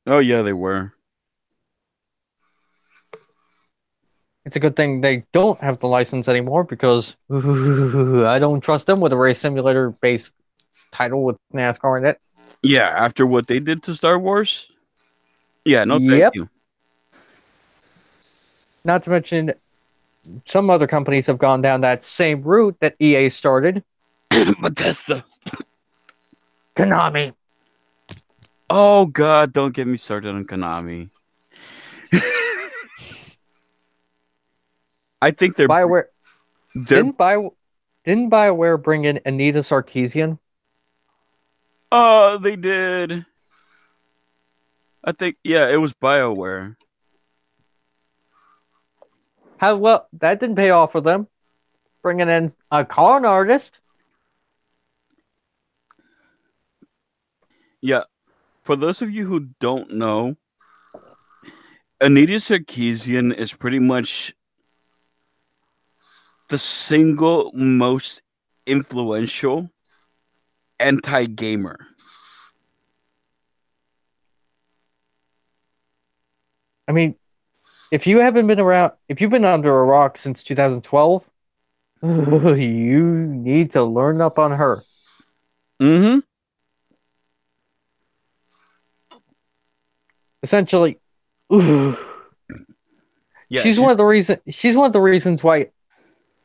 Oh yeah, they were. It's a good thing they don't have the license anymore because I don't trust them with a race simulator based title with NASCAR in it. Yeah, after what they did to Star Wars. Yeah, no, thank Yep. you. Not to mention, some other companies have gone down that same route that EA started. Bethesda. Konami. Oh God, don't get me started on Konami. I think BioWare they're didn't Bio didn't BioWare bring in Anita Sarkeesian? they did. I think yeah, it was BioWare. How well that didn't pay off for them. Bringing in a con artist. Yeah, for those of you who don't know, Anita Sarkeesian is pretty much the single most influential anti-gamer. I mean, if you haven't been around, if you've been under a rock since 2012, you need to learn up on her. Mm-hmm. Essentially, Yeah, she's one of the reasons. She's one of the reasons why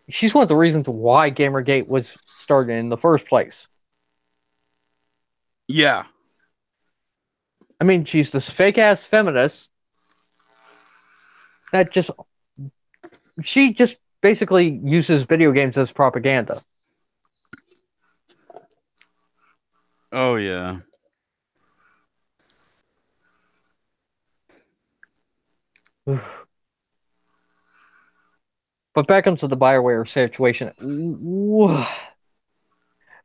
Gamergate was started in the first place. yeah, I mean, she's this fake ass feminist that she just basically uses video games as propaganda. oh yeah. But back onto the Bioware situation.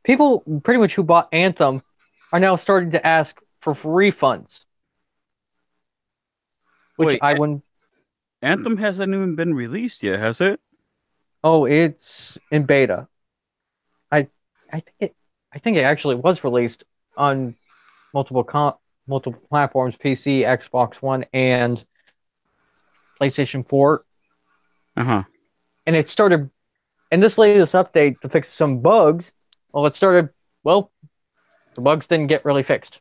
People pretty much who bought Anthem are now starting to ask for refunds, which Wait, I wouldn't. Anthem hasn't even been released yet, has it? Oh, it's in beta. I I think it actually was released on multiple platforms: PC, Xbox One, and PlayStation 4. Uh-huh. And it started in this latest update to fix some bugs. Well, it started. Well, the bugs didn't get really fixed.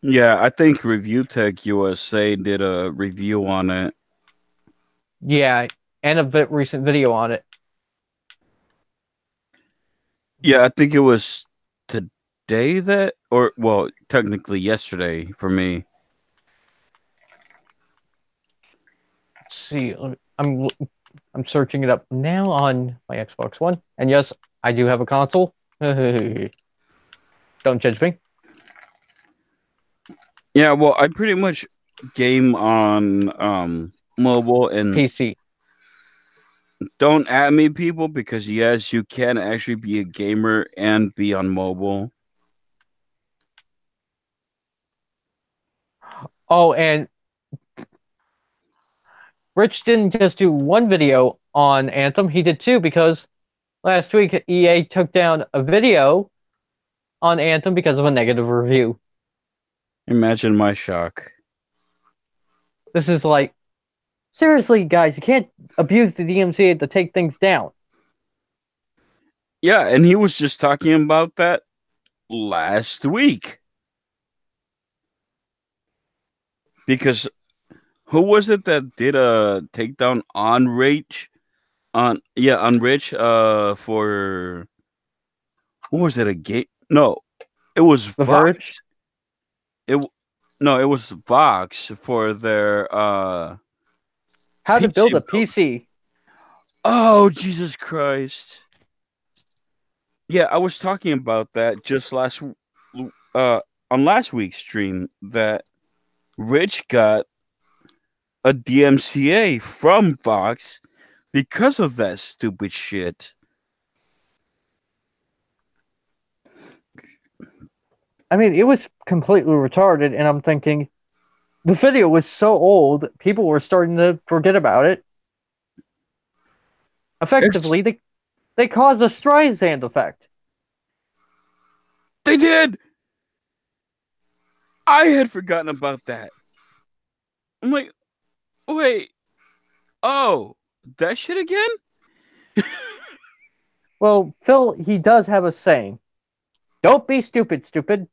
Yeah, I think Review Tech USA did a review on it. Yeah, and a bit recent video on it. Yeah, I think it was today that, or well, technically yesterday for me. Let's see, I'm searching it up now on my Xbox One, and yes, I do have a console. Don't judge me. Yeah, well, I pretty much game on mobile, and PC. don't at me people, because yes, you can actually be a gamer and be on mobile. Oh, and Rich didn't just do one video on Anthem; he did two because last week EA took down a video on Anthem because of a negative review. Imagine my shock. This is like, seriously, guys, you can't abuse the DMCA to take things down. Yeah, and he was just talking about that last week. Because who was it that did a takedown on Rage? On Rich for what was it, a game? No, it was The Verge. Vox. It was Vox for their How to PC build a build. PC. Oh, Jesus Christ. Yeah, I was talking about that just uh on last week's stream, that Rich got a DMCA from Vox because of that stupid shit. I mean, it was completely retarded, and I'm thinking the video was so old, people were starting to forget about it. It's, Effectively, they caused a Streisand effect. they did. I had forgotten about that. I'm like, wait, oh, that shit again? Well, Phil, he does have a saying. Don't be stupid, stupid.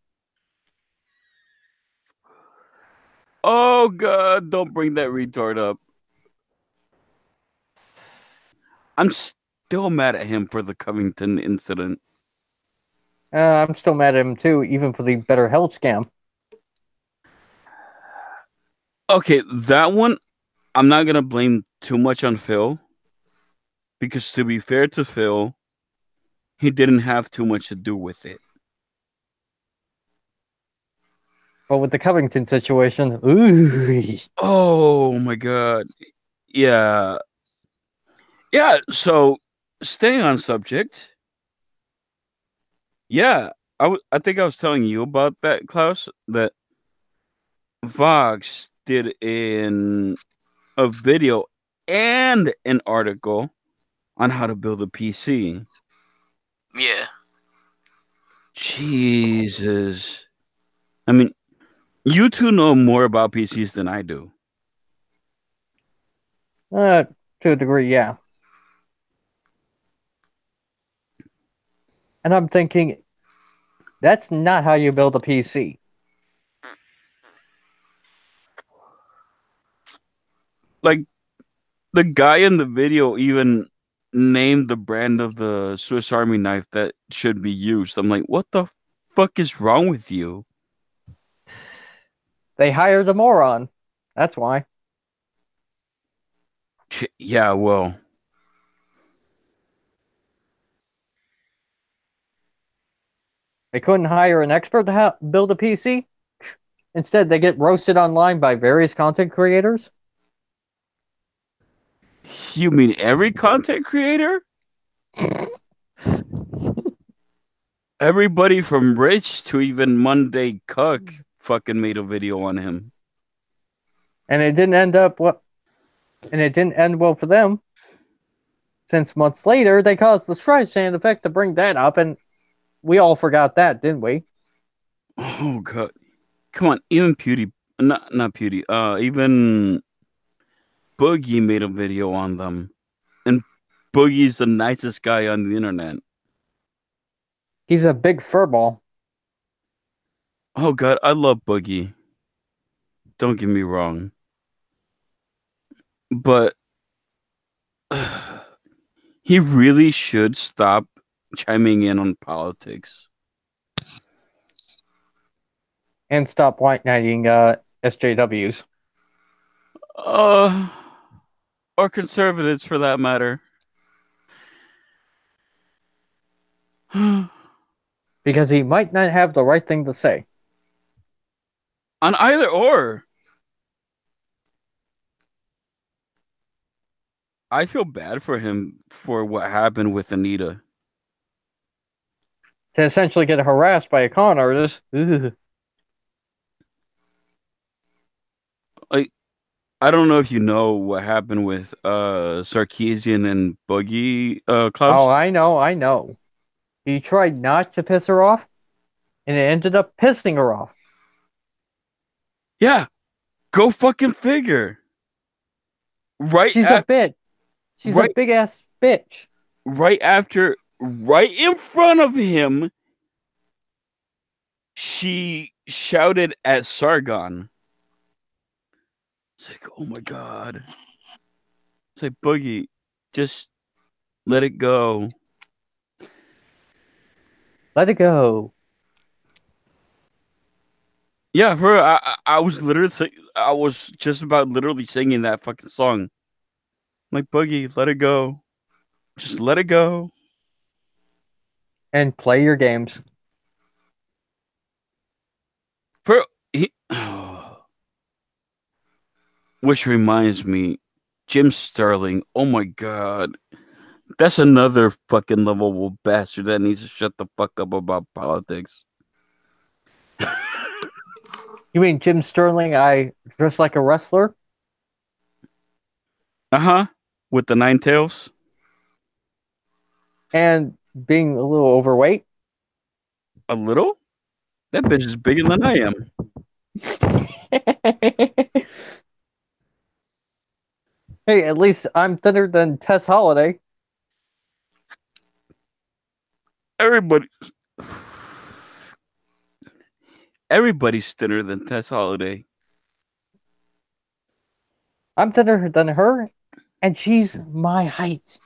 Oh god, don't bring that retard up. I'm still mad at him for the Covington incident. I'm still mad at him too, even for the Better Health scam. Okay, that one I'm not gonna blame too much on Phil, because to be fair to Phil, he didn't have too much to do with it. But with the Covington situation, ooh. Oh my god. Yeah. Yeah, so staying on subject. Yeah, I think I was telling you about that, Klaus, that Vox did in a video and an article on how to build a PC. Yeah. Jesus. I mean, you two know more about PCs than I do. To a degree, yeah. And I'm thinking, that's not how you build a PC. Like, the guy in the video even named the brand of the Swiss Army knife that should be used. I'm like, what the fuck is wrong with you? They hired a moron. That's why. Yeah, well, They couldn't hire an expert to build a PC. Instead, they get roasted online by various content creators. you mean every content creator? Everybody from Rich to even Monday Cuck fucking made a video on him. And it didn't end up what and it didn't end well for them. Since months later, they caused the Streisand effect to bring that up, and we all forgot that, didn't we? Oh god. Come on, even Pewdie, not Pewdie, even Boogie made a video on them. And Boogie's the nicest guy on the internet. He's a big furball. Oh god, I love Boogie. Don't get me wrong. But he really should stop chiming in on politics. And stop white knighting SJWs. Uh, or conservatives for that matter. On Because he might not have the right thing to say. either or. I feel bad for him for what happened with Anita. To essentially get harassed by a con artist. Ugh. Like, I don't know if you know what happened with Sarkeesian and Boogie Klaus. Oh, I know. He tried not to piss her off, and it ended up pissing her off. Yeah, go fucking figure. Right She's a bitch. She's a right big ass bitch. right after, right in front of him, she shouted at Sargon. It's like, oh my god. It's like, Boogie, just let it go. Let it go. Yeah, bro, I was literally, I was just about literally singing that fucking song. Like, Boogie, let it go. Just let it go. And play your games. For he, which reminds me, Jim Sterling. Oh my god, that's another fucking lovable bastard that needs to shut the fuck up about politics. You mean Jim Sterling? I dress like a wrestler? Uh-huh. With the nine tails. And being a little overweight? A little? That bitch is bigger than I am. Hey, at least I'm thinner than Tess Holiday. Everybody. Everybody's thinner than Tess Holiday. I'm thinner than her, and she's my height.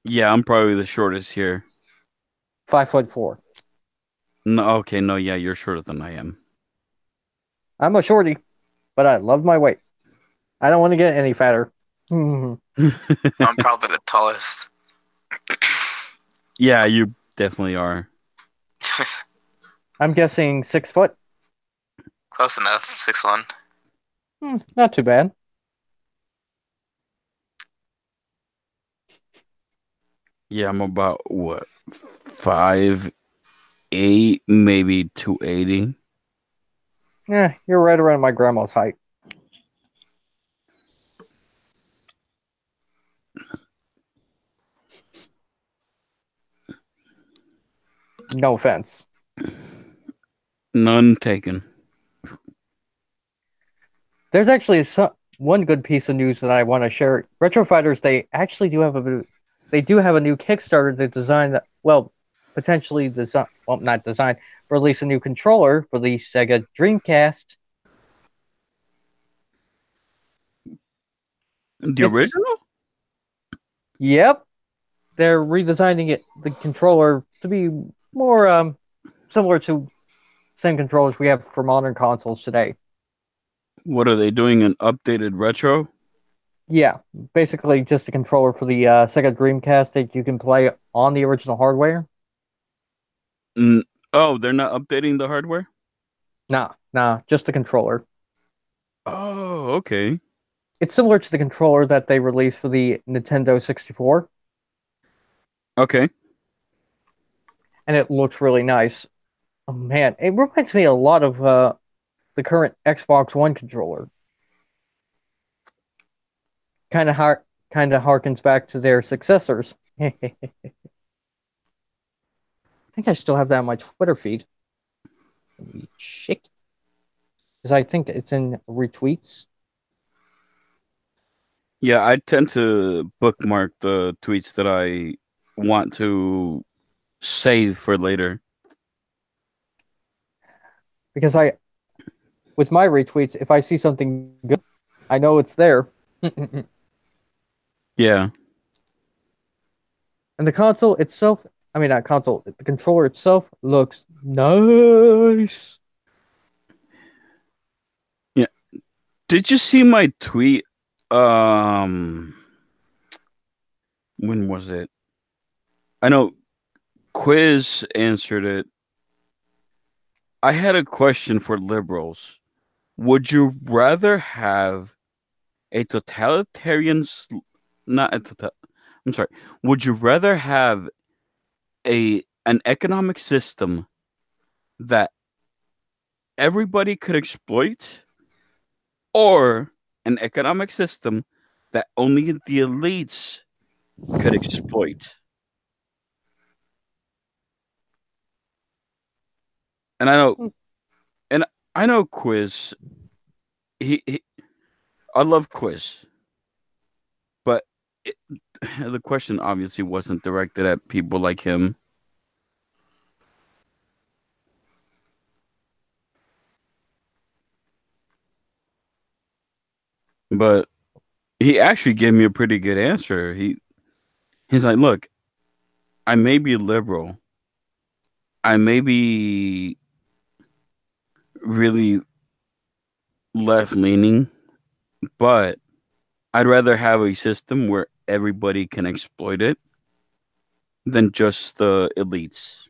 Yeah, I'm probably the shortest here. 5'4". No, okay, no, yeah, you're shorter than I am. I'm a shorty, but I love my weight. I don't want to get any fatter. I'm probably the tallest. Yeah, you definitely are. I'm guessing 6 foot. Close enough. 6'1". Not too bad. Yeah, I'm about what 5'8", maybe 280. Yeah, you're right around my grandma's height. No offense. None taken. There's actually one good piece of news that I want to share. Retro Fighters, they actually do have a new Kickstarter to design, well, potentially design, well, not design, release a new controller for the Sega Dreamcast. The original? Yep, they're redesigning the controller to be more similar to same controllers we have for modern consoles today. What are they doing? An updated retro? Yeah, basically just a controller for the Sega Dreamcast that you can play on the original hardware. Oh, they're not updating the hardware? Nah, just the controller. Oh, okay. It's similar to the controller that they released for the Nintendo 64, Okay. and it looks really nice. Oh man, it reminds me a lot of the current Xbox One controller. Kind of harkens back to their successors. I think I still have that on my Twitter feed. Let me check, because I think it's in retweets. Yeah, I tend to bookmark the tweets that I want to save for later. Because with my retweets, if I see something good, I know it's there. Yeah. And the console itself, I mean, not console, the controller itself looks nice. Yeah. Did you see my tweet? Um, when was it? I know Quiz answered it. I had a question for liberals. Would you rather have a totalitarian not a total I'm sorry. Would you rather have an economic system that everybody could exploit or an economic system that only the elites could exploit? And I know Quiz. He I love Quiz, but it, the question obviously wasn't directed at people like him. But he actually gave me a pretty good answer. He's like, look, I may be liberal. I may be really left leaning, but I'd rather have a system where everybody can exploit it than just the elites.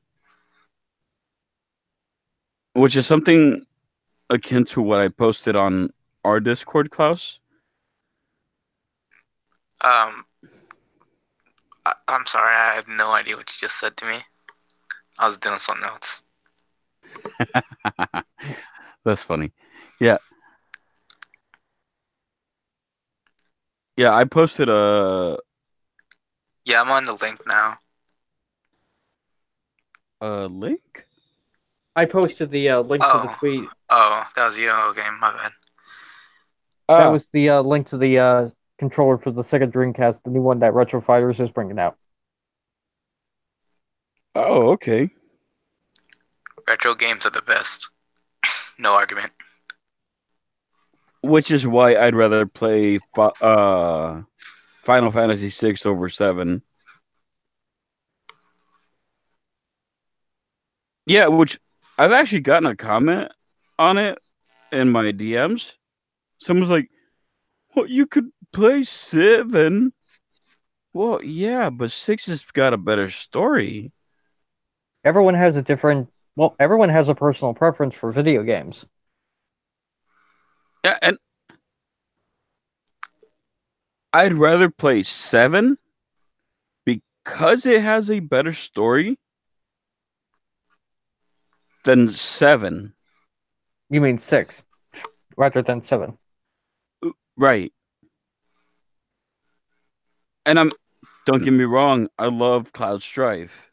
Which is something akin to what I posted on our Discord, Klaus. I'm sorry. I have no idea what you just said to me. I was doing something else. That's funny. Yeah. Yeah, I posted Yeah, I'm on the link now. a link. I posted the link to the tweet. Oh, that was you. Okay, my bad. That Ah, was the link to the controller for the Sega Dreamcast, the new one that Retro Fighters is bringing out. Oh, okay. Retro games are the best. No argument. Which is why I'd rather play Final Fantasy 6 over 7. Yeah, which I've actually gotten a comment on it in my DMs. Someone's like, "Well, you could play 7." Well, yeah, but 6 has got a better story. Everyone has a different. Well, everyone has a personal preference for video games. Yeah, and I'd rather play 7 because it has a better story than 7. You mean 6 rather than 7? Right. And don't get me wrong, I love Cloud Strife.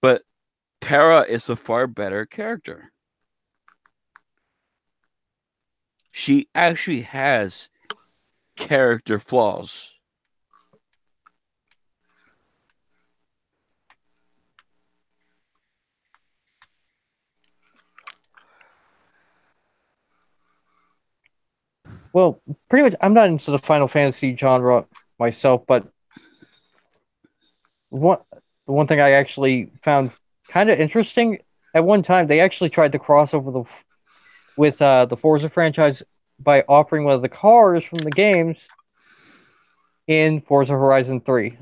But Terra is a far better character. She actually has character flaws. Well, pretty much. I'm not into the Final Fantasy genre myself, but what the one thing I actually found kind of interesting at one time, they actually tried to cross over with the Forza franchise by offering one of the cars from the games in Forza Horizon 3.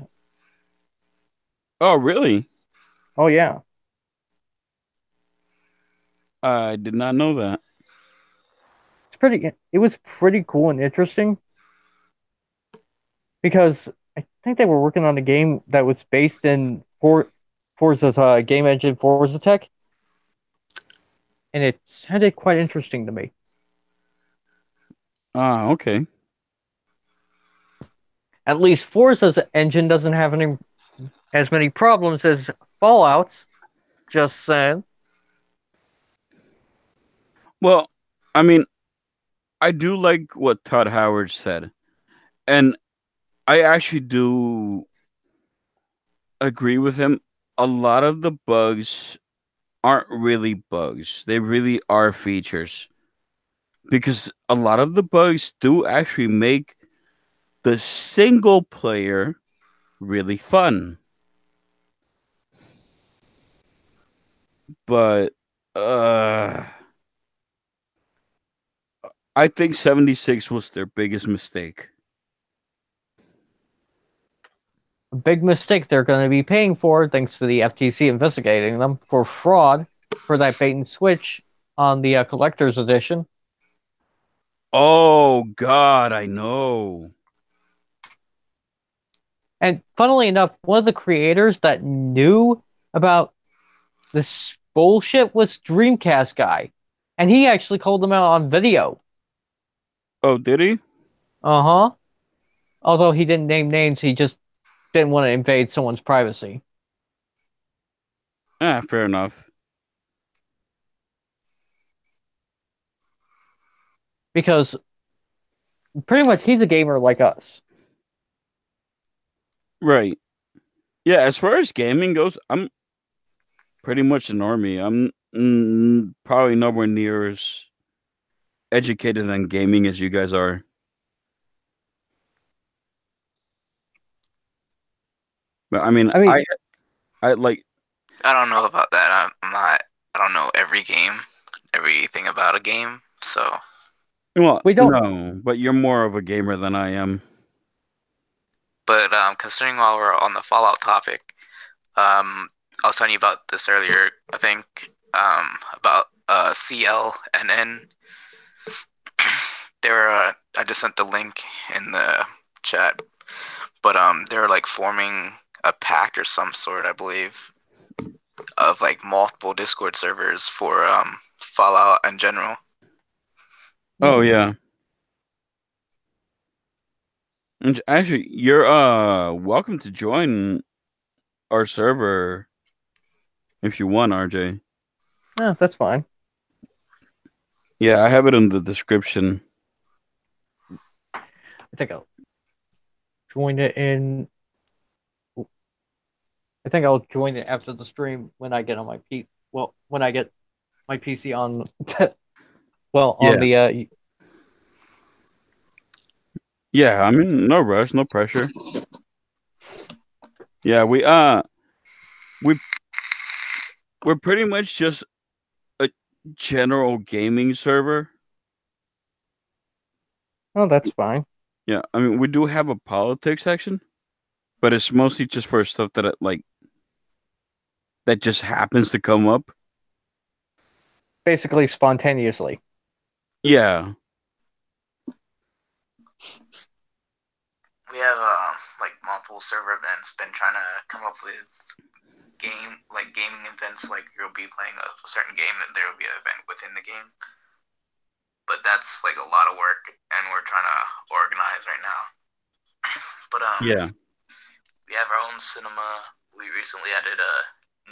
Oh, really? Oh yeah, I did not know that. it was pretty cool and interesting because I think they were working on a game that was based in Forza's game engine Forza Tech, and it sounded quite interesting to me. Ah, okay. At least Forza's engine doesn't have as many problems as Fallout's. Just saying. Well, I mean, I do like what Todd Howard said. And I actually do agree with him. A lot of the bugs aren't really bugs. They really are features. Because a lot of the bugs do actually make the single player really fun. But I think 76 was their biggest mistake. A big mistake they're going to be paying for thanks to the FTC investigating them for fraud for that bait and switch on the collector's edition. Oh God, I know. And funnily enough, one of the creators that knew about this bullshit was Dreamcast guy. And he actually called them out on video. Oh, did he? Uh-huh. Although he didn't name names, he just didn't want to invade someone's privacy. Ah, fair enough. Because pretty much he's a gamer like us. Right. Yeah, as far as gaming goes, I'm pretty much a normie. I'm probably nowhere near as educated on gaming as you guys are. But I mean, I mean, I like. I don't know about that. I'm not. I don't know every game, everything about a game. So, Well, we don't. no, but you're more of a gamer than I am. but considering while we're on the Fallout topic, I was telling you about this earlier. I think about CLNN. They're I just sent the link in the chat, but they're like forming a pact or some sort, I believe, of like multiple Discord servers for Fallout in general. Oh yeah. And actually, you're welcome to join our server if you want, RJ. That's fine. Yeah, I have it in the description. I think I'll join it in. I think I'll join it after the stream when I get on my when I get my PC on on Yeah. the Yeah, I mean, no rush, no pressure. Yeah, we we're pretty much just a general gaming server. oh, that's fine. Yeah, I mean, we do have a politics section, but it's mostly just for stuff that that just happens to come up. Basically spontaneously. Yeah. We have like multiple server events. Been trying to come up with gaming events. Like you'll be playing a certain game, and there will be an event within the game. But that's like a lot of work, and we're trying to organize right now. But Yeah. we have our own cinema. We recently added a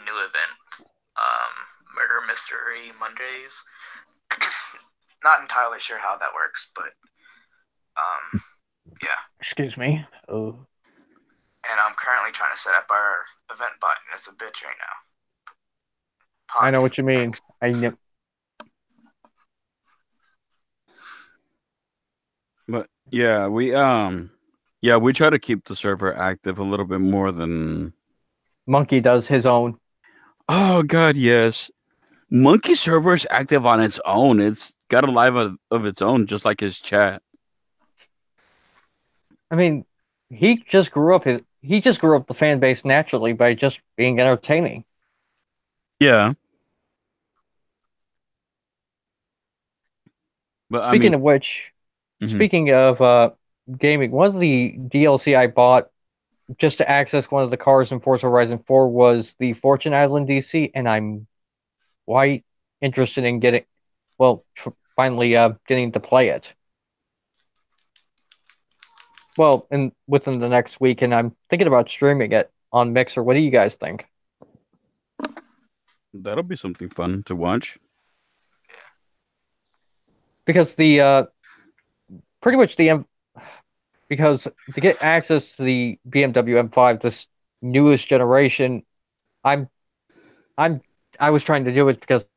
new event, Murder Mystery Mondays. Not entirely sure how that works, but yeah. Excuse me. Oh. And I'm currently trying to set up our event bot, and it's a bitch right now. I know what you mean. I know. But yeah, we try to keep the server active a little bit more than Monkey does his own. Oh god, yes. Monkey server is active on its own. It's got a live of its own, just like his chat. I mean, he just grew up the fan base naturally by just being entertaining. Yeah. But I Speaking mean, of which, mhm. speaking of gaming, one of the DLC I bought just to access one of the cars in Forza Horizon 4 was the Fortune Island DC, and I'm quite interested in finally getting to play it. Well, within the next week, and I'm thinking about streaming it on Mixer. What do you guys think? That'll be something fun to watch. Because pretty much because to get access to the BMW M5, this newest generation, I'm I'm I was trying to do it because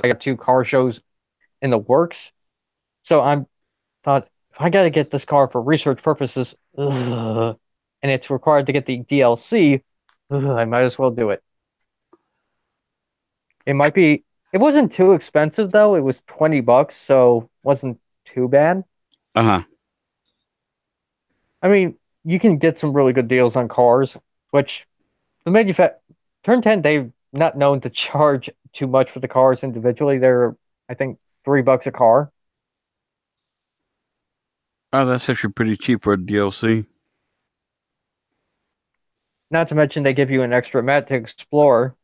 I got two car shows in the works. So I'm thought if I gotta get this car for research purposes, and it's required to get the DLC, I might as well do it. It wasn't too expensive though. It was $20, so wasn't too bad. Uh-huh. I mean, you can get some really good deals on cars, which the manufact Turn 10, they've not known to charge too much for the cars individually. They're, I think, $3 a car. Oh, that's actually pretty cheap for a DLC. Not to mention they give you an extra map to explore.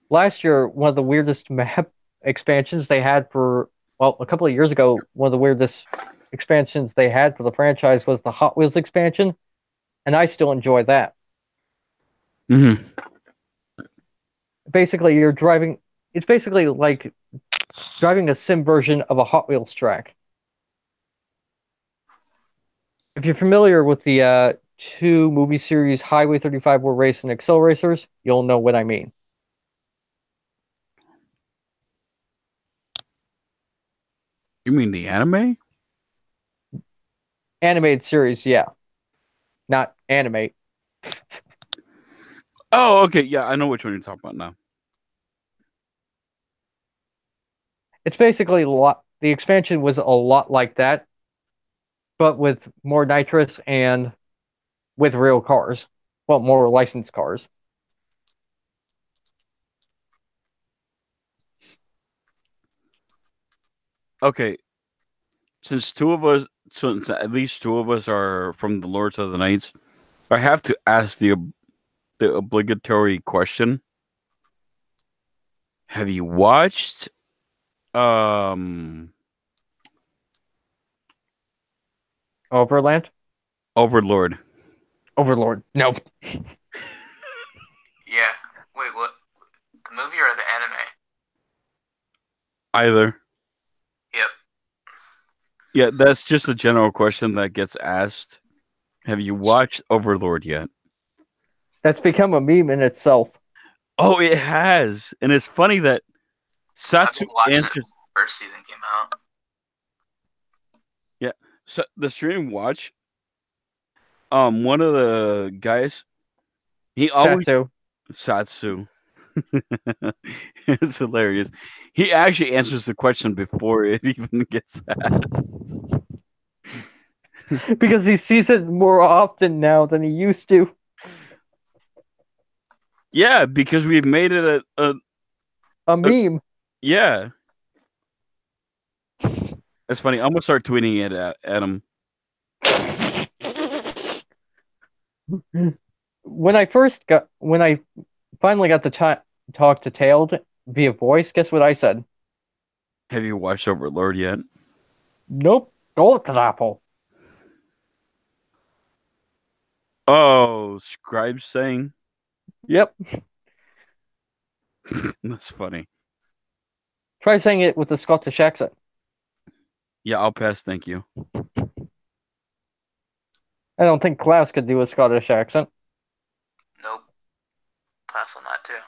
Last year, one of the weirdest map expansions they had a couple of years ago, one of the weirdest expansions they had for the franchise was the Hot Wheels expansion, and I still enjoy that. Mm-hmm. Basically, it's basically like driving a sim version of a Hot Wheels track. If you're familiar with the two movie series Highway 35 War Race and Excel Racers, you'll know what I mean. You mean the anime? Animated series, yeah. Not animate. Oh, okay. Yeah, I know which one you're talking about now. It's basically the expansion was a lot like that, but with more nitrous and with real cars. Well, more licensed cars. Okay. Since at least two of us are from the Lords of the Knights, I have to ask the obligatory question. Have you watched um Overland? Overlord? Overlord. No. Yeah. Wait, what? The movie or the anime? Either. Yep. Yeah, that's just a general question that gets asked. Have you watched Overlord yet? That's become a meme in itself. Oh, it has, and it's funny that I've Satsu been watching it answers. since the first season came out. Yeah, so the stream watch. One of the guys, he always Satsu. Satsu. It's hilarious. He actually answers the question before it even gets asked. Because he sees it more often now than he used to. Yeah, because we've made it A meme. yeah. That's funny. I'm gonna start tweeting it at him. When I finally got to talk to Tailed via voice, guess what I said? Have you watched Overlord yet? Nope. Gold apple. Oh, Scribe saying Yep. that's funny. Try saying it with a Scottish accent. Yeah, I'll pass. Thank you. I don't think Klaus could do a Scottish accent. Nope. Pass on that too.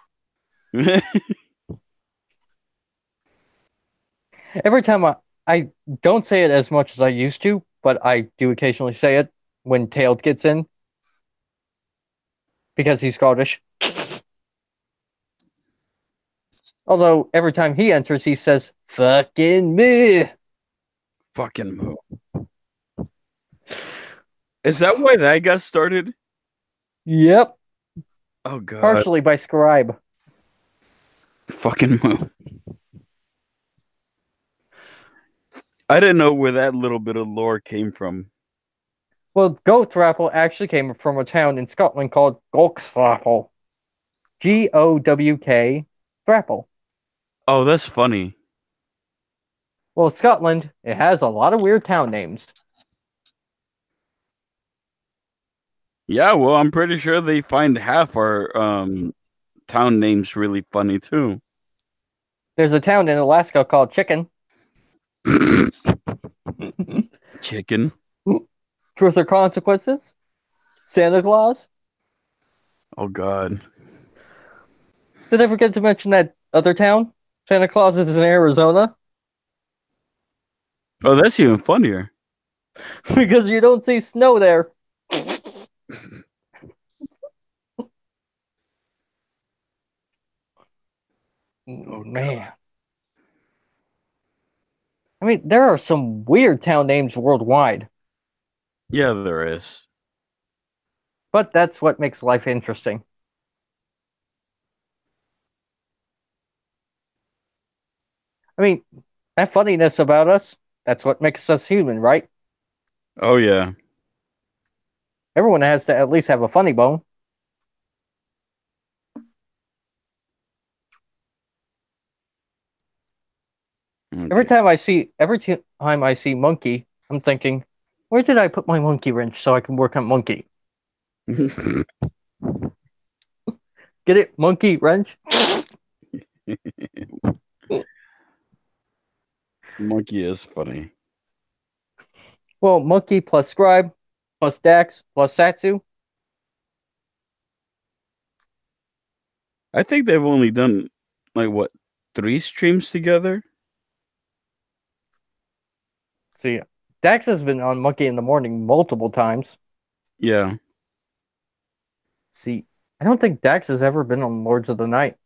Every time I don't say it as much as I used to, but I do occasionally say it when Tailed gets in because he's Scottish. Although every time he enters, he says, "Fucking me." Fucking Moo. Is that why that got started? Yep. Oh god. Partially by Scribe. Fucking Moo. I didn't know where that little bit of lore came from. Well, Gowthrapple actually came from a town in Scotland called Gowthrapple. Gowk Thrapple. Oh, that's funny. Well, Scotland, it has a lot of weird town names. Yeah, well, I'm pretty sure they find half our town names really funny too. There's a town in Alaska called Chicken. Chicken. Truth or consequences? Santa Claus? Oh god. Did I forget to mention that other town? Santa Claus is in Arizona? Oh, that's even funnier. Because you don't see snow there. Oh god. Man. I mean, there are some weird town names worldwide, Yeah, there is. but that's what makes life interesting. I mean, that funniness about us, that's what makes us human, right? Oh yeah. Everyone has to at least have a funny bone. Okay. Every time I see monkey, I'm thinking, where did I put my monkey wrench so I can work on monkey? Get it? Monkey wrench? Monkey is funny. Well, monkey plus scribe plus Dax plus Satsu. I think they've only done like what 3 streams together. See, Dax has been on Monkey in the Morning multiple times. Yeah. See, I don't think Dax has ever been on Lords of the Night.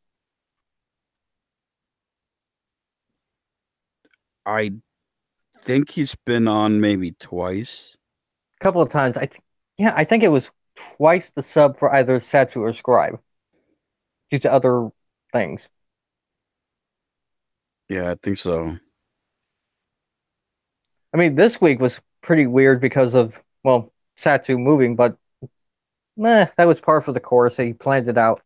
I think he's been on maybe twice. A couple of times. I think it was twice the sub for either Satsu or Scribe due to other things. Yeah, I think so. I mean, this week was pretty weird because of, well, Satsu moving, but that was par for the course. He planned it out.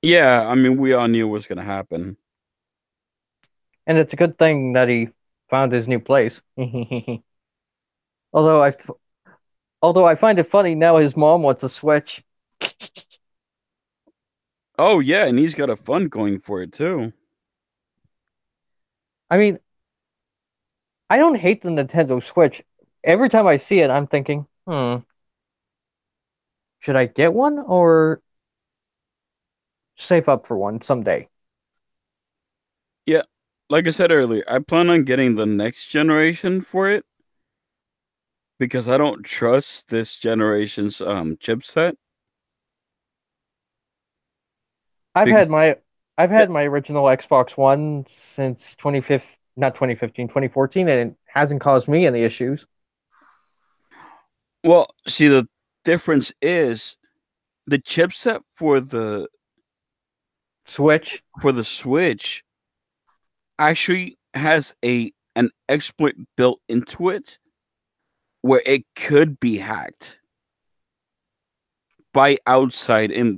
Yeah, I mean, we all knew what was gonna happen. And it's a good thing that he found his new place. although I although I find it funny now his mom wants a Switch. Oh yeah, and he's got a fun going for it too. I mean, I don't hate the Nintendo Switch. Every time I see it, I'm thinking, should I get one or save up for one someday? Yeah, like I said earlier, I plan on getting the next generation for it because I don't trust this generation's chipset. I've Because had my I've had my original Xbox One since 2015, not 2015, 2014, and it hasn't caused me any issues. well, see the difference is the chipset Switch. for the Switch actually has a an exploit built into it where it could be hacked by outsiders.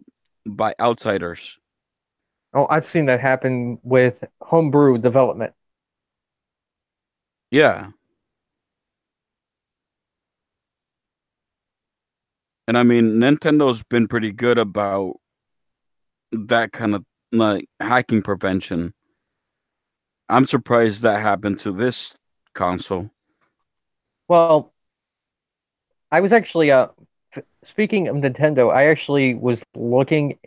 Oh, I've seen that happen with homebrew development. Yeah. And I mean Nintendo's been pretty good about that kind of like hacking prevention. I'm surprised that happened to this console. Well, I was actually speaking of Nintendo, I actually was looking.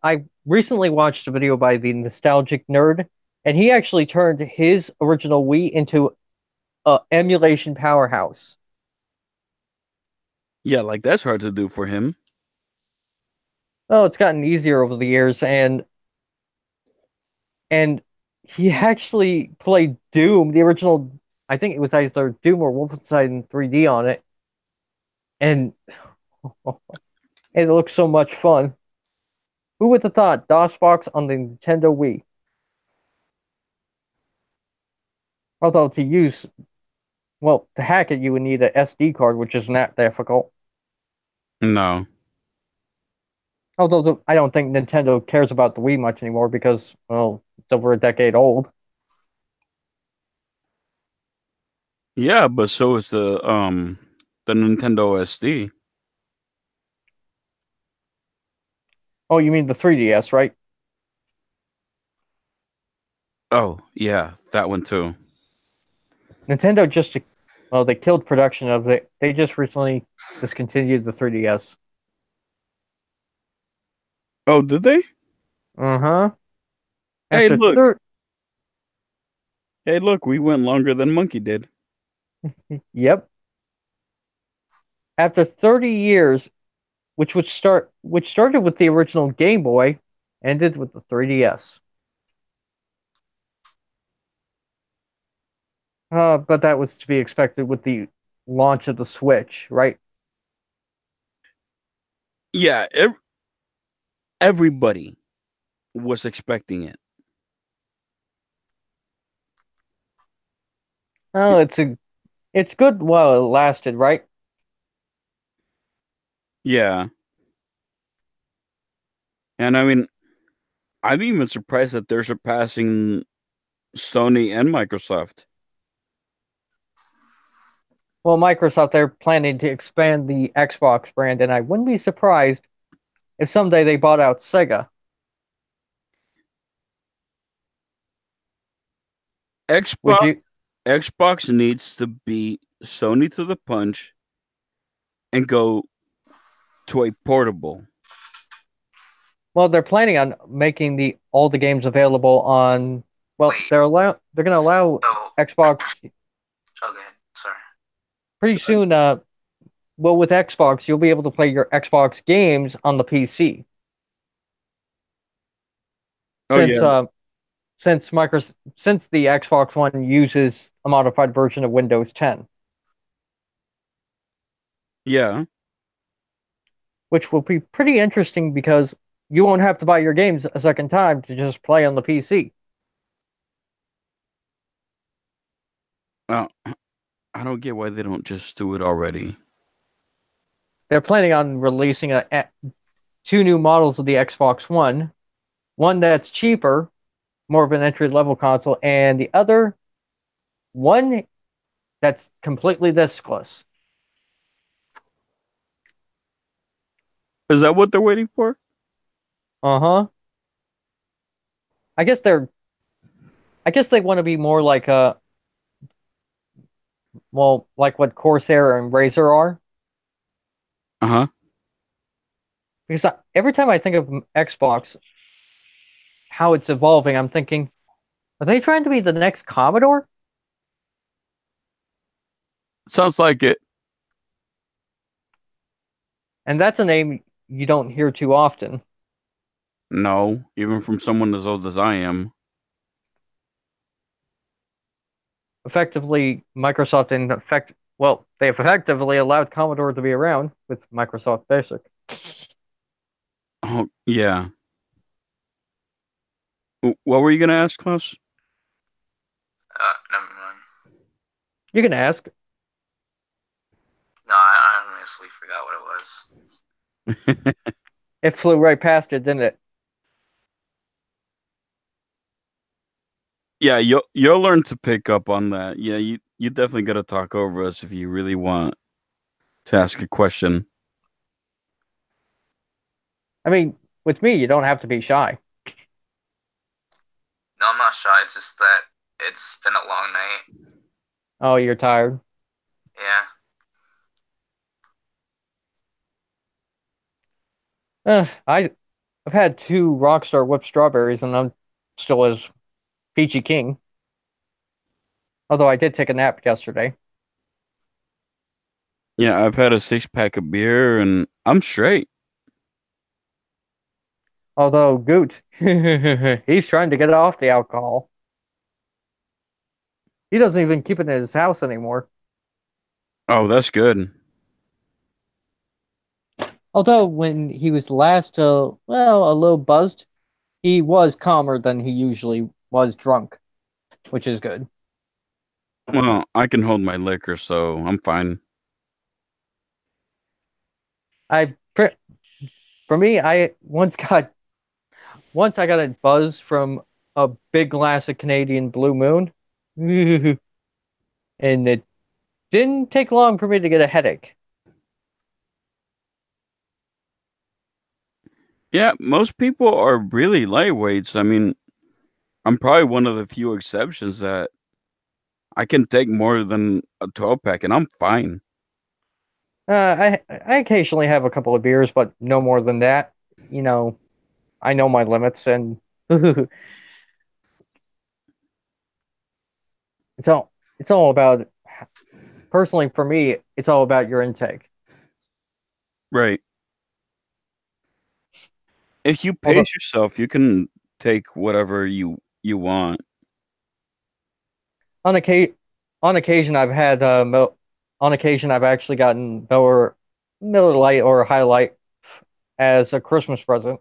I recently watched a video by the Nostalgic Nerd, and he actually turned his original Wii into a emulation powerhouse. Yeah, like that's hard to do for him. Oh, it's gotten easier over the years, and he actually played Doom, the original. I think it was either Doom or Wolfenstein 3D on it, and it looks so much fun. Who would have thought DOSBox on the Nintendo Wii? Although to use, well, to hack it, you would need a SD card, which is not difficult. No. Although I don't think Nintendo cares about the Wii much anymore because, well, it's over a decade old. Yeah, but so is the Nintendo SD. Oh, you mean the 3DS, right? Oh, yeah, that one too. Nintendo just, well, they killed production of it. They just recently discontinued the 3DS. Oh, did they? Uh-huh. Hey, After look. third, Hey, look, we went longer than Monkey did. yep. After 30 years, which started with the original Game Boy, ended with the 3DS. But that was to be expected with the launch of the Switch, right? Yeah, everybody was expecting it. Oh, it's good while it lasted, right? Yeah. And I mean, I'm even surprised that they're surpassing Sony and Microsoft. Well, Microsoft, they're planning to expand the Xbox brand, and I wouldn't be surprised if someday they bought out Sega. Would Xbox you? Xbox needs to be Sony to the punch and go to a portable. Well, they're planning on making the all the games available on. Well, Wait, they're going to allow so Xbox okay, sorry. pretty soon. Well, with Xbox, you'll be able to play your Xbox games on the PC Oh yeah, since since the Xbox One uses a modified version of Windows 10, yeah. which will be pretty interesting because you won't have to buy your games a second time to just play on the PC. Well, I don't get why they don't just do it already. They're planning on releasing two new models of the Xbox one that's cheaper, more of an entry level console, and the other one that's completely discless. Is that what they're waiting for? Uh huh. I guess they're. I guess they want to be more like well, like what Corsair and Razer are. Uh huh. Because every time I think of Xbox, how it's evolving, I'm thinking, are they trying to be the next Commodore? Sounds like it. And that's a name you don't hear too often. No, even from someone as old as I am. Effectively, Microsoft in effect, well, they have effectively allowed Commodore to be around with Microsoft Basic. Oh, yeah. What were you gonna ask, Klaus? Never mind. You can ask. No, I honestly forgot what it was. It flew right past it, didn't it? Yeah, you'll learn to pick up on that. Yeah, you definitely got to talk over us if you really want to ask a question. I mean, with me, you don't have to be shy. No, I'm not shy. It's just that it's been a long night. Oh, you're tired. Yeah. I've had two Rockstar whipped strawberries, and I'm still as peachy king. Although I did take a nap yesterday. Yeah, I've had a 6 pack of beer and I'm straight. Although Goot, he's trying to get off the alcohol. He doesn't even keep it in his house anymore. Oh, that's good. Although when he was last, well, a little buzzed, he was calmer than he usually was drunk, which is good. Well, I can hold my liquor, so I'm fine. I for me, once I got a buzz from a big glass of Canadian Blue Moon, and it didn't take long for me to get a headache. Yeah, most people are really lightweights. I mean, I'm probably one of the few exceptions that I can take more than a 12 pack and I'm fine. I occasionally have a couple of beers, but no more than that. You know, I know my limits, and it's all about personally for me. It's all about your intake. Right. If you Although pace yourself, you can take whatever you want. on occasion, on occasion I've had on occasion I've actually gotten Miller Lite or Highlight as a Christmas present.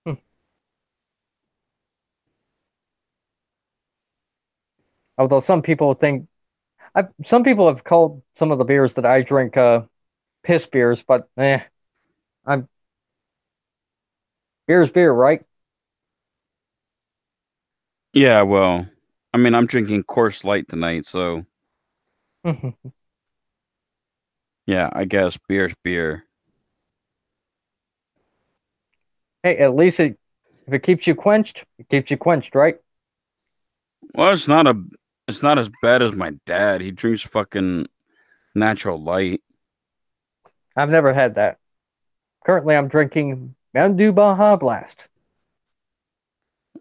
Hmm. Although some people have called some of the beers that I drink piss beers, but I'm beer's beer, right? Yeah, well, I mean, I'm drinking Course Light tonight, so yeah, I guess beer's beer. Hey, at least if it keeps you quenched, it keeps you quenched, right? Well, it's not as bad as my dad. He drinks fucking natural light. I've never had that. Currently, I'm drinking Mountain Dew Baja Blast.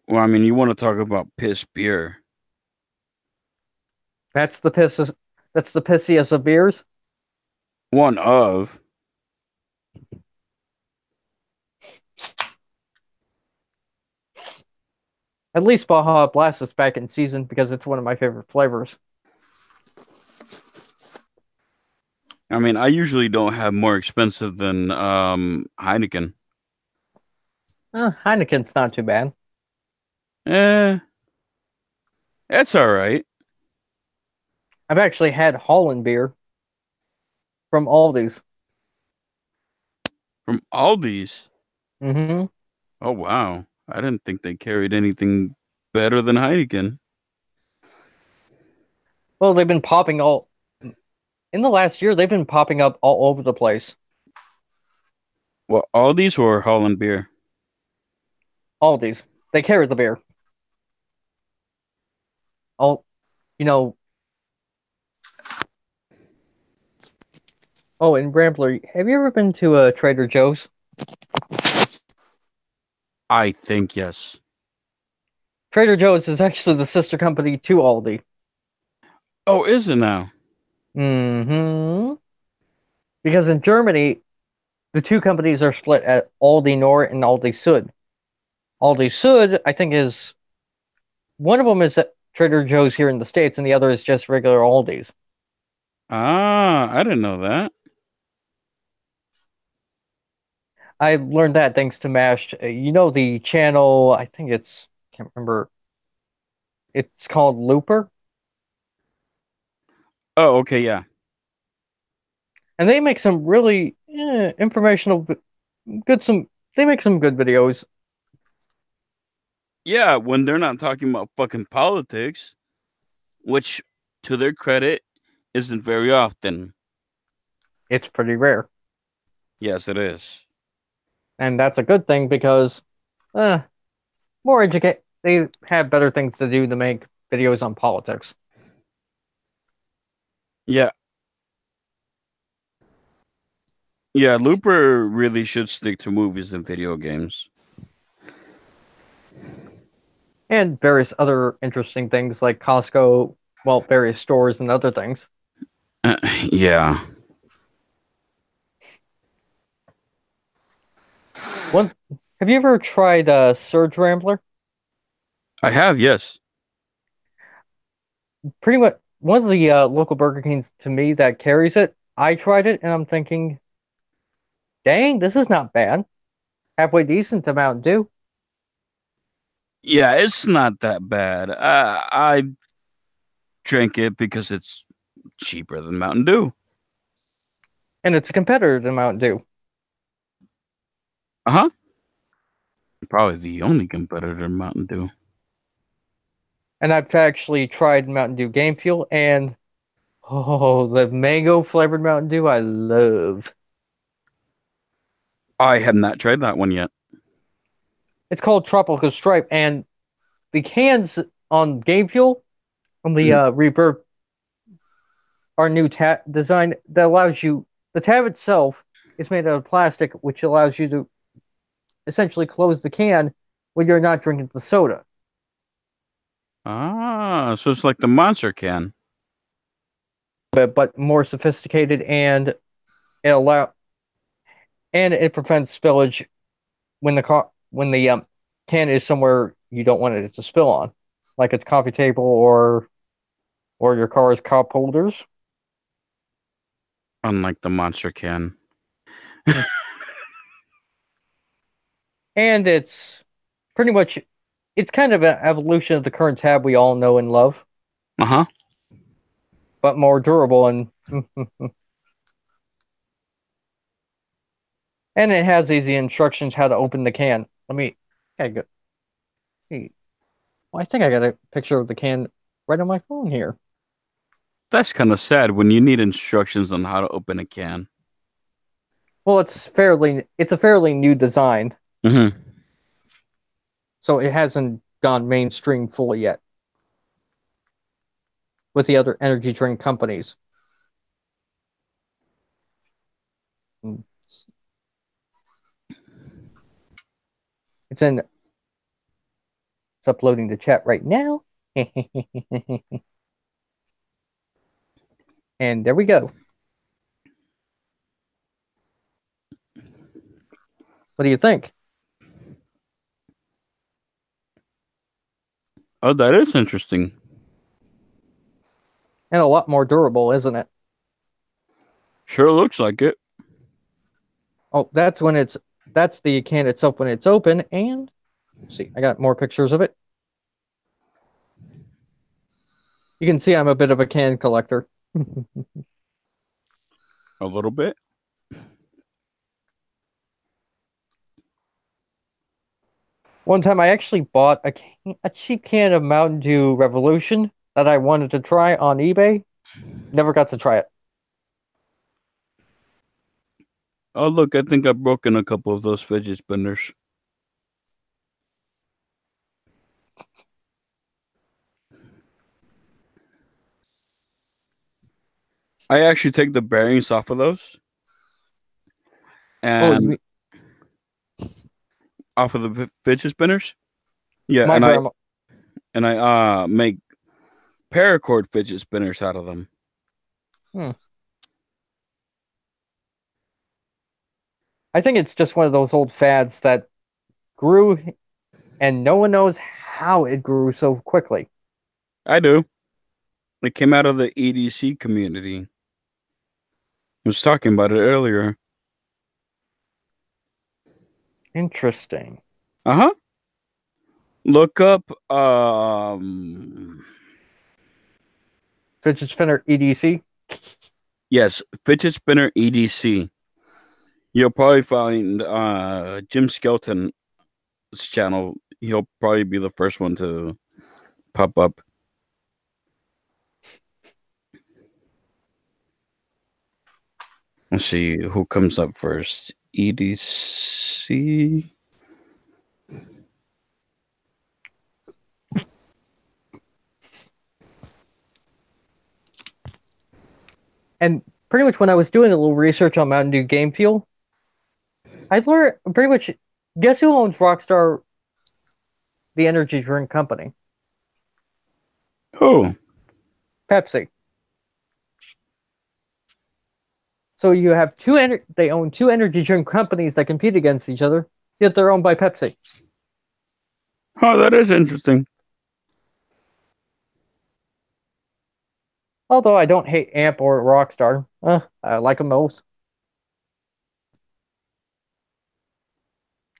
Well, I mean, you want to talk about piss beer. That's the piss. That's the pissiest of beers. One of. At least Baja Blast is back in season because it's one of my favorite flavors. I mean, I usually don't have more expensive than Heineken. Heineken's not too bad. Eh, it's all right. I've actually had Holland beer from Aldi's. From Aldi's. Hmm. Oh wow. I didn't think they carried anything better than Heineken. Well, they've been popping all in the last year. They've been popping up all over the place. Well, Aldi's or Holland beer? Aldi's. They carry the beer. All you know, Oh, and Rambler, have you ever been to Trader Joe's? I think yes. Trader Joe's is actually the sister company to Aldi. Oh, is it now? Mm-hmm. Because in Germany, the two companies are split at Aldi Nord and Aldi Süd. Aldi Süd, I think, is one of them is at Trader Joe's here in the States, and the other is just regular Aldi's. Ah, I didn't know that. I learned that thanks to Mashed. You know the channel, I think can't remember, it's called Looper, Oh, okay, yeah. and they make some really informational, good, they make some good videos. Yeah, when they're not talking about fucking politics, which, to their credit, isn't very often. It's pretty rare, Yes, it is. and that's a good thing because uh, they have better things to do to make videos on politics. Yeah. Yeah, Looper really should stick to movies and video games. And various other interesting things like Costco, well, various stores and other things. Yeah. One, have you ever tried Surge Rambler? I have, yes. Pretty much one of the local Burger Kings to me that carries it. I tried it and I'm thinking, dang, this is not bad. Halfway decent to Mountain Dew, Yeah, it's not that bad. I drink it because it's cheaper than Mountain Dew. and it's a competitor to Mountain Dew. Uh huh. Probably the only competitor to Mountain Dew. And I've actually tried Mountain Dew Game Fuel, and oh, the mango flavored Mountain Dew I love. I have not tried that one yet. It's called Tropical Stripe, and the cans on Game Fuel on the Mhm. Rebirth are new tab design that allows you. The tab itself is made out of plastic, which allows you to essentially close the can when you're not drinking the soda. Ah, so it's like the monster can. But more sophisticated, and it prevents spillage when the can is somewhere you don't want it to spill on, like a coffee table or your car's cup holders. Unlike the monster can. And pretty much it's kind of an evolution of the current tab we all know and love, Uh huh. but more durable and and it has easy instructions how to open the can. Let me I go, hey, well, I think I got a picture of the can right on my phone here. That's kind of sad when you need instructions on how to open a can. Well, it's a fairly new design, Mm-hmm. so it hasn't gone mainstream fully yet with the other energy drink companies. Mm, It's in it's uploading the chat right now. And there we go. What do you think? Oh, that is interesting. And a lot more durable, isn't it? Sure looks like it. Oh, that's the can itself when it's open. And see, I got more pictures of it. You can see I'm a bit of a can collector. A little bit. One time I actually bought a cheap can of Mountain Dew Revolution that I wanted to try on eBay. Never got to try it. Oh, look, I think I've broken a couple of those fidget spinners. I actually take the bearings off of those. Oh, you and mean off of the fidget spinners. Yeah, my grandma? and I make paracord fidget spinners out of them. Hmm. I think it's just one of those old fads that grew, and no one knows how it grew so quickly. I do. It came out of the EDC community. I was talking about it earlier. Interesting. Uh-huh. Look up Fidget spinner EDC. yes, fidget spinner EDC. You'll probably find Jim Skelton's channel. He'll probably be the first one to pop up. Let's see who comes up first. EDC. And pretty much when I was doing a little research on Mountain Dew Game Fuel, I learned pretty much guess who owns Rockstar, the energy drink company? Oh, Pepsi. So you have they own two energy drink companies that compete against each other, yet they're owned by Pepsi. oh, that is interesting. Although I don't hate Amp or Rockstar. I like them both.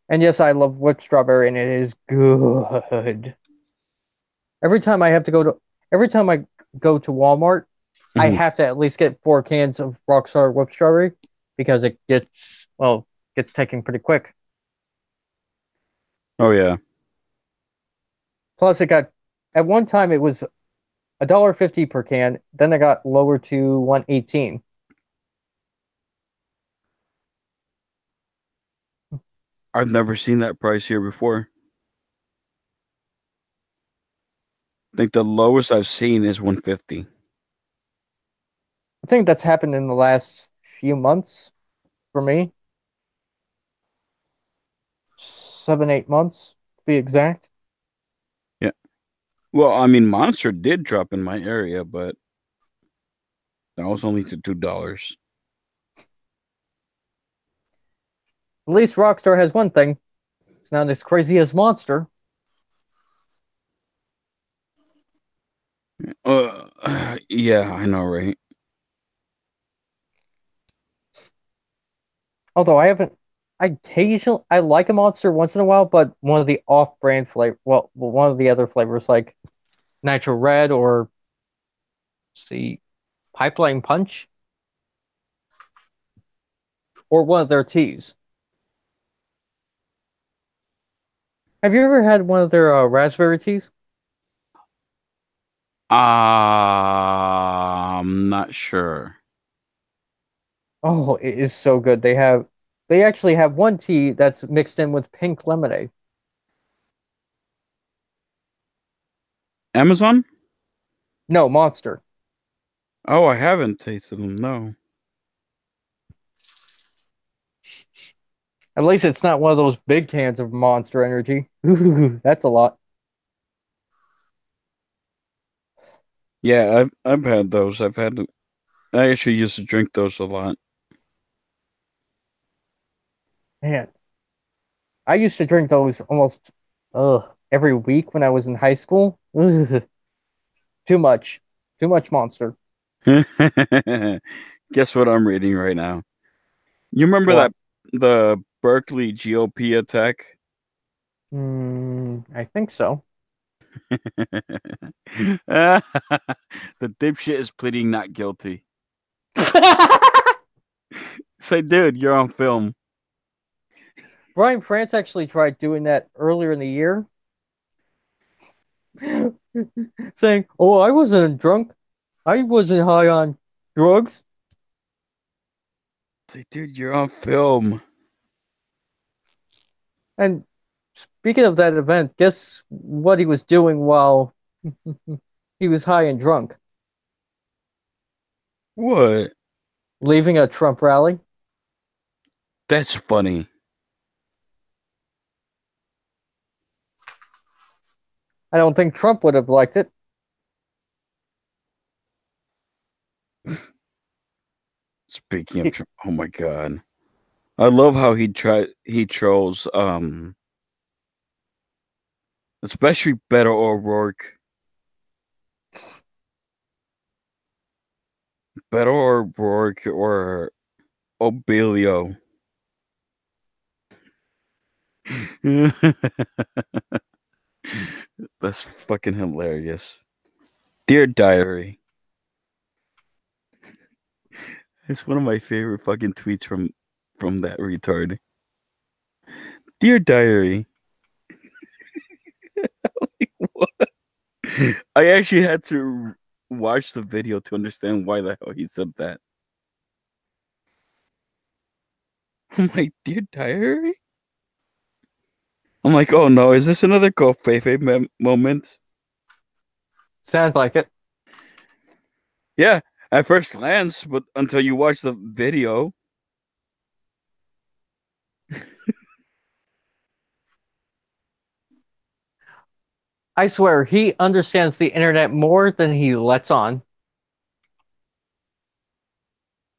And yes, I love whipped strawberry, and it is good. Every time I have to go to every time I go to Walmart, I Mhm. have to at least get 4 cans of Rockstar whipped strawberry because it gets taken pretty quick. Oh yeah, Plus, it got at one time it was $1.50 per can. Then it got lowered to 118. I've never seen that price here before. I think the lowest I've seen is 150. I think that's happened in the last few months for me. 7, 8 months to be exact. Yeah. Well, I mean, Monster did drop in my area, but that was only to $2. At least Rockstar has one thing. It's not as crazy as Monster. Yeah, I know, right? Although I like a Monster once in a while, but one of the off-brand flavor, one of the other flavors like Nitro Red or see Pipeline Punch or one of their teas. Have you ever had one of their raspberry teas? I'm not sure. Oh, it is so good. They actually have one tea that's mixed in with pink lemonade. Amazon? No, Monster. Oh, I haven't tasted them. No. At least it's not one of those big cans of Monster Energy. Ooh, that's a lot. Yeah, I've had those. I actually used to drink those a lot. Man, I used to drink those almost every week when I was in high school. Ugh, too much. Too much Monster. Guess what I'm reading right now? You remember What? that the Berkeley GOP attack? I think so. The dipshit is pleading not guilty. Say, dude, you're on film. Brian France actually tried doing that earlier in the year, saying, "Oh, I wasn't drunk. I wasn't high on drugs." Say, dude, you're on film. And speaking of that event, guess what he was doing while he was high and drunk? What? Leaving a Trump rally. That's funny. I don't think Trump would have liked it. Speaking of, oh my god, I love how he trolls especially Beto O'Rourke. Beto O'Rourke or Obelio. That's fucking hilarious. Dear Diary. It's one of my favorite fucking tweets from that retard. Dear Diary. What? I actually had to watch the video to understand why the hell he said that. I'm like, Dear Diary? I'm like, oh no, is this another Go Feifei moment? Sounds like it. Yeah, at first glance, but until you watch the video. I swear, he understands the internet more than he lets on.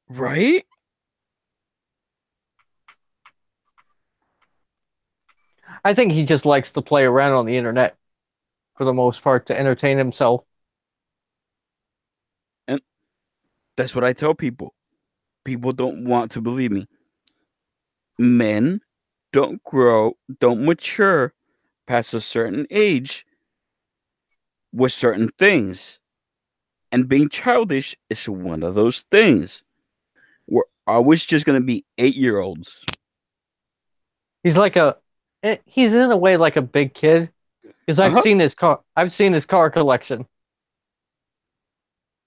Right? I think he just likes to play around on the internet for the most part to entertain himself. And that's what I tell people. People don't want to believe me. Men don't grow, don't mature past a certain age with certain things. And being childish is one of those things. We're always just going to be 8-year-olds. He's in a way like a big kid because Uh-huh. I've seen his car collection.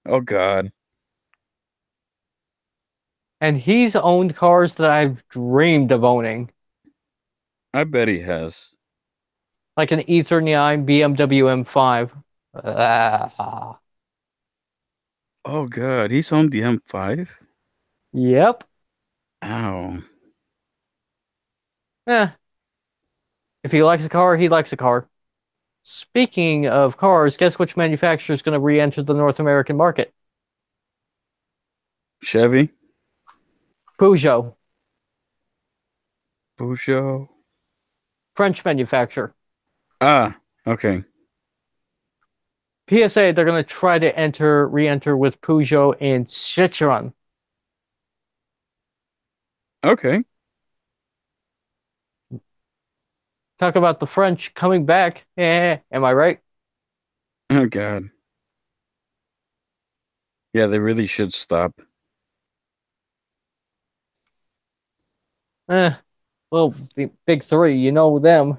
Oh, God. And he's owned cars that I've dreamed of owning. I bet he has. Like an E39 BMW M5. Ah. Oh, God. He's on the M5? Yep. Ow. Eh. If he likes a car, he likes a car. Speaking of cars, guess which manufacturer is going to re-enter the North American market? Chevy? Peugeot, Peugeot? French manufacturer. Ah, okay. PSA, they're going to try to re-enter with Peugeot and Citroen. Okay. Talk about the French coming back. Am I right? Oh, God. Yeah, they really should stop. Eh, well, the big three, you know them.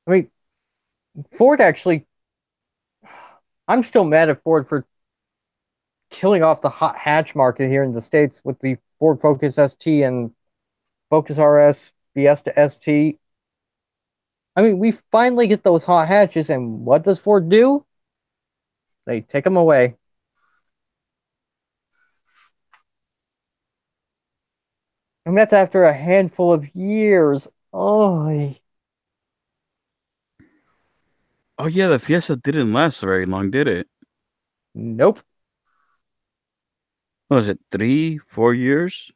I mean, Ford actually, I'm still mad at Ford for killing off the hot hatch market here in the States with the Ford Focus ST and Focus RS, Fiesta ST. I mean, we finally get those hot hatches, and what does Ford do? They take them away. And that's after a handful of years. Oh, Oh, yeah, the Fiesta didn't last very long, did it? nope. What was it, 3, 4 years?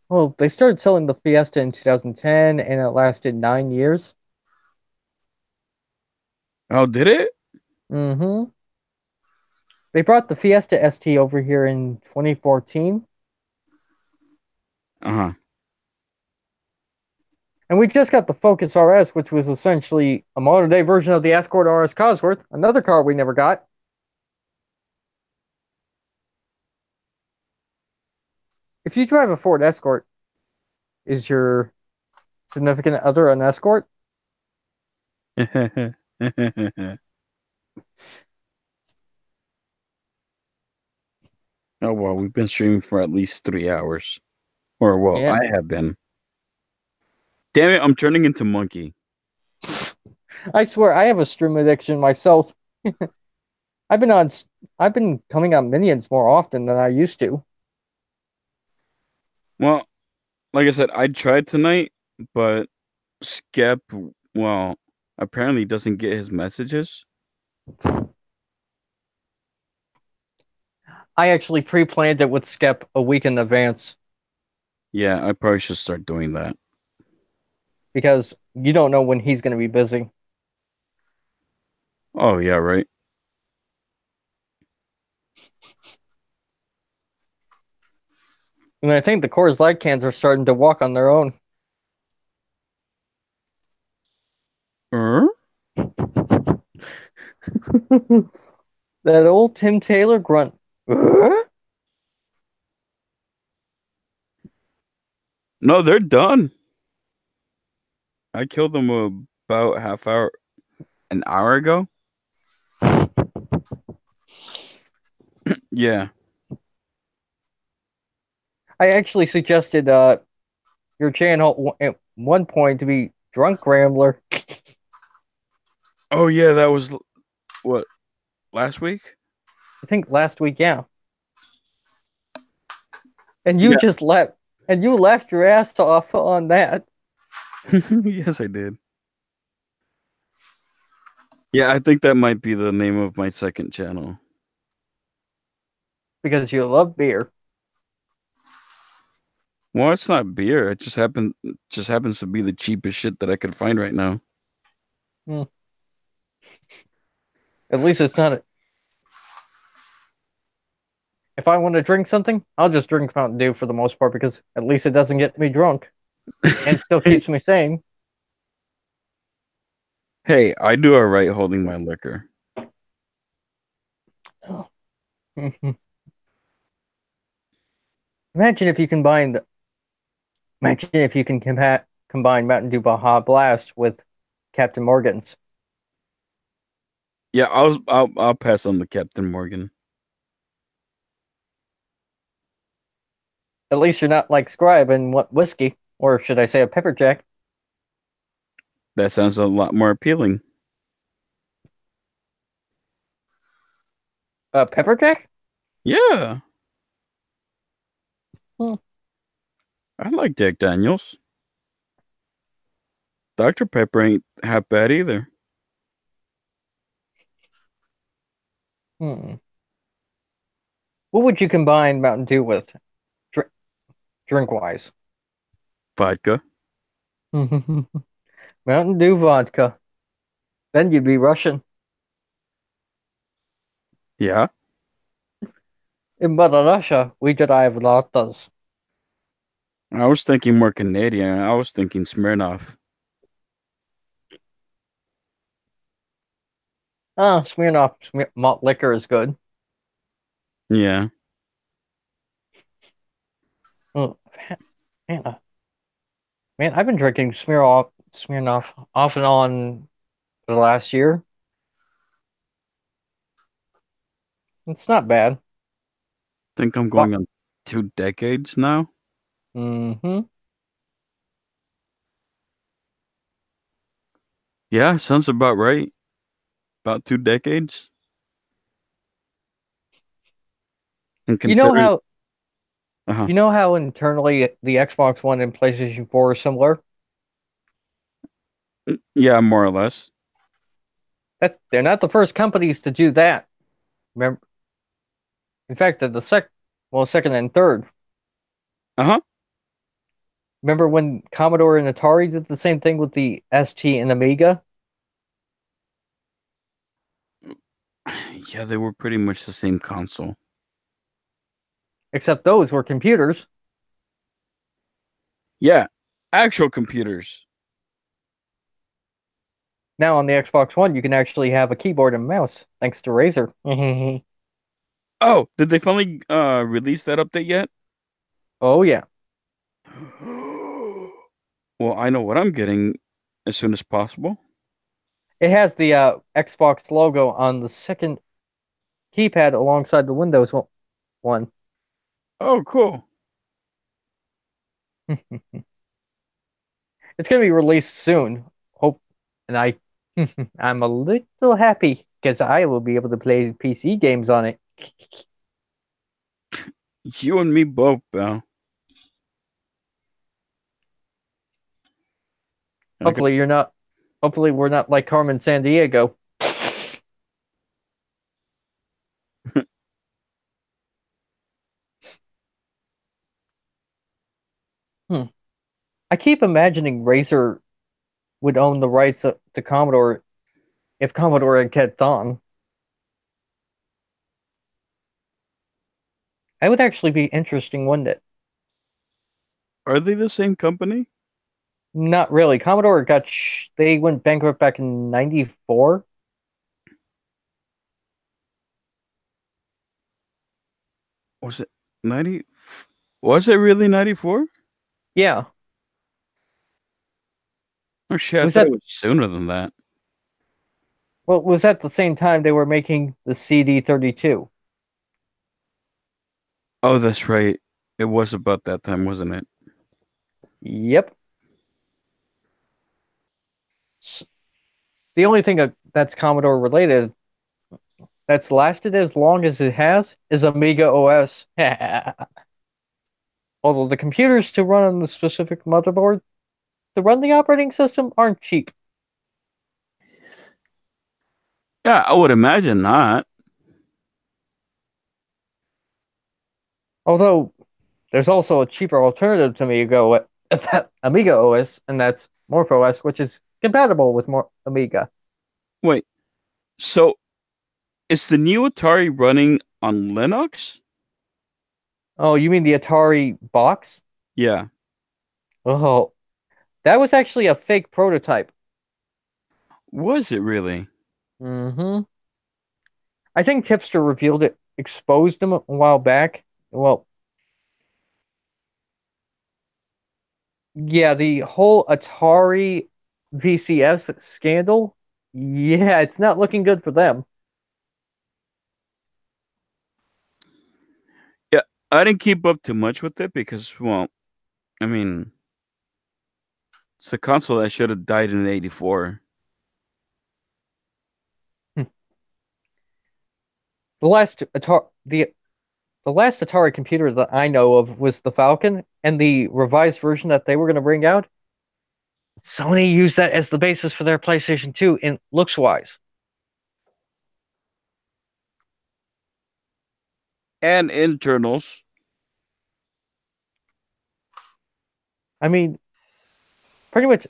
Well, they started selling the Fiesta in 2010, and it lasted 9 years. Oh, did it? Mm-hmm. They brought the Fiesta ST over here in 2014, Uh-huh. and we just got the Focus RS, which was essentially a modern day version of the Escort RS Cosworth, another car we never got. If you drive a Ford Escort, is your significant other an Escort? Oh, well, we've been streaming for at least 3 hours. Or, well, Yeah. I have been. Damn it, I'm turning into monkey. I swear I have a stream addiction myself. I've been on I've been coming on Minions more often than I used to. Well, like I said, I tried tonight, but Skep, well, apparently doesn't get his messages. I actually pre-planned it with Skep a week in advance Yeah, I probably should start doing that. because you don't know when he's going to be busy. Oh, yeah, right. And I think the Coors Light cans are starting to walk on their own. Er? That old Tim Taylor grunt. No, they're done. I killed them about an hour ago. Yeah. I actually suggested your channel at one point to be Drunk Rambler. Oh, yeah, that was what, last week? I think last week, yeah. And you Yeah. just left, and you left your ass off on that Yes, I did. Yeah, I think that might be the name of my second channel. because you love beer. Well, it's not beer. It just happens to be the cheapest shit that I could find right now. Hmm. At least it's not. If I want to drink something, I'll just drink Mountain Dew for the most part because at least it doesn't get me drunk and still keeps me sane. Hey, I do all right holding my liquor. Oh. Imagine if you combine the, imagine if you can combine Mountain Dew Baja Blast with Captain Morgan's. Yeah, I'll pass on the Captain Morgan. At least you're not like Scribe and what whiskey, or should I say a pepper jack? That sounds a lot more appealing. Pepper jack? Yeah, Hmm. I like Jack Daniels. Dr. Pepper ain't half bad either. Hmm. What would you combine Mountain Dew with, dr drink wise? Vodka. Mountain Dew vodka. Then you'd be Russian. Yeah. In Mother Russia, we derive lattes. I was thinking more Canadian. I was thinking Smirnoff. Ah, Smirnoff malt liquor is good. Yeah. Oh, man, man, I've been drinking Smirnoff off and on for the last year. It's not bad. Think I'm But, going on 2 decades now. mm-hmm. Yeah, sounds about right. About 2 decades. And You know considering, how uh-huh. you know how internally the Xbox One and PlayStation 4 are similar? Yeah, more or less. They're not the first companies to do that. Remember, in fact, they're the second and third. Uh-huh. Remember when Commodore and Atari did the same thing with the ST and Amiga? Yeah, they were pretty much the same console. Except those were computers. Yeah, actual computers. Now on the Xbox One, you can actually have a keyboard and mouse thanks to Razer. Oh, did they finally release that update yet? Oh yeah, Well, I know what I'm getting as soon as possible. it has the Xbox logo on the second keypad alongside the Windows one. Oh, cool. It's gonna be released soon. Hope, and I'm a little happy because I will be able to play PC games on it. You and me both, Bell. I got Hopefully you're not. Hopefully we're not like Carmen San Diego. Hmm. I keep imagining Razer would own the rights to Commodore if Commodore had kept on. That would actually be interesting, wouldn't it? Are they the same company? Not really. Commodore they went bankrupt back in '94. Was it 90? Was it really 94? Yeah. Oh shit, I Was thought it that was sooner than that. well, was at the same time they were making the CD32. Oh, that's right. It was about that time, wasn't it? Yep. S- The only thing that's Commodore related that's lasted as long as it has is Amiga OS. Although the computers to run on the specific motherboard to run the operating system aren't cheap. Yeah, I would imagine not. Although there's also a cheaper alternative to Amiga OS, and that's MorphOS, which is compatible with more Amiga. Wait, so is the new Atari running on Linux? Oh, you mean the Atari box? Yeah. Oh, that was actually a fake prototype. Was it really? Hmm. I think Tipster revealed it, exposed him a while back. Well, yeah, the whole Atari VCS scandal. Yeah, it's not looking good for them. Yeah, I didn't keep up too much with it because, well, I mean, it's a console that should have died in '84. The last Atari, the last Atari computer that I know of was the Falcon, and the revised version that they were going to bring out, Sony used that as the basis for their PlayStation 2 in looks wise. And internals. I mean, pretty much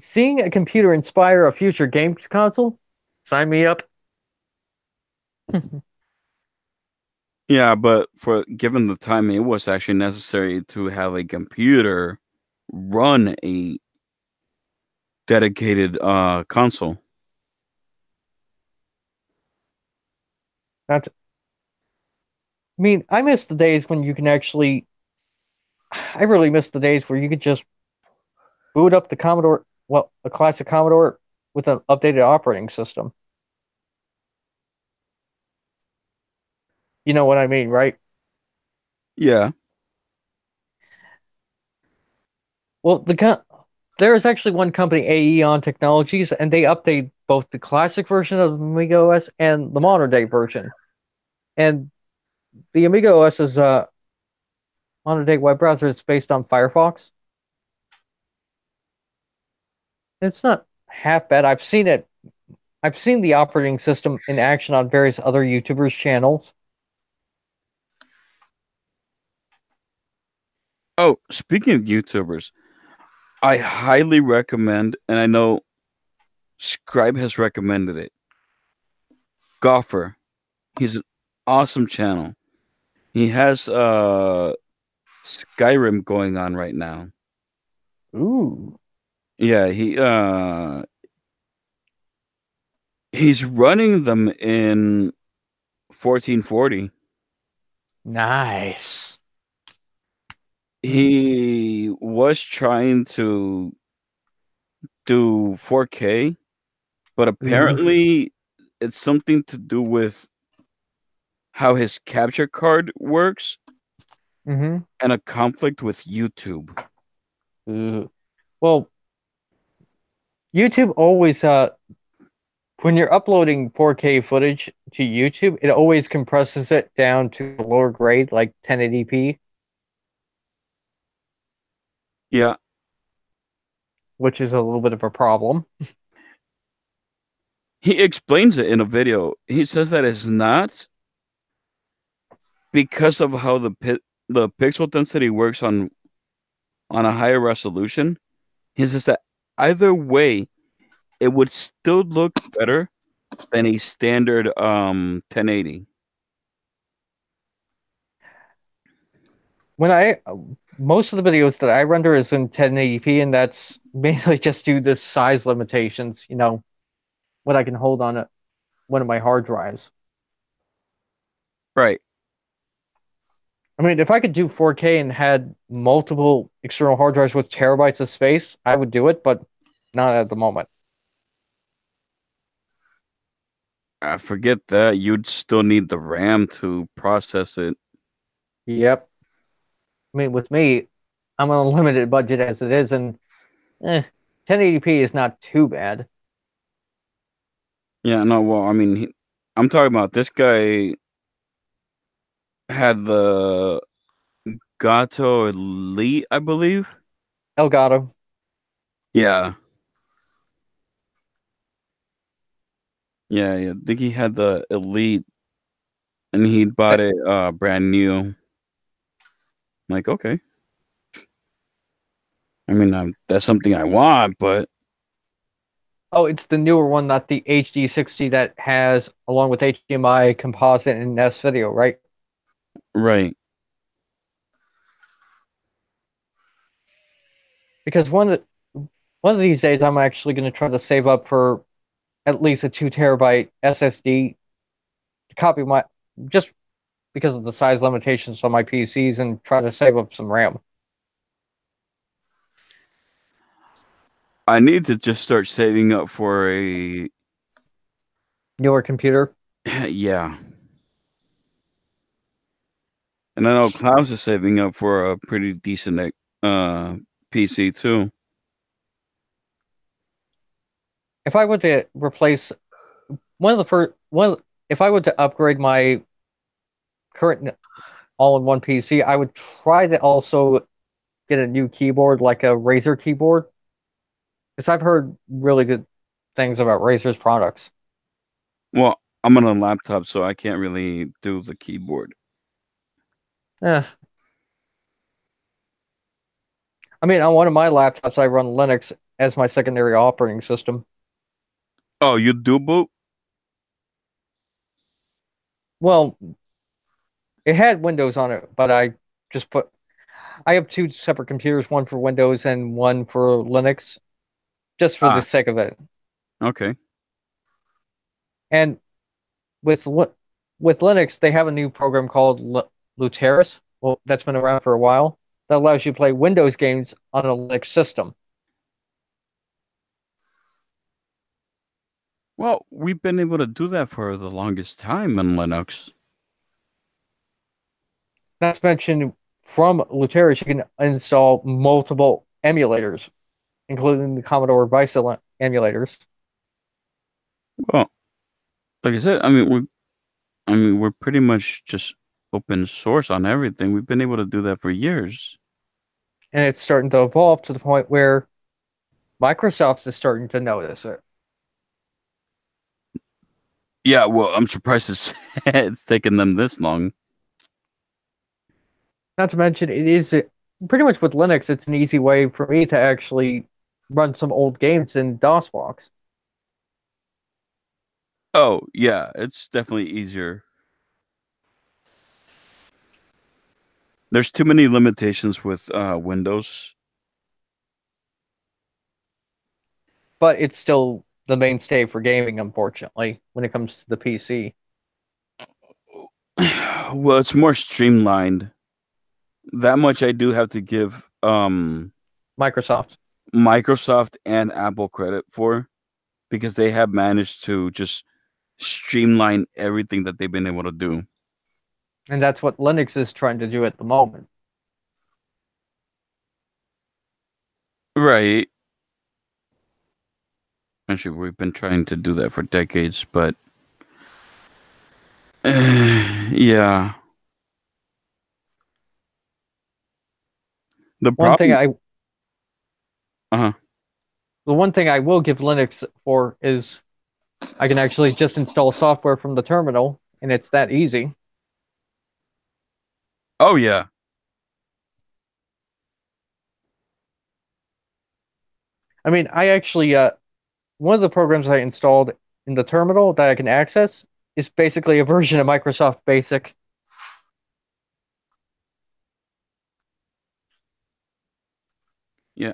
seeing a computer inspire a future games console, sign me up. Yeah, but for given the time, it was actually necessary to have a computer run a dedicated console. Not, I mean, I miss the days when you can actually. I really miss the days where you could just boot up the Commodore, well, a classic Commodore with an updated operating system. You know what I mean, right? Yeah. Well, there is actually one company, AEON Technologies, and they update both the classic version of Amiga OS and the modern day version. And the Amiga OS is a modern day web browser. It's based on Firefox. It's not half bad. I've seen it. I've seen the operating system in action on various other YouTubers' channels. Oh, speaking of YouTubers, I highly recommend, and I know Scribe has recommended it. Gopher. He's an awesome channel. He has Skyrim going on right now. Ooh, Yeah, he's running them in 1440. nice. He was trying to do 4K, but Ooh. apparently it's something to do with how his capture card works Mm-hmm. and a conflict with YouTube. Ooh. Well, YouTube always when you're uploading 4K footage to YouTube, it always compresses it down to a lower grade, like 1080p. Yeah, which is a little bit of a problem. He explains it in a video. He says that it's not because of how the pixel density works on a higher resolution. He says that either way, it would still look better than a standard 1080. When I Most of the videos that I render is in 1080p, and that's mainly just due to size limitations. What I can hold on one of my hard drives. Right. I mean, if I could do 4K and had multiple external hard drives with terabytes of space, I would do it, but not at the moment. I forget that you'd still need the RAM to process it. Yep. I mean, with me, I'm on a limited budget as it is, and 1080p is not too bad. Yeah, no, well, I mean, I'm talking about this guy had the Gato Elite, I believe. Elgato. Yeah. Yeah. I think he had the Elite and he bought it brand new. I'm like, okay. I mean, that's something I want, but Oh, it's the newer one, not the HD60 that has, along with HDMI, composite, and S video, right? right. Because one of these days, I'm actually going to try to save up for at least a 2 terabyte SSD to copy my, just because of the size limitations on my PCs, and try to save up some RAM. I need to just start saving up for a Newer computer. yeah. And I know Klaus is saving up for a pretty decent PC too. If I were to replace one of the first one, if I were to upgrade my current all-in-one PC, I would try to also get a new keyboard, like a Razer keyboard, because I've heard really good things about Razer's products. Well, I'm on a laptop, so I can't really do the keyboard. Eh. I mean, on one of my laptops, I run Linux as my secondary operating system. Oh, you do boot? Well, it had Windows on it, but just put I have two separate computers, one for Windows and one for Linux, just for the Ah, sake of it. okay. And with Linux, they have a new program called Luteris. Well, that's been around for a while. That allows you to play Windows games on a Linux system. Well, we've been able to do that for the longest time in Linux. Not to mention, from Luteris, you can install multiple emulators, including the Commodore VICE emulators. Well, like I said, we're pretty much just open source on everything. We've been able to do that for years. And it's starting to evolve to the point where Microsoft is starting to notice it. Yeah, well, I'm surprised it's taken them this long. Not to mention, it is pretty much with Linux, it's an easy way for me to actually run some old games in DOSBox. Oh, yeah, it's definitely easier. There's too many limitations with Windows. But it's still the mainstay for gaming, unfortunately, when it comes to the PC. Well, it's more streamlined. That much I do have to give Microsoft. Microsoft and Apple credit for because they have managed to just streamline everything that they've been able to do. And that's what Linux is trying to do at the moment. Right. Actually, we've been trying to do that for decades, but yeah. The One thing problem, uh-huh. the one thing I will give Linux for is I can actually just install software from the terminal, and it's that easy. Oh yeah. I mean, I actually one of the programs I installed in the terminal that I can access is basically a version of Microsoft Basic. Yeah.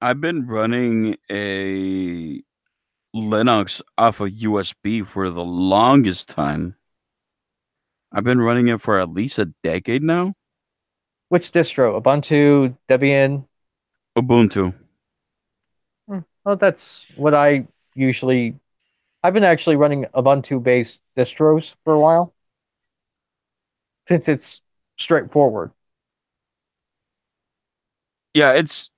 I've been running a Linux off of USB for the longest time. I've been running it for at least a decade now. Which distro? Ubuntu, Debian? Ubuntu. Well, that's what I usually. I've been actually running Ubuntu-based distros for a while since it's straightforward. Yeah, it's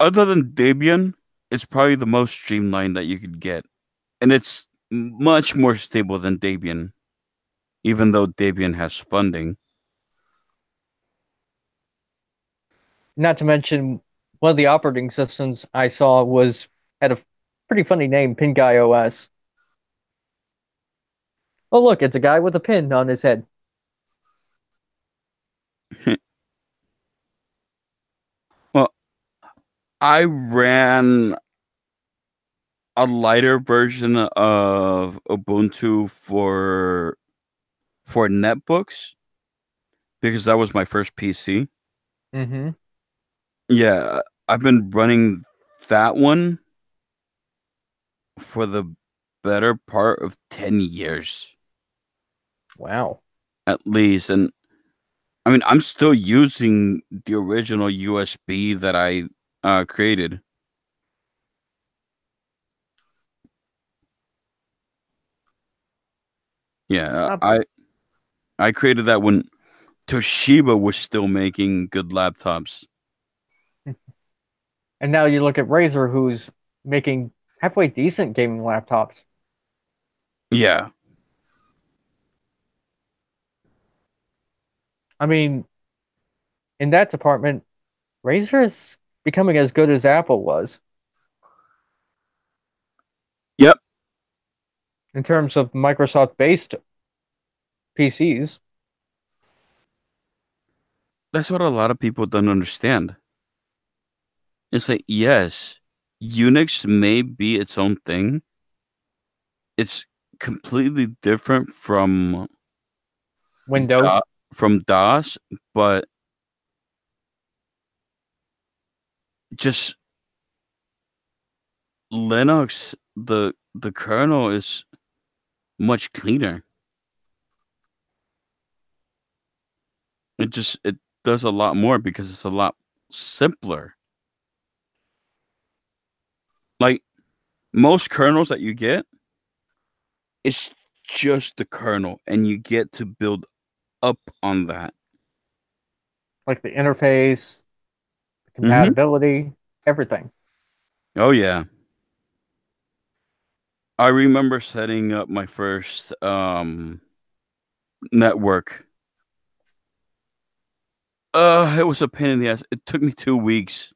other than Debian, it's probably the most streamlined that you could get. And it's much more stable than Debian, even though Debian has funding. Not to mention, one of the operating systems I saw was had a pretty funny name, Pin Guy OS. Oh, look, it's a guy with a pin on his head. Well, I ran a lighter version of Ubuntu for netbooks because that was my first PC. Mm-hmm. Yeah, I've been running that one for the better part of 10 years Wow. at least. And I mean, I'm still using the original USB that I created. Yeah, Uh, I created that when Toshiba was still making good laptops. and now you look at Razer, who's making halfway decent gaming laptops. Yeah. I mean, in that department, Razer is becoming as good as Apple was Yep. in terms of Microsoft-based PCs. That's what a lot of people don't understand. It's like, yes, Unix may be its own thing. It's completely different Windows. from DOS, but just Linux, the kernel is much cleaner. It does a lot more because it's a lot simpler. Like most kernels that you get, it's just the kernel, and you get to build up on that. Like the interface, Hmm. compatibility, everything. Oh yeah. I remember setting up my first network. It was a pain in the ass. It took me 2 weeks.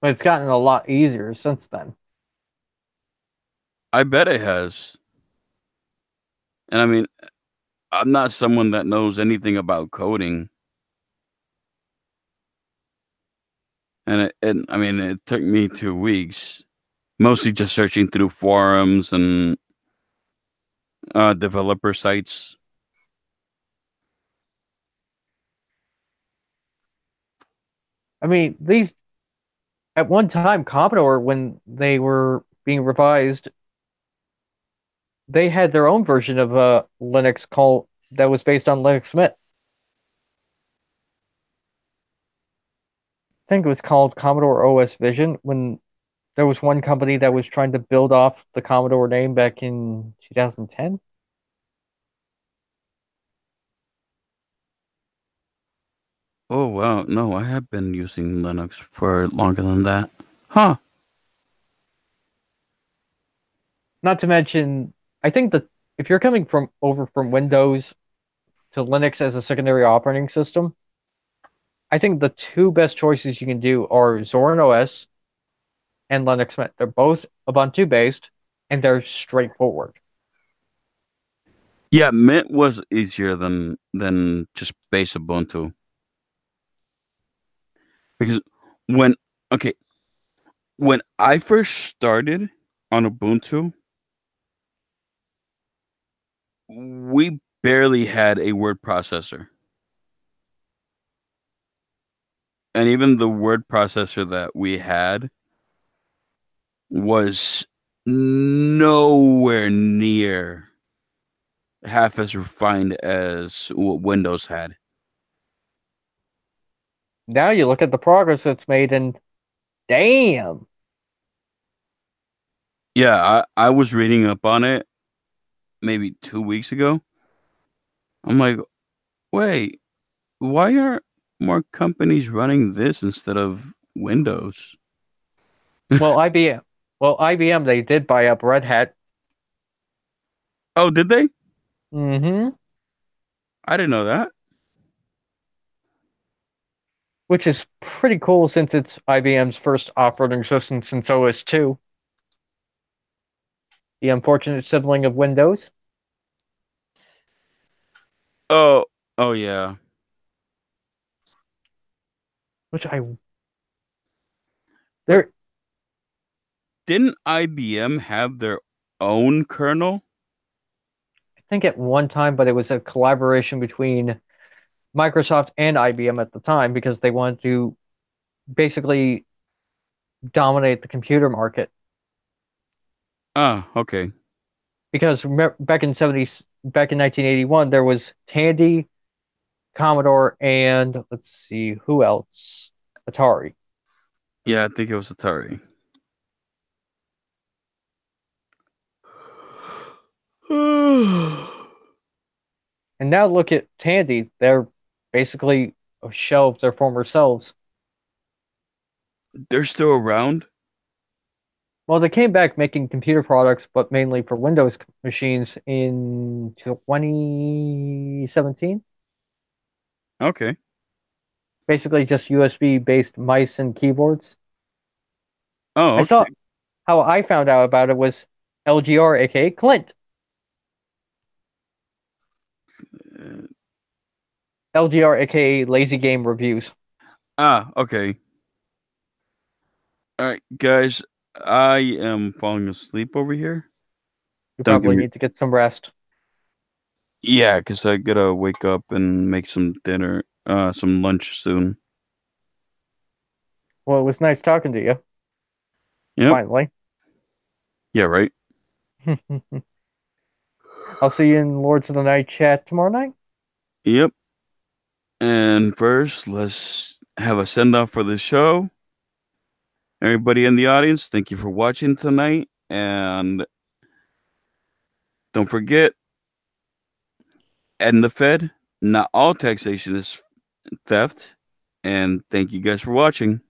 But it's gotten a lot easier since then. I bet it has. And I mean, I'm not someone that knows anything about coding. And I mean, it took me 2 weeks, mostly just searching through forums and developer sites. I mean, these at one time, Commodore, when they were being revised, they had their own version of Linux called that was based on Linux Mint. I think it was called Commodore OS Vision when there was one company that was trying to build off the Commodore name back in 2010. Oh wow, no, I have been using Linux for longer than that. Huh. Not to mention, I think that if you're coming from over from Windows to Linux as a secondary operating system, I think the two best choices you can do are Zorin OS and Linux Mint. They're both Ubuntu based, and they're straightforward. Yeah, Mint was easier than just base Ubuntu. Because when okay, when I first started on Ubuntu, we barely had a word processor. And even the word processor that we had was nowhere near half as refined as what Windows had. Now you look at the progress that's made, and damn. Yeah, I was reading up on it maybe 2 weeks ago. I'm like, wait, why aren't more companies running this instead of Windows? Well, IBM, they did buy up Red Hat. Oh, did they? Mm-hmm. I didn't know that. Which is pretty cool since it's IBM's first operating system since OS/2, the unfortunate sibling of Windows. Oh, oh yeah. Which I But there didn't IBM have their own kernel? I think at one time, but it was a collaboration between Microsoft and IBM at the time because they wanted to basically dominate the computer market. Ah, okay. Because back in 1981, there was Tandy, Commodore, and let's see who else, Atari. Yeah, I think it was Atari. And now look at Tandy; they're basically a shell of their former selves. They're still around? Well, they came back making computer products, but mainly for Windows machines in 2017. Okay. Basically, just USB-based mice and keyboards. Oh, I okay. saw how I found out about it was LGR, aka Clint. Uh, LGR, aka Lazy Game Reviews. okay. All right, guys. I am falling asleep over here. You Don't give probably me. need to get some rest. Yeah, because I gotta wake up and make some dinner, some lunch soon. Well, it was nice talking to you. Yep. Finally. Yeah, right. I'll see you in Lords of the Night chat tomorrow night. Yep. And first, let's have a send off for the show. Everybody in the audience, thank you for watching tonight. And don't forget, and the Fed, not all taxation is theft. And thank you guys for watching.